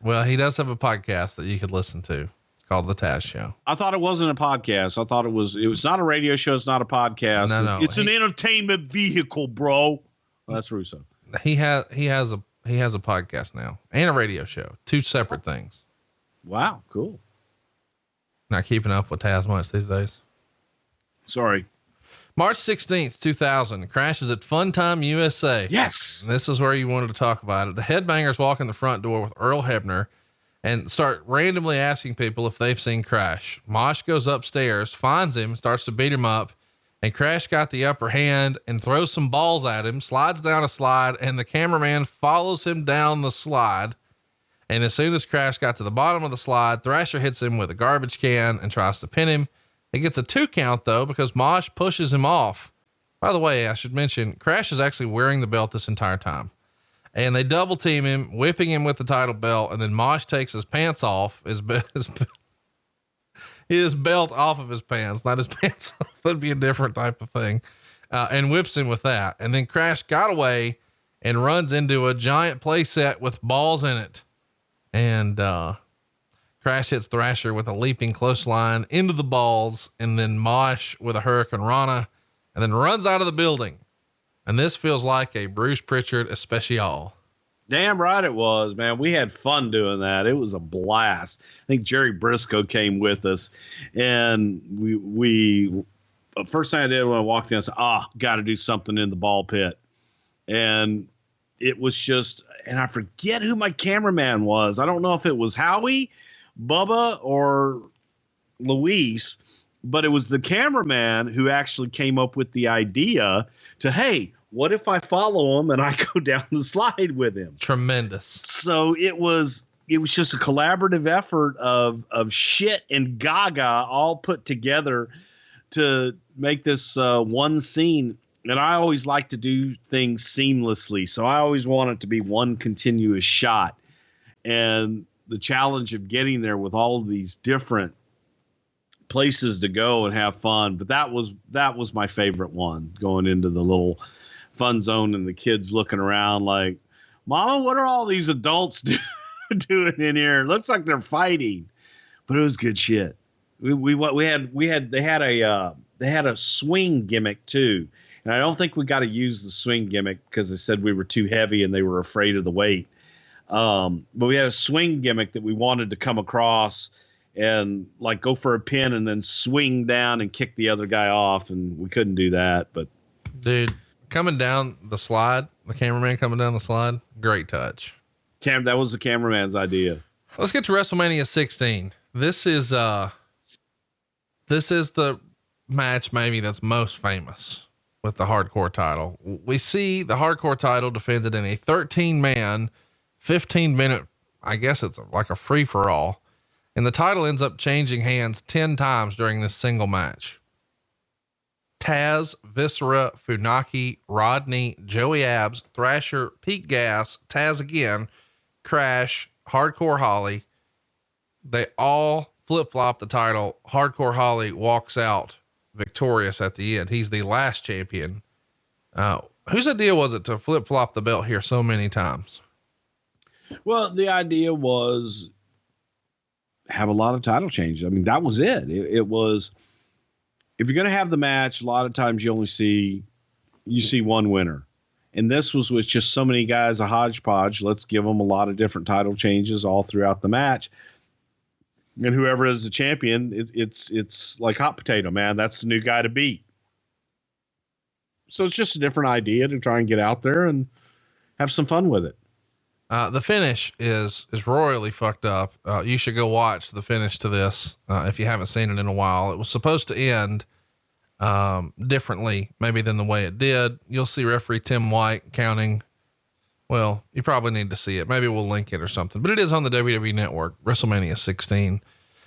Well, he does have a podcast that you could listen to. It's called The Taz Show. I thought it wasn't a podcast. I thought it was not a radio show. It's not a podcast. No. It's an entertainment vehicle, bro. Well, that's Russo. He has a podcast now and a radio show, 2 separate things. Wow. Cool. Not keeping up with Taz much these days. Sorry. March 16th, 2000, crashes at Funtime USA. Yes. And this is where you wanted to talk about it. The Headbangers walk in the front door with Earl Hebner and start randomly asking people if they've seen Crash. Mosh goes upstairs, finds him, starts to beat him up, and Crash got the upper hand and throws some balls at him, slides down a slide, and the cameraman follows him down the slide. And as soon as Crash got to the bottom of the slide, Thrasher hits him with a garbage can and tries to pin him. He gets a 2 count though, because Mosh pushes him off. By the way, I should mention Crash is actually wearing the belt this entire time, and they double team him, whipping him with the title belt. And then Mosh takes his pants off, his belt off of his pants, not his pants off. That'd be a different type of thing. And whips him with that. And then Crash got away and runs into a giant play set with balls in it. And, Crash hits Thrasher with a leaping clothesline into the balls, and then Mosh with a Hurricane Rana, and then runs out of the building. And this feels like a Bruce Prichard especial. Damn right it was, man. We had fun doing that. It was a blast. I think Jerry Briscoe came with us, and we first thing I did when I walked in, I said, got to do something in the ball pit. And it was just, and I forget who my cameraman was. I don't know if it was Howie, Bubba, or Luis, but it was the cameraman who actually came up with the idea to, hey, what if I follow him and I go down the slide with him? Tremendous. So it was just a collaborative effort of shit and gaga all put together to make this one scene. And I always like to do things seamlessly. So I always want it to be one continuous shot. And the challenge of getting there with all of these different places to go and have fun. But that was my favorite one, going into the little fun zone and the kids looking around like, Mama, what are all these adults doing in here? It looks like they're fighting, but it was good shit. They had a swing gimmick too. And I don't think we got to use the swing gimmick because they said we were too heavy and they were afraid of the weight. But we had a swing gimmick that we wanted to come across and like go for a pin and then swing down and kick the other guy off. And we couldn't do that, but dude, coming down the slide, the cameraman coming down the slide, great touch. That was the cameraman's idea. Let's get to WrestleMania 16. This is the match maybe that's most famous with the hardcore title. We see the hardcore title defended in a 13-man, 15-minute, I guess it's like a free for all. And the title ends up changing hands 10 times during this single match. Taz, Viscera, Funaki, Rodney, Joey Abs, Thrasher, Pete Gas, Taz again, Crash, Hardcore Holly. They all flip-flop the title. Hardcore Holly walks out victorious at the end. He's the last champion. Whose idea was it to flip-flop the belt here so many times? Well, the idea was have a lot of title changes. I mean, that was it. It was, if you're going to have the match, a lot of times you only see one winner. And this was with just so many guys, a hodgepodge. Let's give them a lot of different title changes all throughout the match. And whoever is the champion, it's like hot potato, man. That's the new guy to beat. So it's just a different idea to try and get out there and have some fun with it. The finish is royally fucked up. You should go watch the finish to this. If you haven't seen it in a while, it was supposed to end, differently maybe than the way it did. You'll see referee Tim White counting. Well, you probably need to see it. Maybe we'll link it or something, but it is on the WWE Network, WrestleMania 16.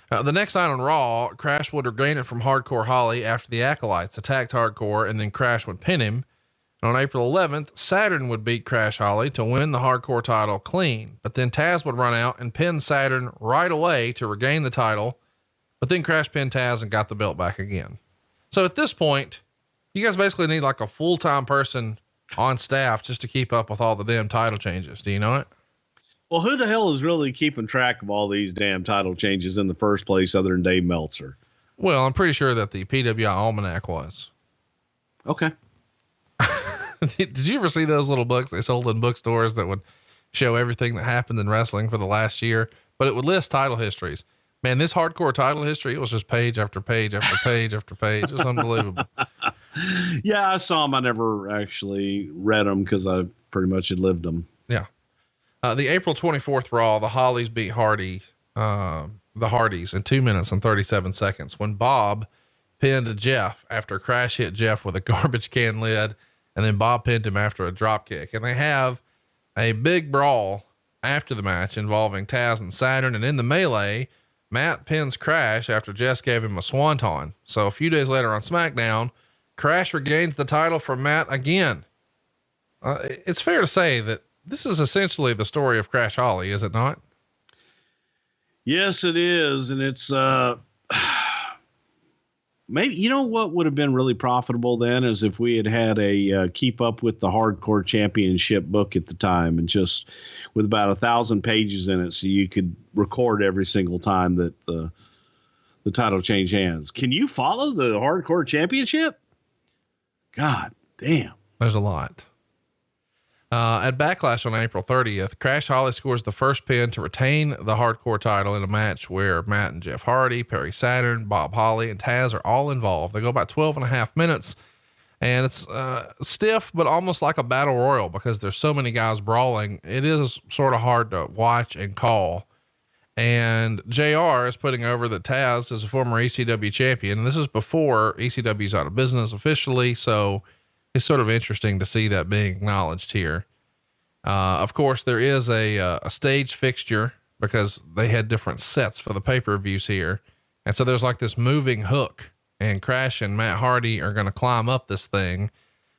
The next night on Raw, Crash would regain it from Hardcore Holly after the Acolytes attacked Hardcore, and then Crash would pin him. On April 11th, Saturn would beat Crash Holly to win the hardcore title clean, but then Taz would run out and pin Saturn right away to regain the title. But then Crash pinned Taz and got the belt back again. So at this point, you guys basically need like a full-time person on staff just to keep up with all the damn title changes. Do you know it? Well, who the hell is really keeping track of all these damn title changes in the first place other than Dave Meltzer? Well, I'm pretty sure that the PWI Almanac was. Okay. Did you ever see those little books they sold in bookstores that would show everything that happened in wrestling for the last year, but it would list title histories? Man, this hardcore title history, it was just page after page after page after page. It's unbelievable. Yeah, I saw them. I never actually read them because I pretty much had lived them. Yeah. The April 24th Raw, the Hollies beat the Hardys in 2 minutes and 37 seconds when Bob pinned Jeff after Crash hit Jeff with a garbage can lid. And then Bob pinned him after a drop kick, and they have a big brawl after the match involving Taz and Saturn. And in the melee, Matt pins Crash after Jess gave him a swanton. So a few days later on SmackDown, Crash regains the title from Matt again. It's fair to say that this is essentially the story of Crash Holly, is it not? Yes, it is. And it's, maybe, you know what would have been really profitable then is if we had a keep up with the hardcore championship book at the time, and just with about 1,000 pages in it. So you could record every single time that the title changed hands. Can you follow the hardcore championship? God damn. There's a lot. At Backlash on April 30th, Crash Holly scores the first pin to retain the hardcore title in a match where Matt and Jeff Hardy, Perry Saturn, Bob Holly, and Taz are all involved. They go about 12.5 minutes, and it's stiff, but almost like a battle royal because there's so many guys brawling. It is sort of hard to watch and call. And JR is putting over that Taz is a former ECW champion. And this is before ECW's out of business officially. So it's sort of interesting to see that being acknowledged here. Of course, there is a stage fixture because they had different sets for the pay-per-views here. And so there's like this moving hook, and Crash and Matt Hardy are going to climb up this thing,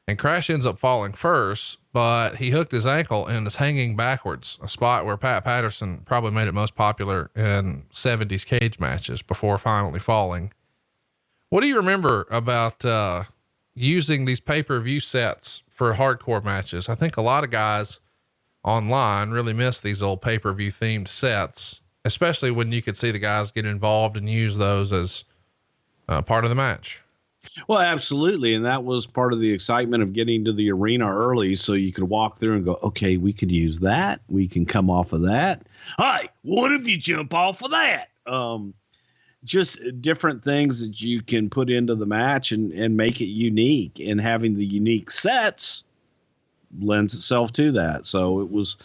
and Crash ends up falling first, but he hooked his ankle and is hanging backwards, a spot where Pat Patterson probably made it most popular in 70s cage matches before finally falling. What do you remember about, using these pay-per-view sets for hardcore matches? I think a lot of guys online really miss these old pay-per-view themed sets, especially when you could see the guys get involved and use those as part of the match. Well, absolutely. And that was part of the excitement of getting to the arena early. So you could walk through and go, okay, we could use that. We can come off of that. Hi, what if you jump off of that? Just different things that you can put into the match and make it unique, and having the unique sets lends itself to that. So it was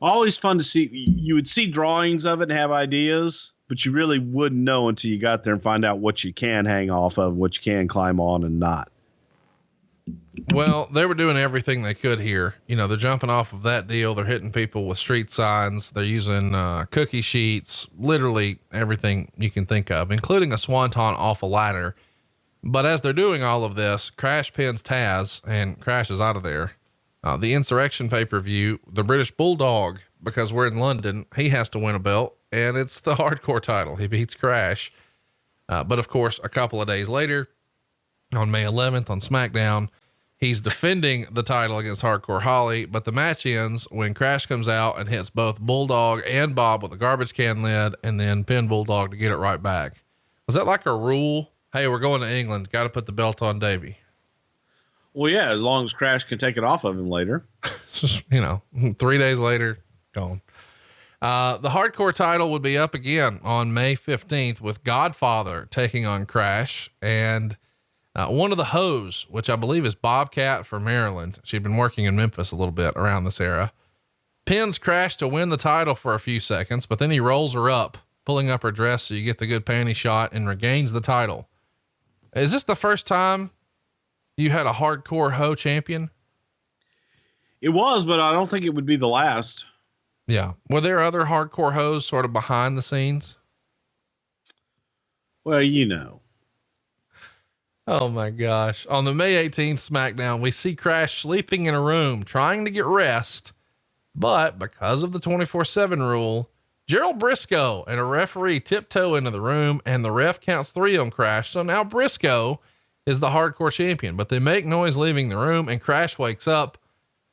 always fun to see. You would see drawings of it and have ideas, but you really wouldn't know until you got there and find out what you can hang off of, what you can climb on and not. Well, they were doing everything they could here. You know, they're jumping off of that deal. They're hitting people with street signs. They're using cookie sheets, literally everything you can think of, including a swanton off a ladder. But as they're doing all of this, Crash pins Taz and Crash is out of there. The Insurrection pay-per-view, the British Bulldog, because we're in London, he has to win a belt, and it's the hardcore title. He beats Crash. But of course, a couple of days later, on May 11th on SmackDown, he's defending the title against Hardcore Holly, but the match ends when Crash comes out and hits both Bulldog and Bob with a garbage can lid, and then pin Bulldog to get it right back. Was that like a rule? Hey, we're going to England. Got to put the belt on Davey. Well, yeah, as long as Crash can take it off of him later. 3 days later, gone. The hardcore title would be up again on May 15th with Godfather taking on Crash, and one of the hoes, which I believe is Bobcat from Maryland. She'd been working in Memphis a little bit around this era, pins Crash to win the title for a few seconds, but then he rolls her up, pulling up her dress so you get the good panty shot, and regains the title. Is this the first time you had a hardcore hoe champion? It was, but I don't think it would be the last. Yeah. Were there other hardcore hoes sort of behind the scenes? Well, you know. Oh my gosh. On the May 18th SmackDown, we see Crash sleeping in a room trying to get rest. But because of the 24/7 rule, Gerald Briscoe and a referee tiptoe into the room and the ref counts 3 on Crash. So now Briscoe is the hardcore champion, but they make noise leaving the room and Crash wakes up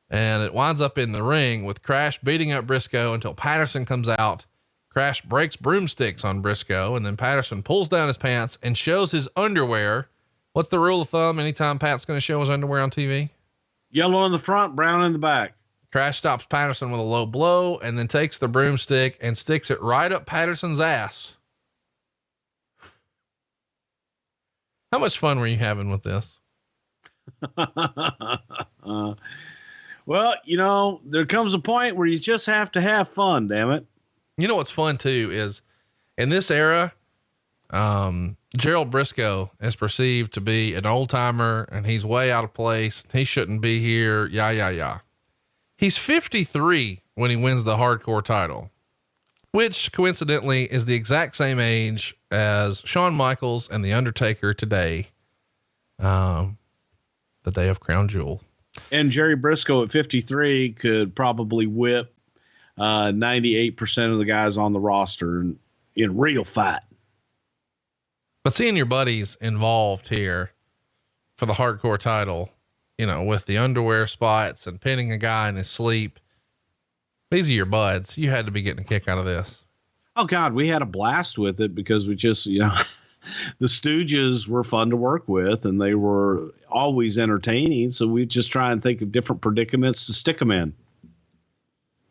and it winds up in the ring with Crash beating up Briscoe until Patterson comes out. Crash breaks broomsticks on Briscoe and then Patterson pulls down his pants and shows his underwear. What's the rule of thumb anytime Pat's going to show his underwear on TV? Yellow in the front, brown in the back. Crash stops Patterson with a low blow and then takes the broomstick and sticks it right up Patterson's ass. How much fun were you having with this? Well, there comes a point where you just have to have fun, damn it. You know what's fun too is in this era, Gerald Briscoe is perceived to be an old timer and he's way out of place. He shouldn't be here. Yeah. He's 53 when he wins the hardcore title, which coincidentally is the exact same age as Shawn Michaels and The Undertaker today. The day of Crown Jewel. And Jerry Briscoe at 53 could probably whip 98% of the guys on the roster in real fight. But seeing your buddies involved here for the hardcore title, with the underwear spots and pinning a guy in his sleep, these are your buds. You had to be getting a kick out of this. Oh God, we had a blast with it because we just, the Stooges were fun to work with and they were always entertaining. So we just try and think of different predicaments to stick them in.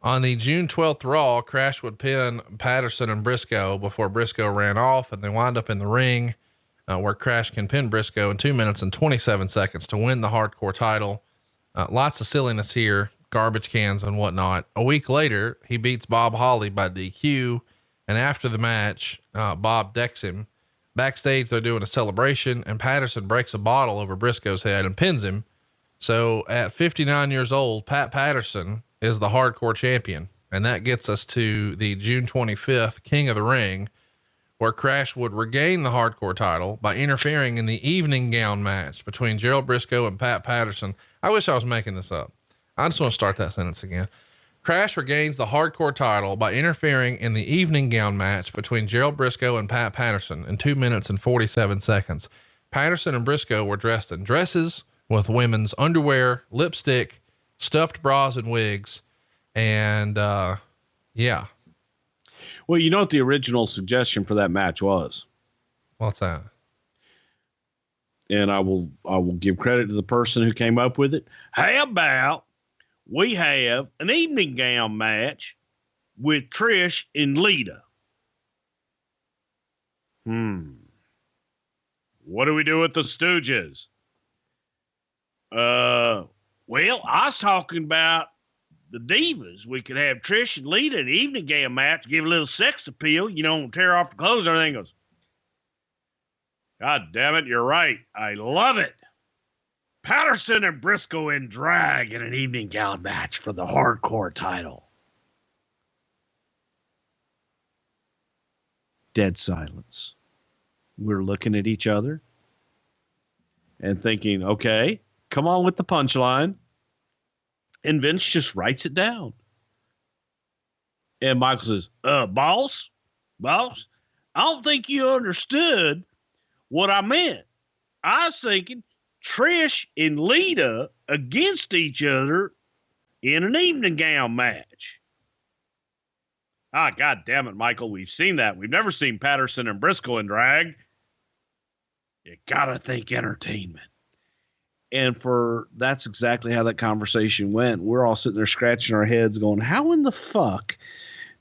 On the June 12th Raw, Crash would pin Patterson and Briscoe before Briscoe ran off and they wind up in the ring where Crash can pin Briscoe in 2 minutes and 27 seconds to win the hardcore title. Lots of silliness here, garbage cans and whatnot. A week later, he beats Bob Holly by DQ. And after the match, Bob decks him. Backstage, they're doing a celebration and Patterson breaks a bottle over Briscoe's head and pins him. So at 59 years old, Pat Patterson is the hardcore champion. And that gets us to the June 25th King of the Ring, where Crash would regain the hardcore title by interfering in the evening gown match between Gerald Briscoe and Pat Patterson. I wish I was making this up. I just want to start that sentence again. Crash regains the hardcore title by interfering in the evening gown match between Gerald Briscoe and Pat Patterson in 2 minutes and 47 seconds. Patterson and Briscoe were dressed in dresses with women's underwear, lipstick, stuffed bras and wigs. And, yeah. Well, you know what the original suggestion for that match was? What's that? And I will give credit to the person who came up with it. How about we have an evening gown match with Trish and Lita? What do we do with the Stooges? Well, I was talking about the Divas. We could have Trish and Lita in an evening gown match, give a little sex appeal, tear off the clothes and everything. Goes, God damn it, you're right. I love it. Patterson and Briscoe in drag in an evening gown match for the hardcore title. Dead silence. We're looking at each other and thinking, okay, come on with the punchline. And Vince just writes it down. And Michael says, boss, I don't think you understood what I meant. I was thinking Trish and Lita against each other in an evening gown match. God damn it, Michael. We've seen that. We've never seen Patterson and Briscoe in drag. You gotta think entertainment. And that's exactly how that conversation went. We're all sitting there scratching our heads going, how in the fuck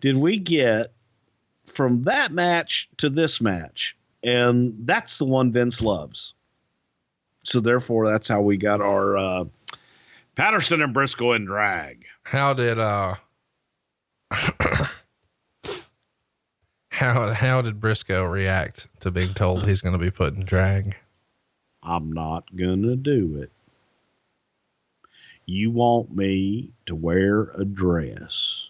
did we get from that match to this match? And that's the one Vince loves. So therefore, that's how we got our Patterson and Briscoe in drag. How did how did Briscoe react to being told he's going to be put in drag? I'm not going to do it. You want me to wear a dress.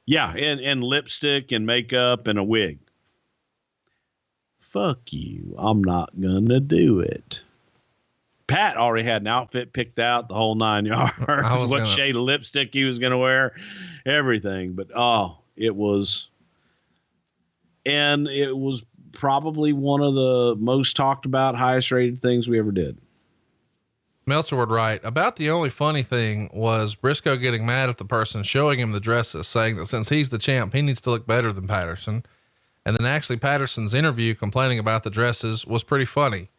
Yeah, and lipstick and makeup and a wig. fuck you. I'm not gonna do it. Pat already had an outfit picked out, the whole 9 yards. What shade of lipstick he was gonna wear, everything. But it was probably one of the most talked about, highest rated things we ever did. Meltzer would write, about the only funny thing was Briscoe getting mad at the person showing him the dresses, saying that since he's the champ, he needs to look better than Patterson. And then actually Patterson's interview complaining about the dresses was pretty funny.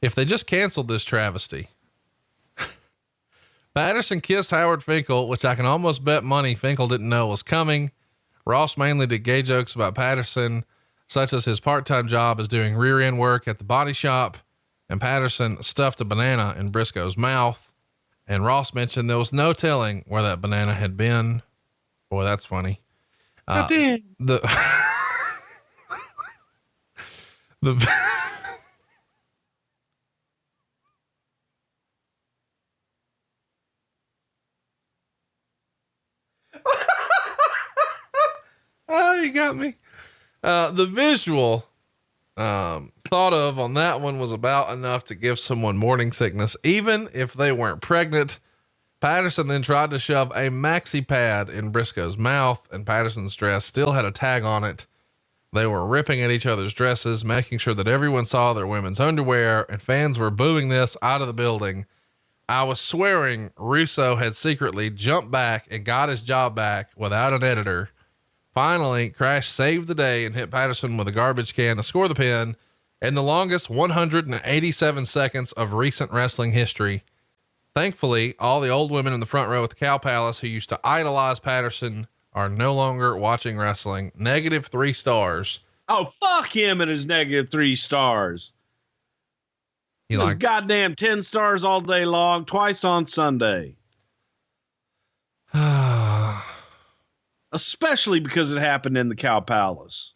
If they just canceled this travesty. Patterson kissed Howard Finkel, which I can almost bet money Finkel didn't know was coming. Ross mainly did gay jokes about Patterson, such as his part-time job as doing rear end work at the body shop. And Patterson stuffed a banana in Briscoe's mouth. And Ross mentioned there was no telling where that banana had been. Boy, that's funny. The oh, you got me. The visual thought of on that one was about enough to give someone morning sickness, even if they weren't pregnant. Patterson then tried to shove a maxi pad in Briscoe's mouth, and Patterson's dress still had a tag on it. They were ripping at each other's dresses, making sure that everyone saw their women's underwear, and fans were booing this out of the building. I was swearing Russo had secretly jumped back and got his job back without an editor. Finally, Crash saved the day and hit Patterson with a garbage can to score the pin in the longest 187 seconds of recent wrestling history. Thankfully, all the old women in the front row at the Cow Palace who used to idolize Patterson are no longer watching wrestling. -3 stars. Oh, fuck him and his -3 stars. He was goddamn 10 stars all day long, twice on Sunday. Especially because it happened in the Cow Palace.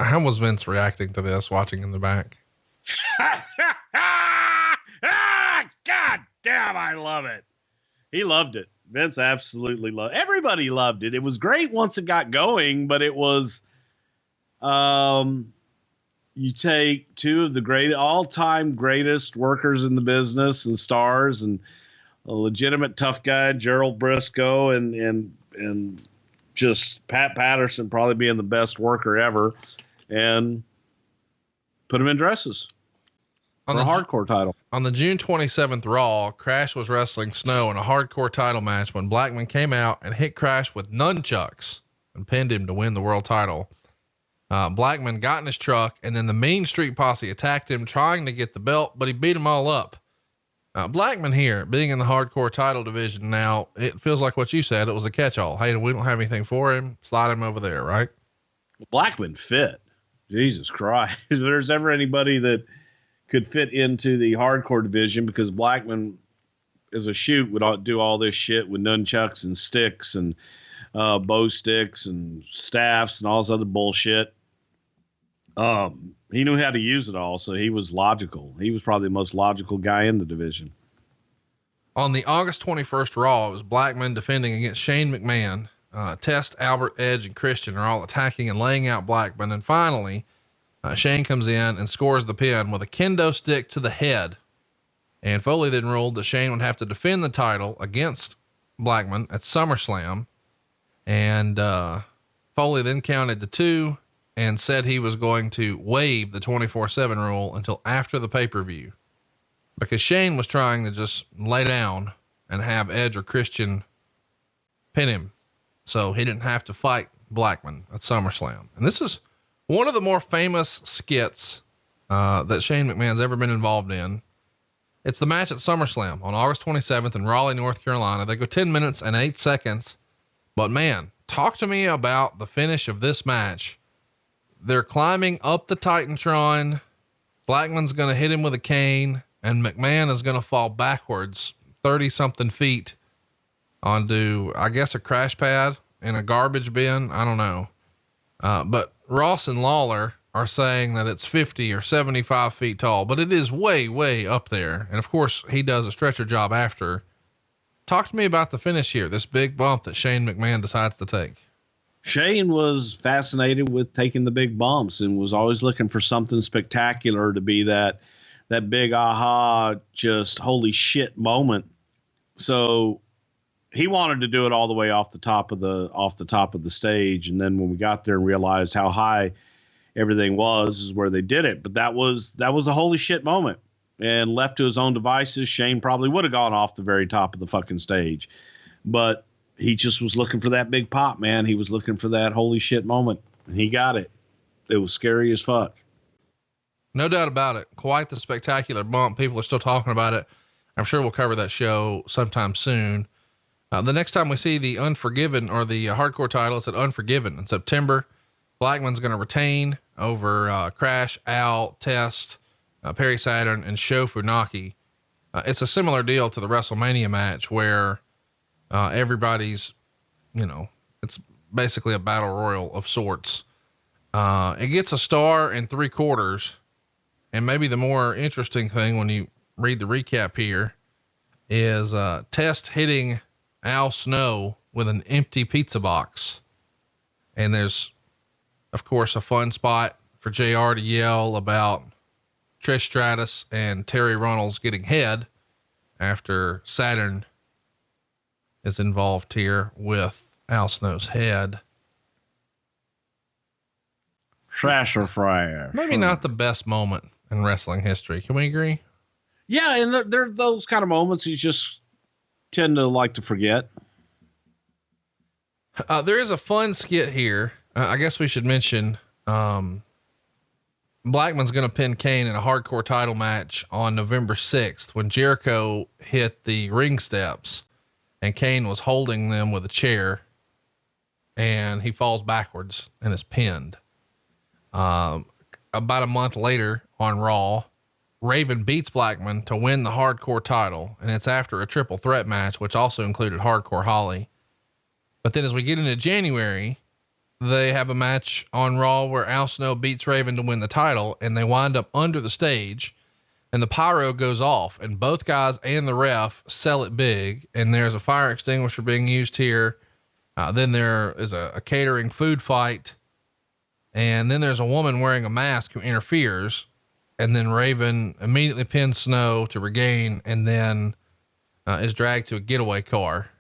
How was Vince reacting to this, watching in the back? God damn, I love it. He loved it. Vince absolutely loved it. Everybody loved it. It was great once it got going, but it was, you take two of the all-time greatest workers in the business and stars, and a legitimate tough guy, Gerald Briscoe, and just Pat Patterson probably being the best worker ever, and put him in dresses on a hardcore title. On the June 27th Raw, Crash was wrestling Snow in a hardcore title match when Blackman came out and hit Crash with nunchucks and pinned him to win the world title. Blackman got in his truck, and then the Mean Street Posse attacked him, trying to get the belt, but he beat them all up. Blackman here, being in the hardcore title division now, it feels like what you said. It was a catch-all. Hey, we don't have anything for him. Slide him over there, right? Blackman fit. Jesus Christ. If there's ever anybody that could fit into the hardcore division, because Blackman as a shoot would do all this shit with nunchucks and sticks and bow sticks and staffs and all this other bullshit. He knew how to use it all, so he was logical. He was probably the most logical guy in the division. On the August 21st Raw, it was Blackman defending against Shane McMahon. Test, Albert, Edge, and Christian are all attacking and laying out Blackman. And finally, Shane comes in and scores the pin with a kendo stick to the head. And Foley then ruled that Shane would have to defend the title against Blackman at SummerSlam. And Foley then counted to 2 and said he was going to waive the 24/7 rule until after the pay-per-view, because Shane was trying to just lay down and have Edge or Christian pin him, so he didn't have to fight Blackman at SummerSlam. And this is one of the more famous skits that Shane McMahon's ever been involved in. It's the match at SummerSlam on August 27th in Raleigh, North Carolina. They go 10 minutes and 8 seconds, but man, talk to me about the finish of this match. They're climbing up the Titantron. Blackman's going to hit him with a cane, and McMahon is going to fall backwards 30 something feet onto, I guess, a crash pad in a garbage bin. I don't know. But Ross and Lawler are saying that it's 50 or 75 feet tall, but it is way, way up there. And of course he does a stretcher job after. Talk to me about the finish here, this big bump that Shane McMahon decides to take. Shane was fascinated with taking the big bumps and was always looking for something spectacular to be that big aha, just holy shit moment. So he wanted to do it all the way off the top of the stage. And then when we got there and realized how high everything was, is where they did it. But that was a holy shit moment. And left to his own devices, Shane probably would have gone off the very top of the fucking stage. But he just was looking for that big pop, man. He was looking for that holy shit moment. And he got it. It was scary as fuck. No doubt about it. Quite the spectacular bump. People are still talking about it. I'm sure we'll cover that show sometime soon. The next time we see the Unforgiven or the hardcore title, it's at Unforgiven in September. Blackman's going to retain over Crash, Al, Test, Perry Saturn, and Sho Funaki. It's a similar deal to the WrestleMania match where everybody's, it's basically a battle royal of sorts. It gets a star and 3/4. And maybe the more interesting thing when you read the recap here is Test hitting Al Snow with an empty pizza box. And there's, of course, a fun spot for JR to yell about Trish Stratus and Terry Runnels getting head after Saturn is involved here with Al Snow's head. Trasher fryer. Maybe not the best moment in wrestling history. Can we agree? Yeah. And there are those kind of moments you just tend to like to forget. There is a fun skit here. I guess we should mention, Blackman's going to pin Kane in a hardcore title match on November 6th when Jericho hit the ring steps and Kane was holding them with a chair and he falls backwards and is pinned. About a month later on Raw, Raven beats Blackman to win the hardcore title. And it's after a triple threat match, which also included Hardcore Holly. But then as we get into January, they have a match on Raw where Al Snow beats Raven to win the title, and they wind up under the stage and the pyro goes off and both guys and the ref sell it big. And there's a fire extinguisher being used here. Then there is a catering food fight. And then there's a woman wearing a mask who interferes. And then Raven immediately pins Snow to regain and then is dragged to a getaway car.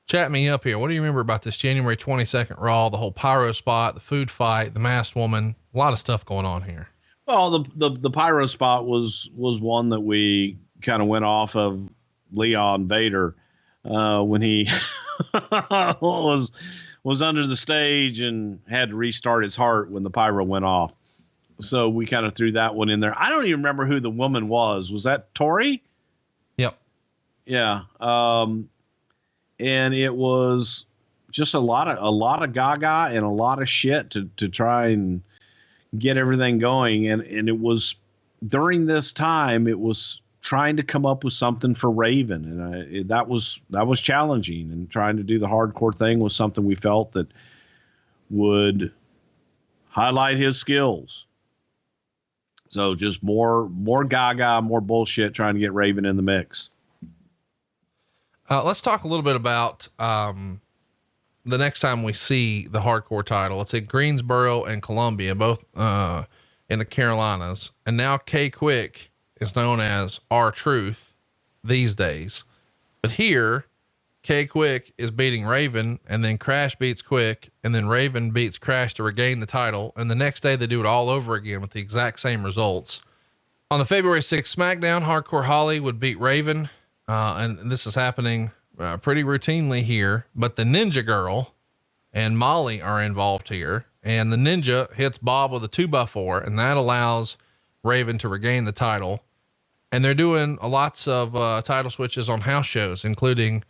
Chat me up here. What do you remember about this January 22nd Raw, the whole pyro spot, the food fight, the masked woman, a lot of stuff going on here. Well, the pyro spot was one that we kind of went off of Leon Vader, when he was under the stage and had to restart his heart when the pyro went off. So we kind of threw that one in there. I don't even remember who the woman was. Was that Tori? Yep. Yeah. And it was just a lot of gaga and a lot of shit to try and get everything going. And it was during this time, it was trying to come up with something for Raven. And that was challenging, and trying to do the hardcore thing was something we felt that would highlight his skills. So just more gaga, more bullshit, trying to get Raven in the mix. Let's talk a little bit about, the next time we see the hardcore title. It's at Greensboro and Columbia, both, in the Carolinas. And now K-Quick is known as R-Truth these days, but here K-Quick is beating Raven, and then Crash beats Quick, and then Raven beats Crash to regain the title. And the next day they do it all over again with the exact same results. On the February 6th SmackDown, Hardcore Holly would beat Raven. And this is happening pretty routinely here, but the Ninja Girl and Molly are involved here, and the Ninja hits Bob with a 2x4, and that allows Raven to regain the title. And they're doing lots of title switches on house shows, including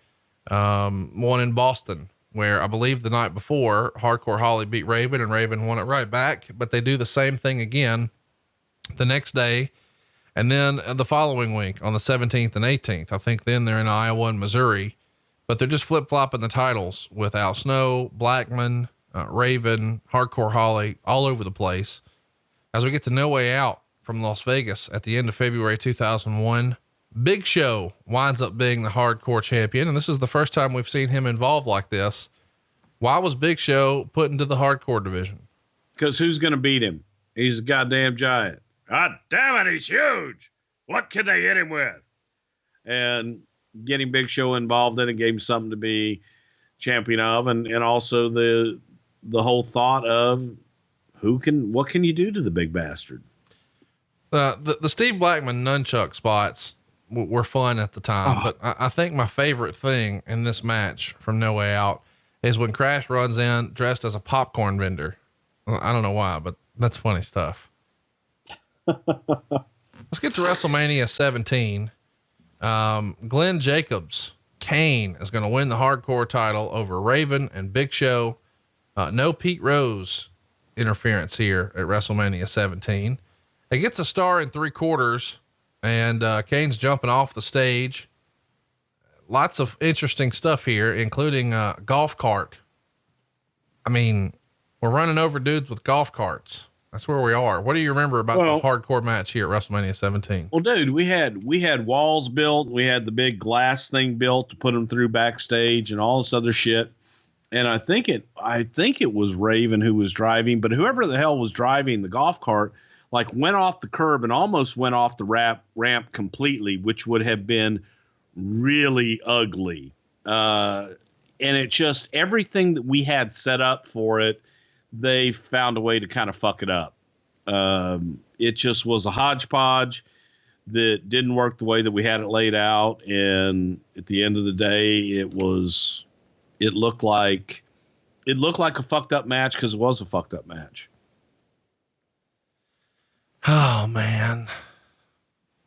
one in Boston, where I believe the night before Hardcore Holly beat Raven and Raven won it right back, but they do the same thing again the next day. And then the following week on the 17th and 18th, I think then they're in Iowa and Missouri, but they're just flip flopping the titles with Al Snow, Blackman, Raven, Hardcore Holly, all over the place. As we get to No Way Out from Las Vegas at the end of February 2001, Big Show winds up being the hardcore champion. And this is the first time we've seen him involved like this. Why was Big Show put into the hardcore division? Because who's going to beat him? He's a goddamn giant. God damn it, he's huge. What can they hit him with? And getting Big Show involved in it gave him something to be champion of, and also the whole thought of what can you do to the big bastard? The Steve Blackman nunchuck spots were fun at the time, but I think my favorite thing in this match from No Way Out is when Crash runs in dressed as a popcorn vendor. I don't know why, but that's funny stuff. Let's get to WrestleMania 17. Glenn Jacobs, Kane, is going to win the hardcore title over Raven and Big Show. No Pete Rose interference here at WrestleMania 17. It gets a star in 3/4, and Kane's jumping off the stage. Lots of interesting stuff here, including a golf cart. I mean, we're running over dudes with golf carts. That's where we are. What do you remember about the hardcore match here at WrestleMania 17? Well, dude, we had walls built. We had the big glass thing built to put them through backstage and all this other shit. And I think it was Raven who was driving, but whoever the hell was driving the golf cart, like went off the curb and almost went off the ramp completely, which would have been really ugly. And it just, everything that we had set up for it, they found a way to kind of fuck it up. It just was a hodgepodge that didn't work the way that we had it laid out. And at the end of the day, it looked like a fucked up match, because it was a fucked up match. Oh man.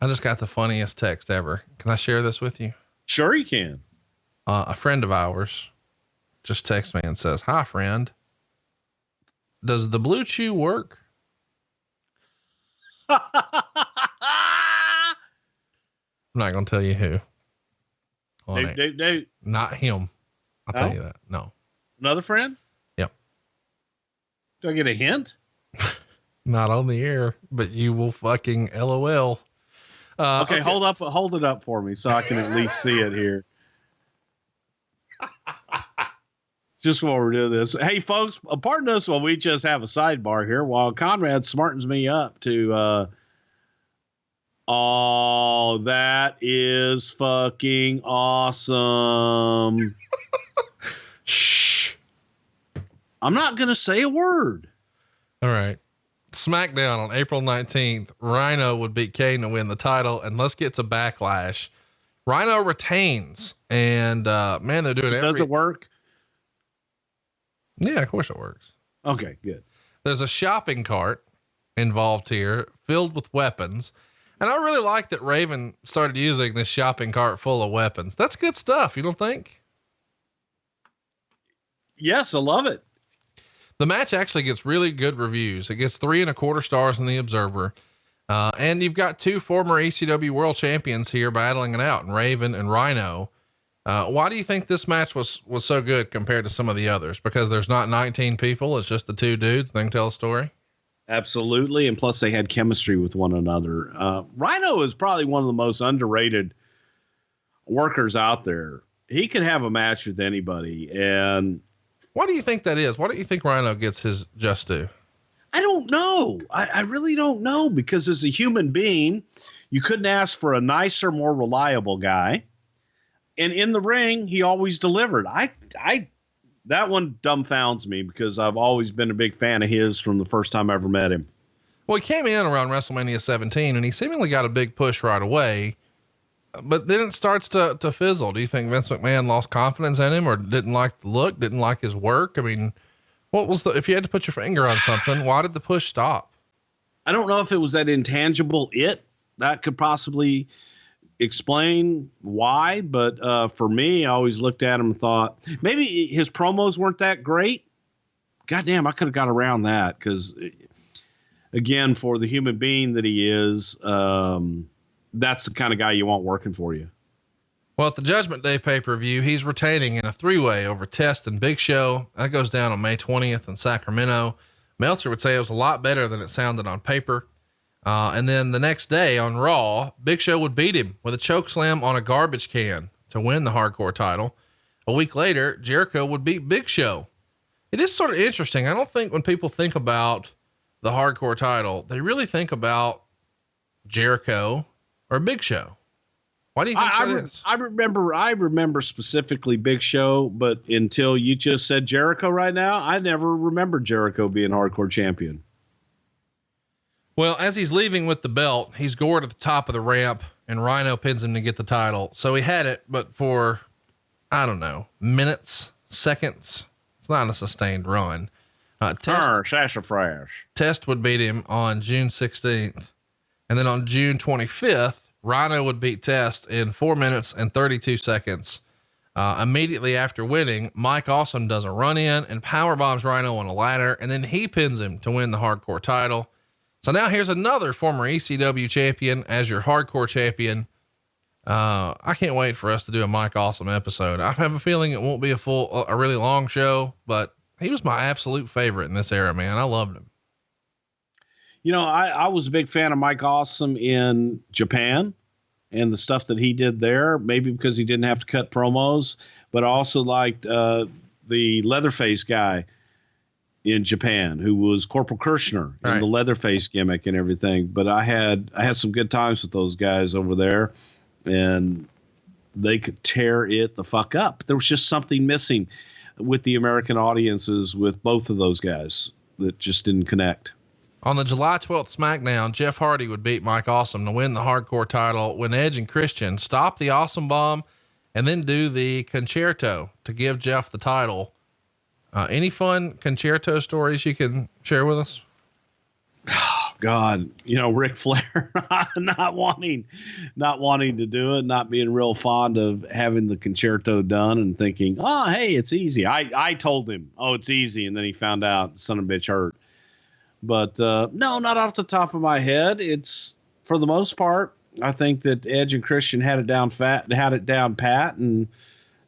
I just got the funniest text ever. Can I share this with you? Sure you can. A friend of ours just texted me and says, "Hi friend. Does the Blue Chew work?" I'm not going to tell you who. Not him. I'll tell you that. No. Another friend? Yep. Do I get a hint? Not on the air, but you will fucking LOL. Okay. Hold it up for me so I can at least see it here. Just while we're doing this. Hey folks, pardon us while we just have a sidebar here while Conrad smartens me up to, oh, that is fucking awesome. Shh. I'm not going to say a word. All right. SmackDown on April 19th, Rhino would beat Kane to win the title. And let's get to Backlash. Rhino retains, and, man, they're doing Does it work? Yeah, of course it works. Okay, good. There's a shopping cart involved here filled with weapons. And I really like that Raven started using this shopping cart full of weapons. That's good stuff. You don't think? Yes, I love it. The match actually gets really good reviews. It gets 3.25 stars in the Observer. And you've got two former ECW world champions here battling it out, and Raven and Rhino. Why do you think this match was so good compared to some of the others? Because there's not 19 people. It's just the two dudes. They can tell a story. Absolutely. And plus they had chemistry with one another. Rhino is probably one of the most underrated workers out there. He can have a match with anybody. And why do you think that is? Why don't you think Rhino gets his just due? I don't know. I really don't know, because as a human being, you couldn't ask for a nicer, more reliable guy. And in the ring, he always delivered. That one dumbfounds me, because I've always been a big fan of his from the first time I ever met him. Well, he came in around WrestleMania 17 and he seemingly got a big push right away, but then it starts to fizzle. Do you think Vince McMahon lost confidence in him, or didn't like the look, didn't like his work? I mean, if you had to put your finger on something, why did the push stop? I don't know if it was that intangible that could possibly explain why, but for me, I always looked at him and thought maybe his promos weren't that great. Goddamn, I could have got around that, because again, for the human being that he is, that's the kind of guy you want working for you. Well, at the Judgment Day pay-per-view, he's retaining in a 3-way over Test and Big Show. That goes down on May 20th in Sacramento. Meltzer would say it was a lot better than it sounded on paper. And then the next day on Raw, Big Show would beat him with a choke slam on a garbage can to win the hardcore title. A week later, Jericho would beat Big Show. It is sort of interesting. I don't think when people think about the hardcore title, they really think about Jericho or Big Show. Why do you think that is? I remember specifically Big Show, but until you just said Jericho right now, I never remembered Jericho being hardcore champion. Well, as he's leaving with the belt, he's gored at the top of the ramp and Rhino pins him to get the title. So he had it, but for, I don't know, minutes, seconds. It's not a sustained run. Test would beat him on June 16th. And then on June 25th, Rhino would beat Test in 4 minutes and 32 seconds. Immediately after winning, Mike Awesome does a run in and power bombs Rhino on a ladder. And then he pins him to win the hardcore title. So now here's another former ECW champion as your hardcore champion. I can't wait for us to do a Mike Awesome episode. I have a feeling it won't be a really long show, but he was my absolute favorite in this era, man. I loved him. You know, I was a big fan of Mike Awesome in Japan and the stuff that he did there, maybe because he didn't have to cut promos, but I also liked the Leatherface guy in Japan who was Corporal Kirshner and the Leatherface gimmick and everything. But I had some good times with those guys over there, and they could tear it the fuck up. There was just something missing with the American audiences with both of those guys that just didn't connect. On the July 12th SmackDown, Jeff Hardy would beat Mike Awesome to win the hardcore title when Edge and Christian stop the Awesome Bomb and then do the concerto to give Jeff the title. Any fun concerto stories you can share with us? Oh God, you know, Ric Flair not wanting to do it, not being real fond of having the concerto done and thinking, oh, hey, it's easy. I told him, oh, it's easy. And then he found out son of a bitch hurt. But no, not off the top of my head. It's for the most part, I think that Edge and Christian had it down pat and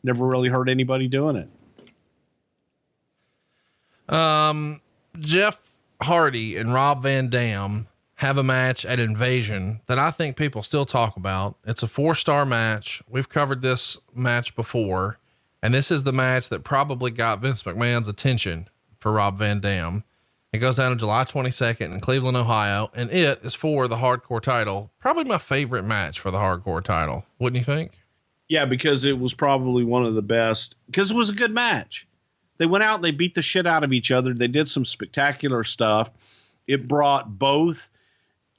never really heard anybody doing it. Jeff Hardy and Rob Van Dam have a match at Invasion that I think people still talk about. It's a 4-star match. We've covered this match before, and this is the match that probably got Vince McMahon's attention for Rob Van Dam. It goes down on July 22nd in Cleveland, Ohio, and it is for the hardcore title. Probably my favorite match for the hardcore title. Wouldn't you think? Yeah, because it was probably one of the best, because it was a good match. They went out and they beat the shit out of each other. They did some spectacular stuff. It brought both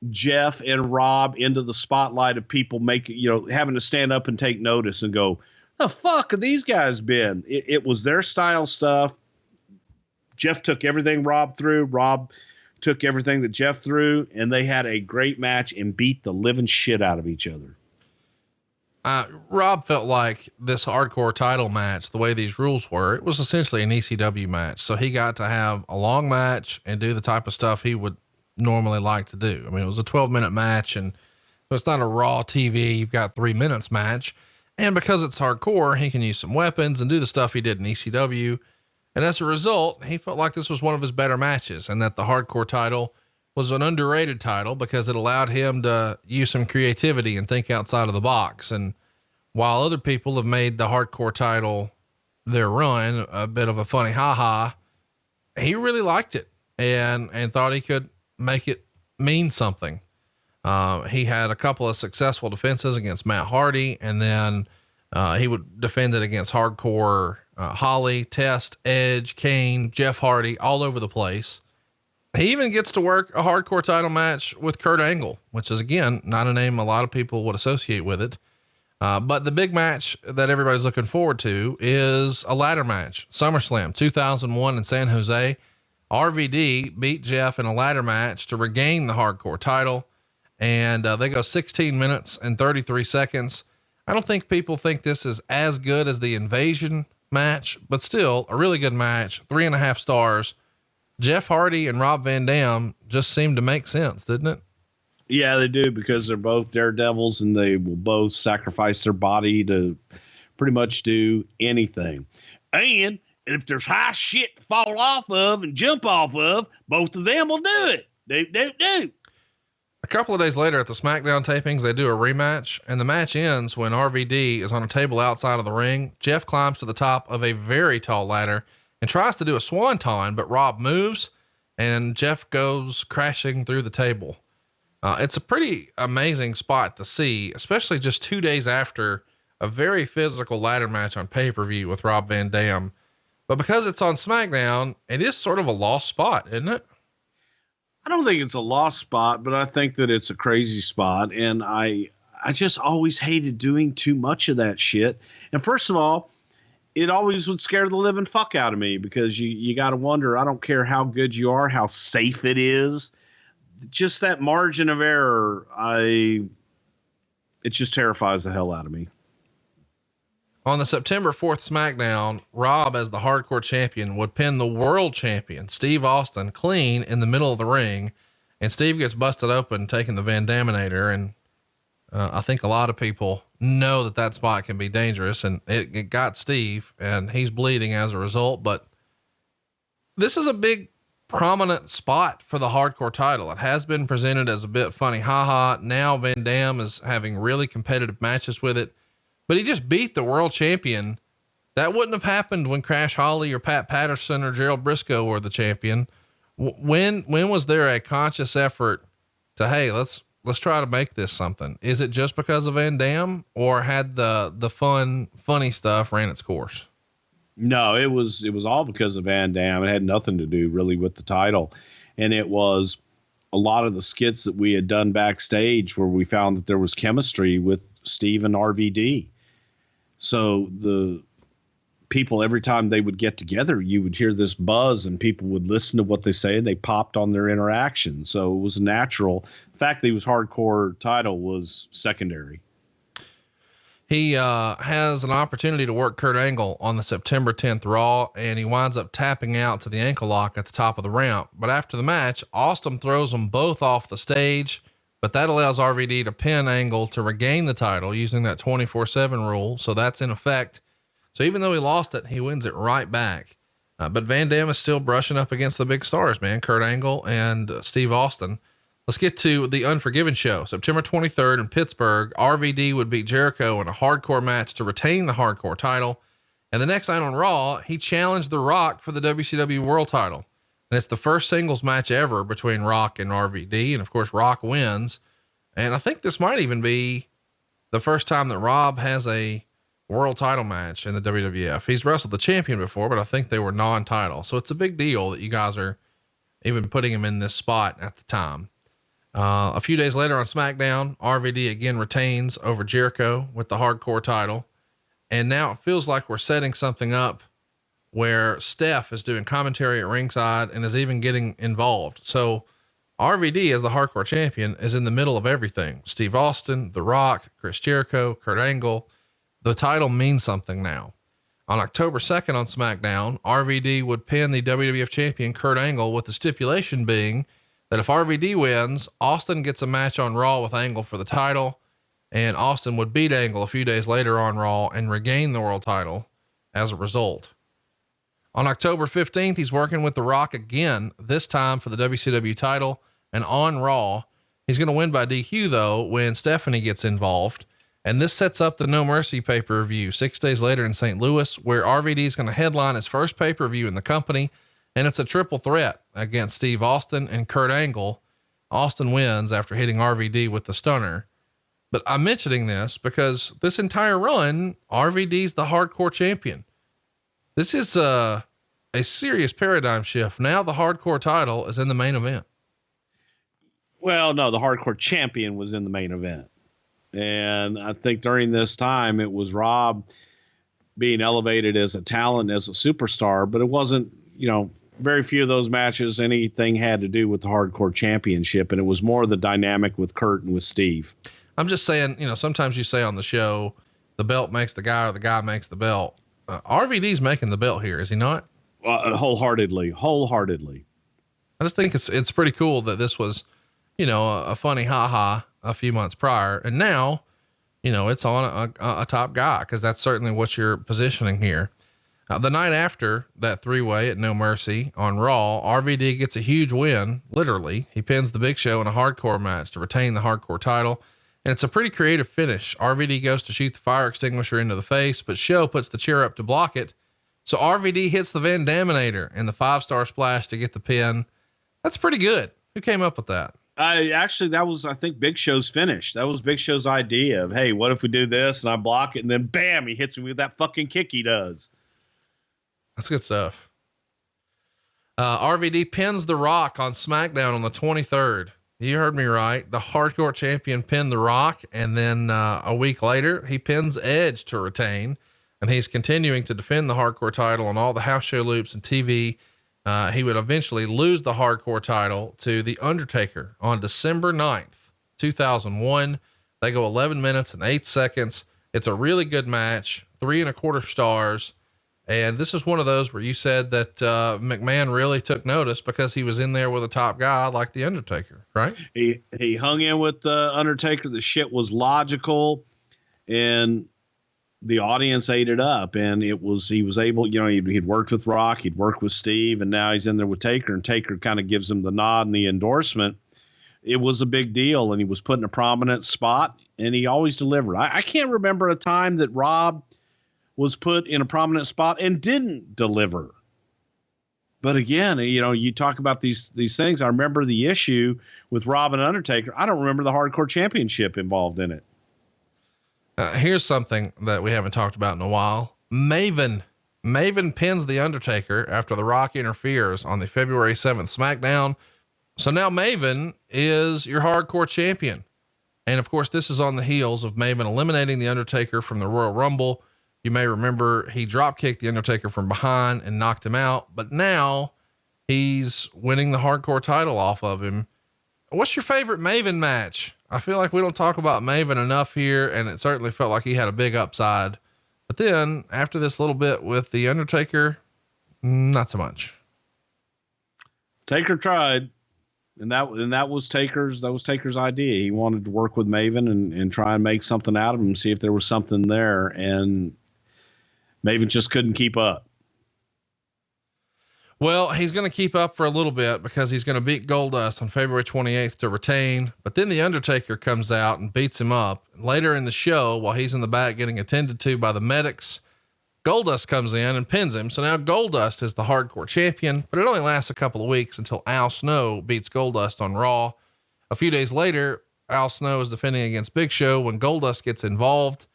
Jeff and Rob into the spotlight of people having to stand up and take notice and go, the fuck have these guys been? It was their style stuff. Jeff took everything Rob threw. Rob took everything that Jeff threw, and they had a great match and beat the living shit out of each other. Rob felt like this hardcore title match, the way these rules were, it was essentially an ECW match. So he got to have a long match and do the type of stuff he would normally like to do. I mean, it was a 12-minute match, and it's not a Raw TV, you've got 3 minutes match. And because it's hardcore, he can use some weapons and do the stuff he did in ECW. And as a result, he felt like this was one of his better matches, and that the hardcore title was an underrated title because it allowed him to use some creativity and think outside of the box. And while other people have made the hardcore title their run a bit of a funny haha, he really liked it and thought he could make it mean something. He had a couple of successful defenses against Matt Hardy, and then he would defend it against hardcore Holly, Test, Edge, Kane, Jeff Hardy, all over the place. He even gets to work a hardcore title match with Kurt Angle, which is, again, not a name a lot of people would associate with it. But the big match that everybody's looking forward to is a ladder match. SummerSlam 2001 in San Jose. RVD beat Jeff in a ladder match to regain the hardcore title. And they go 16 minutes and 33 seconds. I don't think people think this is as good as the Invasion match, but still a really good match. 3.5 stars. Jeff Hardy and Rob Van Dam just seemed to make sense, didn't it? Yeah, they do, because they're both daredevils and they will both sacrifice their body to pretty much do anything. And if there's high shit to fall off of and jump off of, both of them will do it. Do. A couple of days later at the SmackDown tapings, they do a rematch, and the match ends when RVD is on a table outside of the ring. Jeff climbs to the top of a very tall ladder and tries to do a swanton, but Rob moves and Jeff goes crashing through the table. It's a pretty amazing spot to see, especially just 2 days after a very physical ladder match on pay-per-view with Rob Van Dam. But because it's on SmackDown, it is sort of a lost spot, isn't it? I don't think it's a lost spot, but I think that it's a crazy spot. And I just always hated doing too much of that shit. And first of all, it always would scare the living fuck out of me, because you got to wonder, I don't care how good you are, how safe it is, just that margin of error. It just terrifies the hell out of me. On the September 4th SmackDown, Rob, as the hardcore champion, would pin the world champion, Steve Austin, clean in the middle of the ring. And Steve gets busted open, taking the Van Daminator. And I think a lot of people know that spot can be dangerous, and it got Steve, and he's bleeding as a result. But this is a big prominent spot for the hardcore title. It has been presented as a bit funny. Now Van Dam is having really competitive matches with it, but he just beat the world champion. That wouldn't have happened when Crash Holly or Pat Patterson or Gerald Briscoe were the champion. When was there a conscious effort to, hey, let's try to make this something? Is it just because of Van Dam, or had the funny stuff ran its course? No, it was all because of Van Dam. It had nothing to do really with the title. And it was a lot of the skits that we had done backstage where we found that there was chemistry with Steve and RVD. So the people, every time they would get together, you would hear this buzz and people would listen to what they say, and they popped on their interaction. So it was natural. The fact that he was hardcore title was secondary. He has an opportunity to work Kurt Angle on the September 10th Raw, and he winds up tapping out to the ankle lock at the top of the ramp. But after the match, Austin throws them both off the stage, but that allows RVD to pin Angle to regain the title using that 24/7 rule. So that's in effect. So even though he lost it, he wins it right back. But Van Dam is still brushing up against the big stars, man. Kurt Angle and Steve Austin. Let's get to the Unforgiven show. September 23rd in Pittsburgh, RVD would beat Jericho in a hardcore match to retain the hardcore title. And the next night on Raw, he challenged The Rock for the WCW world title. And it's the first singles match ever between Rock and RVD. And of course, Rock wins. And I think this might even be the first time that Rob has a world title match in the WWF. He's wrestled the champion before, but I think they were non-title. So it's a big deal that you guys are even putting him in this spot at the time. A few days later on SmackDown, RVD again retains over Jericho with the hardcore title. And now it feels like we're setting something up where Steph is doing commentary at ringside and is even getting involved. So RVD, as the hardcore champion, is in the middle of everything. Steve Austin, The Rock, Chris Jericho, Kurt Angle. The title means something now. On October 2nd on SmackDown, RVD would pin the WWF champion Kurt Angle, with the stipulation being that if RVD wins, Austin gets a match on Raw with Angle for the title, and Austin would beat Angle a few days later on Raw and regain the world title as a result. On October 15th, he's working with The Rock again, this time for the WCW title, and on Raw. He's going to win by DQ though, when Stephanie gets involved. And this sets up the No Mercy pay-per-view 6 days later in St. Louis, where RVD is going to headline his first pay-per-view in the company. And it's a triple threat against Steve Austin and Kurt Angle. Austin wins after hitting RVD with the stunner. But I'm mentioning this because this entire run, RVD's the hardcore champion. This is a serious paradigm shift. Now the hardcore title is in the main event. Well, no, the hardcore champion was in the main event. And I think during this time, it was Rob being elevated as a talent, as a superstar, but it wasn't, very few of those matches, anything had to do with the hardcore championship. And it was more the dynamic with Kurt and with Steve. I'm just saying, sometimes you say on the show, the belt makes the guy or the guy makes the belt. RVD's making the belt here, is he not? Wholeheartedly. I just think it's pretty cool that this was, a funny a few months prior. And now, it's on a top guy, 'cause that's certainly what you're positioning here. The night after that 3-way at No Mercy on Raw, RVD gets a huge win. Literally, he pins the Big Show in a hardcore match to retain the hardcore title. And it's a pretty creative finish. RVD goes to shoot the fire extinguisher into the face, but Show puts the chair up to block it. So RVD hits the Van Daminator and the 5-star splash to get the pin. That's pretty good. Who came up with that? That was, I think, Big Show's finish. That was Big Show's idea of, hey, what if we do this and I block it and then bam, he hits me with that fucking kick he does. That's good stuff. RVD pins The Rock on SmackDown on the 23rd. You heard me right. The hardcore champion pinned The Rock. And then, a week later, he pins Edge to retain, and he's continuing to defend the hardcore title on all the house show loops and TV. He would eventually lose the hardcore title to The Undertaker on December 9th, 2001. They go 11 minutes and 8 seconds. It's a really good match, 3.25 stars. And this is one of those where you said that, McMahon really took notice because he was in there with a top guy like The Undertaker, right? He hung in with the Undertaker. The shit was logical and the audience ate it up, and he was able, he'd worked with Rock, he'd worked with Steve, and now he's in there with Taker, and Taker kind of gives him the nod and the endorsement. It was a big deal, and he was put in a prominent spot, and he always delivered. I can't remember a time that Rob was put in a prominent spot and didn't deliver. But again, you talk about these things. I remember the issue with Rob and Undertaker. I don't remember the Hardcore Championship involved in it. Here's something that we haven't talked about in a while. Maven pins The Undertaker after The Rock interferes on the February 7th SmackDown. So now Maven is your hardcore champion. And of course, this is on the heels of Maven eliminating The Undertaker from the Royal Rumble. You may remember he drop kicked The Undertaker from behind and knocked him out, but now he's winning the hardcore title off of him. What's your favorite Maven match? I feel like we don't talk about Maven enough here, and it certainly felt like he had a big upside. But then after this little bit with The Undertaker, not so much. Taker tried, and that was Taker's idea. He wanted to work with Maven and try and make something out of him, see if there was something there, and Maven just couldn't keep up. Well, he's going to keep up for a little bit because he's going to beat Goldust on February 28th to retain. But then The Undertaker comes out and beats him up. Later in the show, while he's in the back getting attended to by the medics, Goldust comes in and pins him. So now Goldust is the hardcore champion, but it only lasts a couple of weeks until Al Snow beats Goldust on Raw. A few days later, Al Snow is defending against Big Show when Goldust gets involved.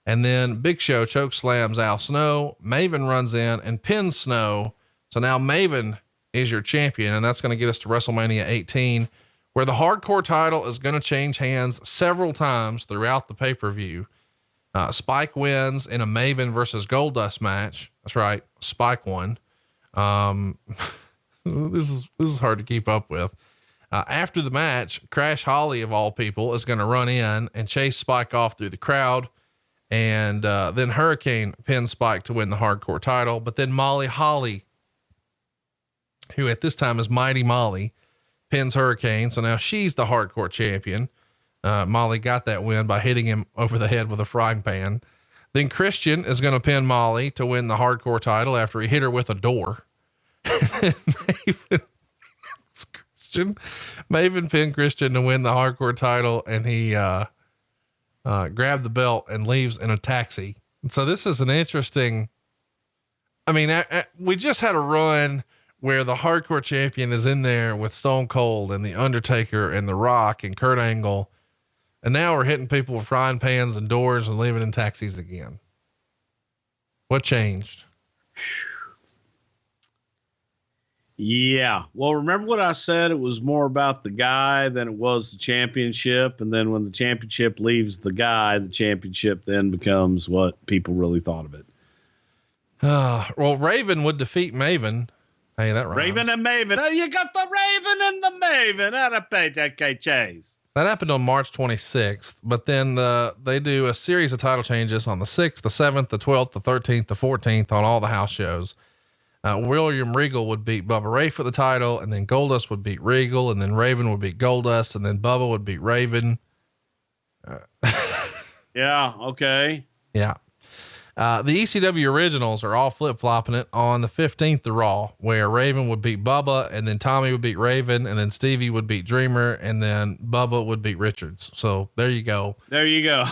And then Big Show choke slams Al Snow. Maven runs in and pins Snow. So now Maven is your champion, and that's going to get us to WrestleMania 18, where the hardcore title is going to change hands several times throughout the pay-per-view. Spike wins in a Maven versus Goldust match. That's right. Spike won. This is hard to keep up with. After the match, Crash Holly of all people is going to run in and chase Spike off through the crowd. And, then Hurricane pins Spike to win the hardcore title, but then Molly Holly, who at this time is Mighty Molly, pins Hurricane. So now she's the hardcore champion. Molly got that win by hitting him over the head with a frying pan. Then Christian is going to pin Molly to win the hardcore title after he hit her with a door. Maven pinned Christian to win the hardcore title, and he grabbed the belt and leaves in a taxi. And so this is an interesting, we just had a run where the hardcore champion is in there with Stone Cold and The Undertaker and The Rock and Kurt Angle. And now we're hitting people with frying pans and doors and leaving in taxis again. What changed? Yeah. Well, remember what I said? It was more about the guy than it was the championship. And then when the championship leaves the guy, the championship then becomes what people really thought of it. Well, Raven would defeat Maven. Hey, that rhymes. Raven and Maven. Oh, you got the Raven and the Maven. Out of paycheck chase. That happened on March 26th, but then they do a series of title changes on the 6th, the 7th, the 12th, the 13th, the 14th on all the house shows. William Regal would beat Bubba Ray for the title, and then Goldust would beat Regal, and then Raven would beat Goldust, and then Bubba would beat Raven. Yeah. Okay. Yeah. The ECW originals are all flip-flopping it on the 15th to Raw, where Raven would beat Bubba, and then Tommy would beat Raven, and then Stevie would beat Dreamer, and then Bubba would beat Richards. So there you go. There you go.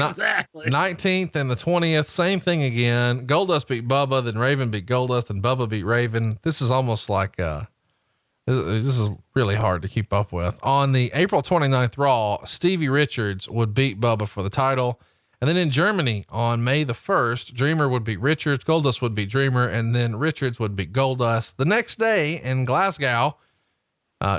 Exactly. 19th and the 20th, same thing again. Goldust beat Bubba, then Raven beat Goldust, and Bubba beat Raven. This is almost like, this is really hard to keep up with. On the April 29th Raw, Stevie Richards would beat Bubba for the title. And then in Germany on May the 1st, Dreamer would beat Richards, Goldust would beat Dreamer, and then Richards would beat Goldust. The next day in Glasgow,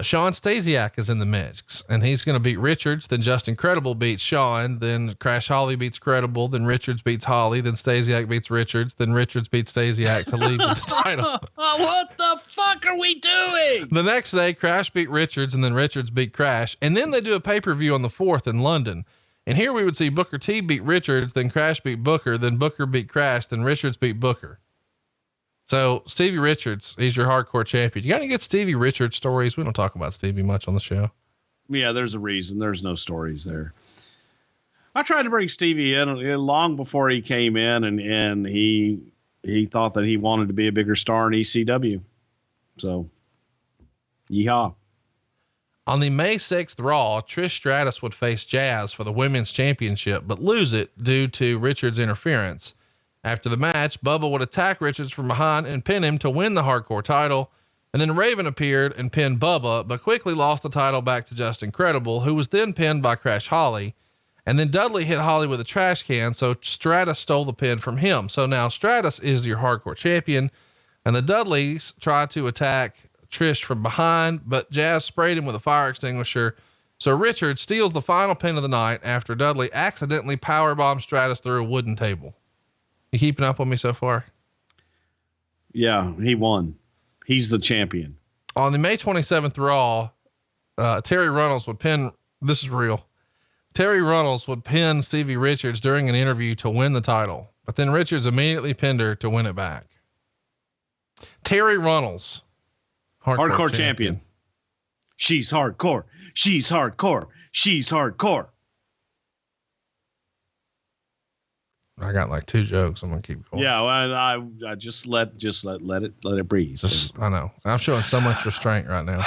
Sean Stasiak is in the mix, and he's going to beat Richards. Then Justin Credible beats Sean. Then Crash Holly beats Credible. Then Richards beats Holly. Then Stasiak beats Richards. Then Richards beats Stasiak to leave with the title. What the fuck are we doing? The next day, Crash beat Richards, and then Richards beat Crash. And then they do a pay-per-view on the 4th in London. And here we would see Booker T beat Richards, then Crash beat Booker, then Booker beat Crash, then Richards beat Booker. So Stevie Richards, he's your hardcore champion. You got any good Stevie Richards stories? We don't talk about Stevie much on the show. Yeah, there's a reason. There's no stories there. I tried to bring Stevie in long before he came in, and he thought that he wanted to be a bigger star in ECW. So, yeehaw. On the May 6th Raw, Trish Stratus would face Jazz for the women's championship, but lose it due to Richards' interference. After the match, Bubba would attack Richards from behind and pin him to win the hardcore title. And then Raven appeared and pinned Bubba, but quickly lost the title back to Justin Credible, who was then pinned by Crash Holly. And then Dudley hit Holly with a trash can, so Stratus stole the pin from him. So now Stratus is your hardcore champion, and the Dudleys tried to attack Trish from behind, but Jazz sprayed him with a fire extinguisher. So Richard steals the final pin of the night after Dudley accidentally powerbombed Stratus through a wooden table. You keeping up with me so far? Yeah, he won. He's the champion. On the May 27th Raw, Terry Runnels would pin, this is real. Terry Runnels would pin Stevie Richards during an interview to win the title, but then Richards immediately pinned her to win it back. Terry Runnels, hardcore champion. She's hardcore. She's hardcore. She's hardcore. I got like 2 jokes. I'm gonna keep going. Yeah, well, I just let it breathe. I know. I'm showing so much restraint right now.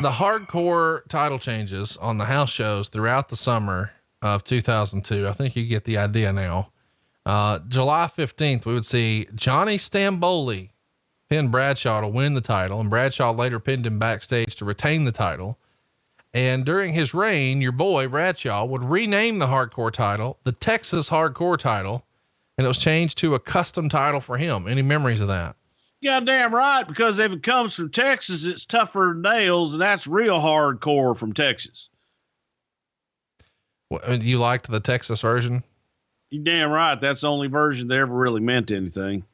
The hardcore title changes on the house shows throughout the summer of 2002. I think you get the idea now. July 15th, we would see Johnny Stamboli pin Bradshaw to win the title, and Bradshaw later pinned him backstage to retain the title. And during his reign, your boy Bradshaw would rename the hardcore title the Texas Hardcore title, and it was changed to a custom title for him. Any memories of that? Goddamn right, because if it comes from Texas, it's tougher than nails, and that's real hardcore from Texas. You liked the Texas version? You damn right. That's the only version that ever really meant anything.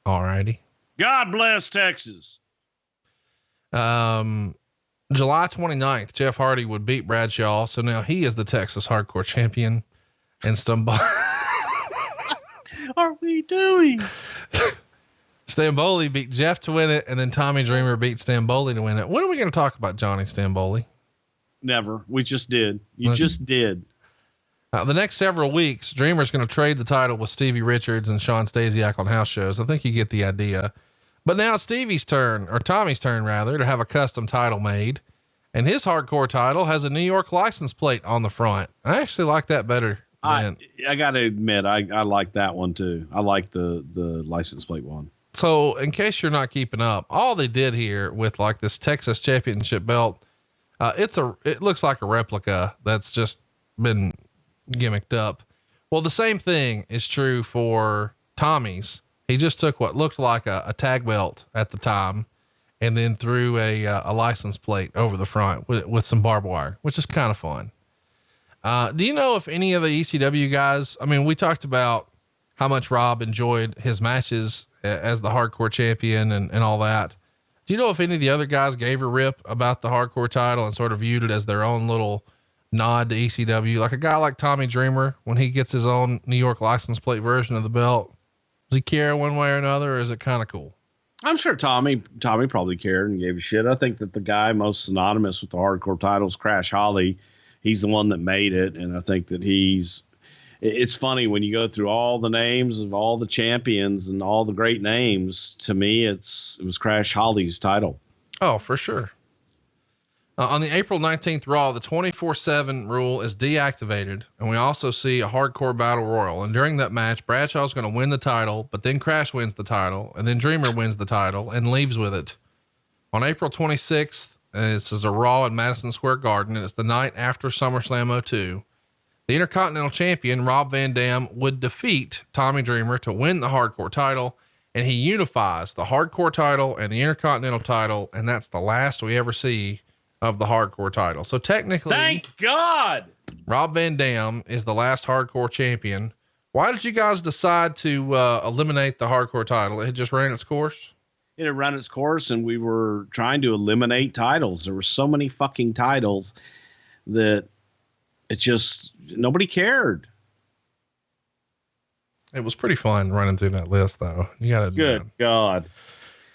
All righty. God bless Texas. July 29th, Jeff Hardy would beat Bradshaw. So now he is the Texas Hardcore champion, and Stamboli. Are we doing? Stamboli beat Jeff to win it, and then Tommy Dreamer beat Stamboli to win it. When are we going to talk about Johnny Stamboli? Never. We just did. You just did. The next several weeks, Dreamer's going to trade the title with Stevie Richards and Sean Stasiak on house shows. I think you get the idea. But now it's Stevie's turn, or Tommy's turn rather, to have a custom title made. And his hardcore title has a New York license plate on the front. I actually like that better. I got to admit, I like that one too. I like the license plate one. So in case you're not keeping up, all they did here with like this Texas championship belt, it looks like a replica that's just been gimmicked up. Well, the same thing is true for Tommy's. He just took what looked like a tag belt at the time and then threw a license plate over the front with some barbed wire, which is kind of fun. Do you know if any of the ECW guys, I mean, we talked about how much Rob enjoyed his matches as the hardcore champion and all that. Do you know if any of the other guys gave a rip about the hardcore title and sort of viewed it as their own little nod to ECW? Like a guy like Tommy Dreamer, when he gets his own New York license plate version of the belt, does he care one way or another, or is it kind of cool? I'm sure Tommy probably cared and gave a shit. I think that the guy most synonymous with the hardcore titles, Crash Holly, he's the one that made it. And I think that it's funny when you go through all the names of all the champions and all the great names. To me, it was Crash Holly's title. Oh, for sure. On the April 19th Raw, the 24/7 rule is deactivated, and we also see a hardcore battle royal. And during that match, Bradshaw's going to win the title, but then Crash wins the title, and then Dreamer wins the title and leaves with it. On April 26th, this is a Raw at Madison Square Garden, and it's the night after SummerSlam 02. The Intercontinental Champion, Rob Van Dam, would defeat Tommy Dreamer to win the hardcore title, and he unifies the hardcore title and the Intercontinental title, and that's the last we ever see of the hardcore title. So technically, Thank God, Rob Van Dam is the last hardcore champion. Why did you guys decide to eliminate the hardcore title? It had just ran its course. it had run its course, and we were trying to eliminate titles. There were so many fucking titles that it just, nobody cared. It was pretty fun running through that list, though. You got to Good God.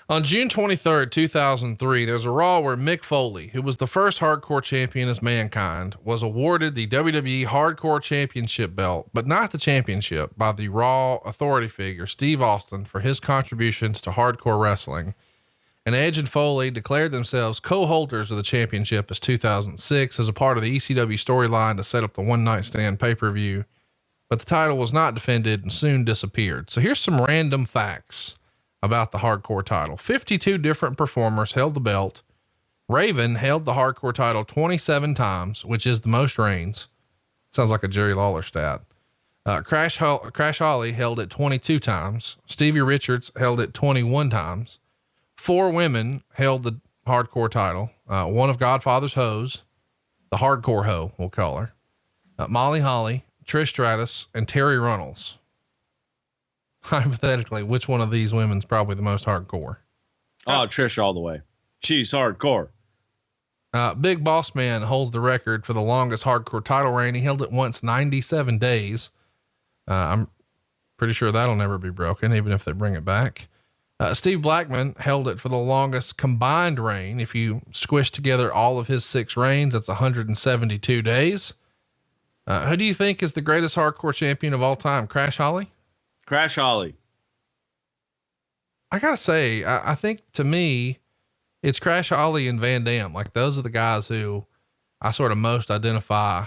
On June 23rd, 2003, there's a Raw where Mick Foley, who was the first hardcore champion as Mankind, was awarded the WWE Hardcore Championship belt, but not the championship, by the Raw authority figure, Steve Austin, for his contributions to hardcore wrestling. And Edge and Foley declared themselves co-holders of the championship as 2006 as a part of the ECW storyline to set up the One Night Stand pay-per-view. But the title was not defended and soon disappeared. So here's some random facts about the hardcore title. 52 different performers held the belt. Raven held the hardcore title 27 times, which is the most reigns. Sounds like a Jerry Lawler stat. Crash Holly held it 22 times. Stevie Richards held it 21 times. 4 women held the hardcore title. One of Godfather's hoes, the hardcore hoe, we'll call her. Molly Holly, Trish Stratus, and Terry Runnels. Hypothetically, which one of these women's probably the most hardcore? Oh, Trish all the way. She's hardcore. Big Boss Man holds the record for the longest hardcore title reign. He held it once 97 days. I'm pretty sure that'll never be broken, even if they bring it back. Steve Blackman held it for the longest combined reign. If you squish together all of his 6 reigns, that's 172 days. Who do you think is the greatest hardcore champion of all time? Crash Holly? Crash Holly. I gotta say, I think to me, it's Crash Holly and Van Dam. Like, those are the guys who I sort of most identify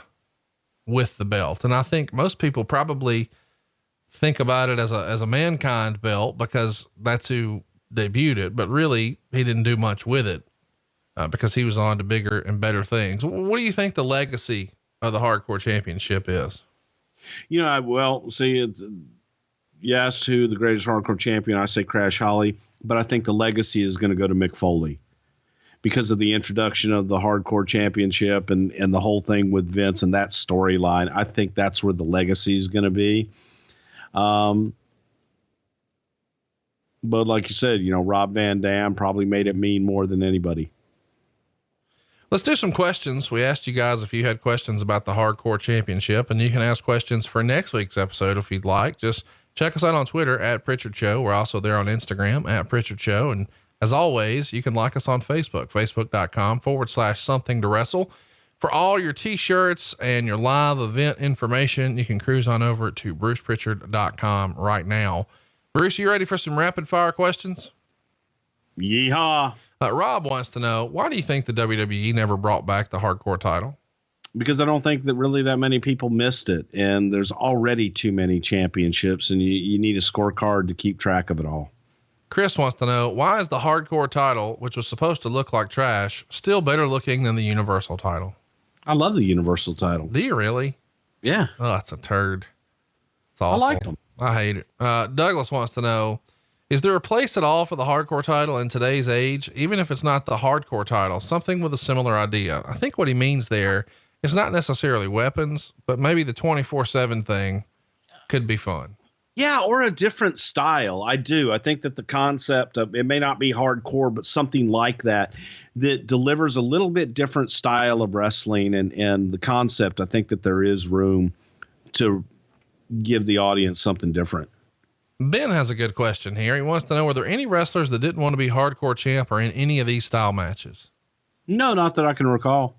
with the belt. And I think most people probably think about it as a Mankind belt because that's who debuted it, but really he didn't do much with it, because he was on to bigger and better things. What do you think the legacy of the hardcore championship is? You know, yes, to the greatest hardcore champion, I say Crash Holly, but I think the legacy is going to go to Mick Foley because of the introduction of the hardcore championship and the whole thing with Vince and that storyline. I think that's where the legacy is going to be. But like you said, you know, Rob Van Dam probably made it mean more than anybody. Let's do some questions. We asked you guys if you had questions about the hardcore championship, and you can ask questions for next week's episode if you'd like. Just check us out on Twitter at Prichard Show. We're also there on Instagram at Prichard Show. And as always, you can like us on Facebook, facebook.com/something to wrestle. For all your t-shirts and your live event information, you can cruise on over to brucepritchard.com right now. Bruce, you ready for some rapid fire questions? Yeehaw. Rob wants to know, why do you think the WWE never brought back the hardcore title? Because I don't think that really that many people missed it. And there's already too many championships and you need a scorecard to keep track of it all. Chris wants to know, why is the hardcore title, which was supposed to look like trash, still better looking than the Universal title? I love the Universal title. Do you really? Yeah. Oh, that's a turd. It's awful. I like them. I hate it. Douglas wants to know, is there a place at all for the hardcore title in today's age? Even if it's not the hardcore title, something with a similar idea. I think what he means there is not necessarily weapons, but maybe the 24/7 thing could be fun. Yeah. Or a different style. I do. I think that the concept of it may not be hardcore, but something like that delivers a little bit different style of wrestling and the concept. I think that there is room to give the audience something different. Ben has a good question here. He wants to know, were there any wrestlers that didn't want to be hardcore champ or in any of these style matches? No, not that I can recall.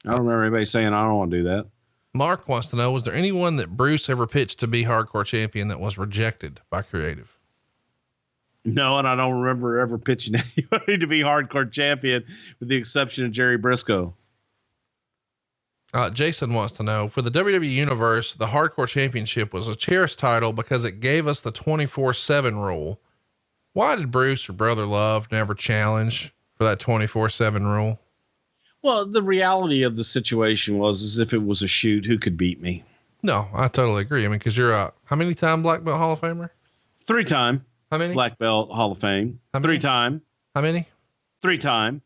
I don't remember anybody saying, I don't want to do that. Mark wants to know, was there anyone that Bruce ever pitched to be hardcore champion that was rejected by creative? No, and I don't remember ever pitching anybody to be hardcore champion, with the exception of Jerry Briscoe. Jason wants to know, for the WWE universe, the hardcore championship was a cherished title because it gave us the 24/7 rule. Why did Bruce or Brother Love never challenge for that 24/7 rule? Well, the reality of the situation was, is if it was a shoot, who could beat me? No, I totally agree. I mean, cause you're how many time Black Belt Hall of Famer? 3-time. How many? Black Belt Hall of Fame. How many? 3-time. How many? 3-time.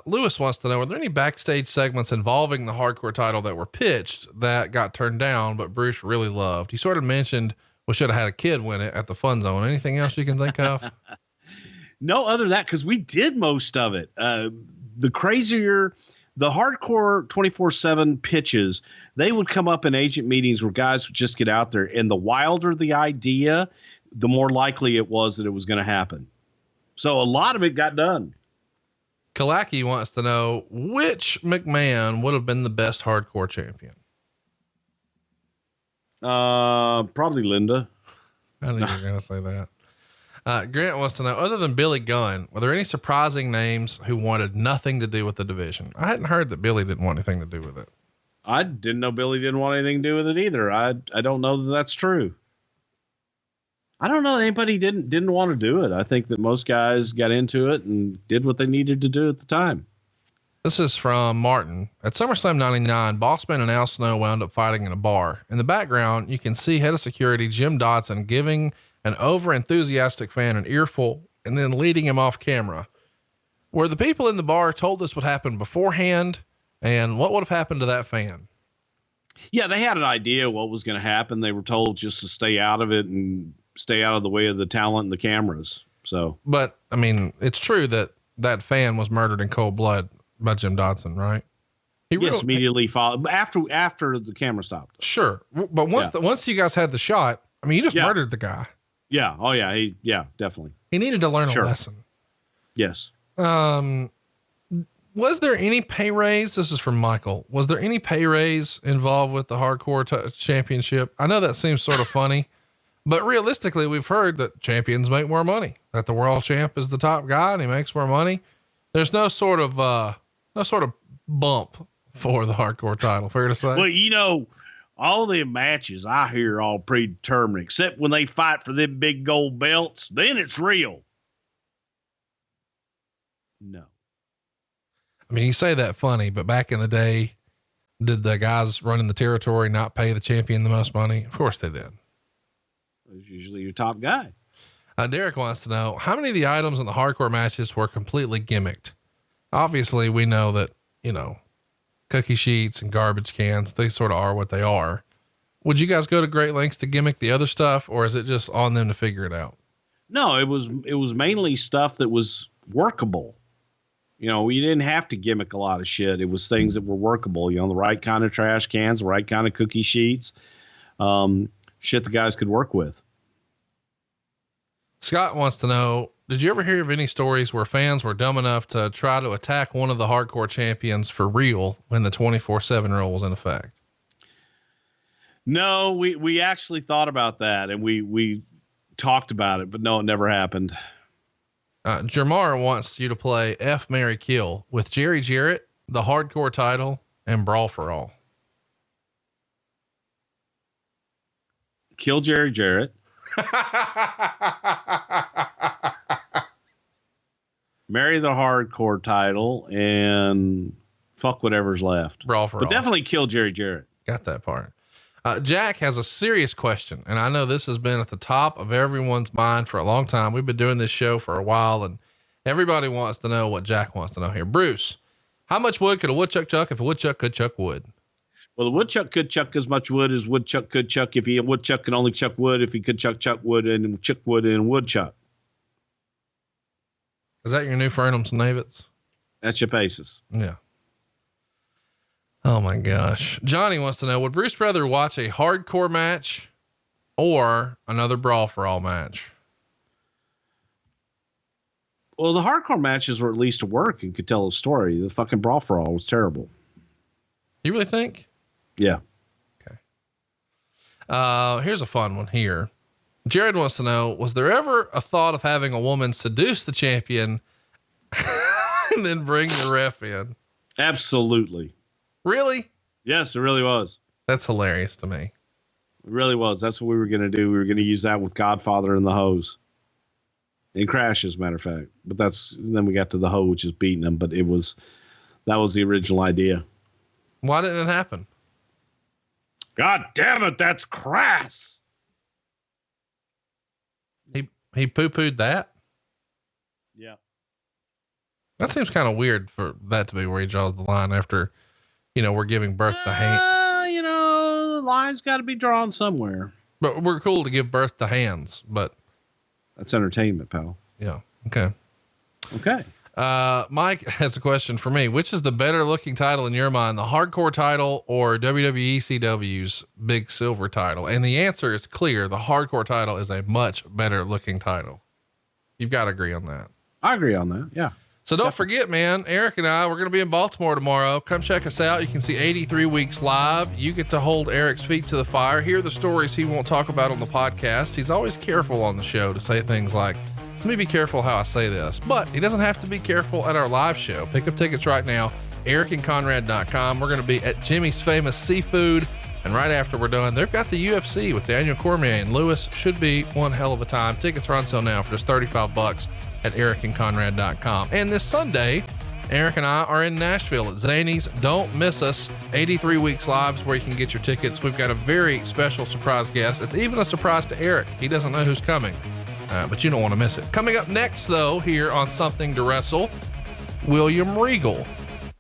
Lewis wants to know, were there any backstage segments involving the hardcore title that were pitched that got turned down, but Bruce really loved? He sort of mentioned we should have had a kid win it at the Fun Zone. Anything else you can think of? No, other than that, because we did most of it. The crazier, the hardcore 24/7 pitches, they would come up in agent meetings where guys would just get out there, and the wilder the idea, the more likely it was that it was going to happen. So a lot of it got done. Kalaki wants to know, which McMahon would have been the best hardcore champion? Probably Linda. I think you're going to say that. Grant wants to know, other than Billy Gunn, were there any surprising names who wanted nothing to do with the division? I hadn't heard that Billy didn't want anything to do with it. I didn't know Billy didn't want anything to do with it either. I don't know that that's true. I don't know that anybody didn't want to do it. I think that most guys got into it and did what they needed to do at the time. This is from Martin. At SummerSlam 99, Bossman and Al Snow wound up fighting in a bar. In the background, you can see head of security Jim Dotson giving an over-enthusiastic fan an earful and then leading him off camera. Were the people in the bar told this would happen beforehand, and what would have happened to that fan? Yeah, they had an idea what was going to happen. They were told just to stay out of it and stay out of the way of the talent and the cameras. So, but I mean, it's true that that fan was murdered in cold blood by Jim Dotson, right? Yes, immediately followed after the camera stopped. Sure. But once you guys had the shot, I mean, you just murdered the guy. Yeah. Oh yeah. Definitely. He needed to learn a lesson. Yes. Was there any pay raise? This is from Michael. Was there any pay raise involved with the hardcore championship? I know that seems sort of funny, but realistically, we've heard that champions make more money, that the world champ is the top guy and he makes more money. There's no sort of bump for the hardcore title. Fair to say? Well, all the matches I hear all predetermined, except when they fight for them big gold belts, then it's real. No. I mean, you say that funny, but back in the day, did the guys running the territory not pay the champion the most money? Of course they did. It was usually your top guy. Derek wants to know, how many of the items in the hardcore matches were completely gimmicked? Obviously we know that, cookie sheets and garbage cans, they sort of are what they are. Would you guys go to great lengths to gimmick the other stuff, or is it just on them to figure it out? No, it was mainly stuff that was workable. We didn't have to gimmick a lot of shit. It was things that were workable, the right kind of trash cans, the right kind of cookie sheets, shit the guys could work with. Scott wants to know, did you ever hear of any stories where fans were dumb enough to try to attack one of the hardcore champions for real when the 24/7 rule was in effect? No, we actually thought about that and we talked about it, but no, it never happened. Jamar wants you to play F, Marry, Kill with Jerry Jarrett, the hardcore title, and Brawl for All. Kill Jerry Jarrett. Marry the hardcore title and fuck whatever's left. Brawl for All. But definitely kill Jerry Jarrett. Got that part. Jack has a serious question, and I know this has been at the top of everyone's mind for a long time. We've been doing this show for a while, and everybody wants to know what Jack wants to know here. Bruce, how much wood could a woodchuck chuck if a woodchuck could chuck wood? Well, the woodchuck could chuck as much wood as woodchuck could chuck if a woodchuck can only chuck wood if he could chuck wood and chuck wood in a woodchuck. Is that your new Fernums and Navitz? That's your basis. Yeah. Oh my gosh. Johnny wants to know, would Bruce rather watch a hardcore match or another Brawl for All match? Well, the hardcore matches were at least to work and could tell a story. The fucking Brawl for All was terrible. You really think? Yeah. Okay. Here's a fun one here. Jared wants to know, was there ever a thought of having a woman seduce the champion and then bring the ref in? Absolutely. Really? Yes, it really was. That's hilarious to me. It really was. That's what we were going to do. We were going to use that with Godfather and the hose. And Crash, as a matter of fact. But then we got to the hoe, which is beating him. But that was the original idea. Why didn't it happen? God damn it, that's crass. He poo-pooed that? Yeah. That seems kind of weird for that to be where he draws the line after, we're giving birth to hands. The line's got to be drawn somewhere. But we're cool to give birth to hands, but. That's entertainment, pal. Yeah. Okay. Okay. Mike has a question for me. Which is the better looking title in your mind, the hardcore title or WWE CW's big silver title? And the answer is clear. The hardcore title is a much better looking title. You've got to agree on that. I agree on that. Yeah. So don't forget, man, Eric and I, we're going to be in Baltimore tomorrow. Come check us out. You can see 83 Weeks live. You get to hold Eric's feet to the fire, hear the stories he won't talk about on the podcast. He's always careful on the show to say things like, let me be careful how I say this, but he doesn't have to be careful at our live show. Pick up tickets right now, ericandconrad.com. We're going to be at Jimmy's Famous Seafood. And right after we're done, they've got the UFC with Daniel Cormier and Lewis. Should be one hell of a time. Tickets are on sale now for just $35 at ericandconrad.com. And this Sunday, Eric and I are in Nashville at Zany's. Don't miss us. 83 Weeks Live is where you can get your tickets. We've got a very special surprise guest. It's even a surprise to Eric. He doesn't know who's coming, but you don't want to miss it. Coming up next, though, here on Something to Wrestle, William Regal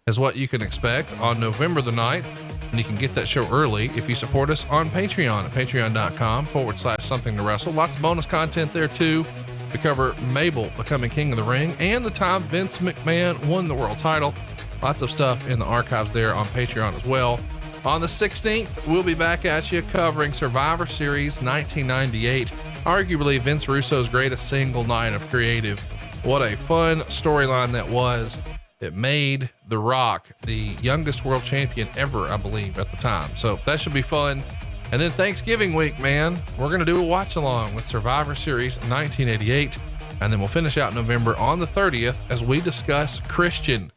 is what you can expect on November the 9th. And you can get that show early if you support us on Patreon at patreon.com/something to wrestle. Lots of bonus content there too. We cover Mabel becoming King of the Ring and the time Vince McMahon won the world title. Lots of stuff in the archives there on Patreon as well. On the 16th, we'll be back at you covering Survivor Series 1998, arguably Vince Russo's greatest single night of creative. What a fun storyline that was. It made The Rock the youngest world champion ever, I believe, at the time. So that should be fun. And then Thanksgiving week, man, we're going to do a watch along with Survivor Series 1988. And then we'll finish out November on the 30th as we discuss Christian.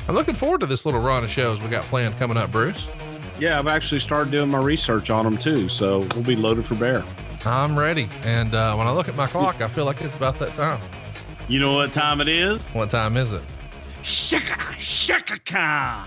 I'm looking forward to this little run of shows we got planned coming up, Bruce. Yeah, I've actually started doing my research on them too. So we'll be loaded for bear. I'm ready. And when I look at my clock, I feel like it's about that time. You know what time it is? What time is it? Shaka, shaka,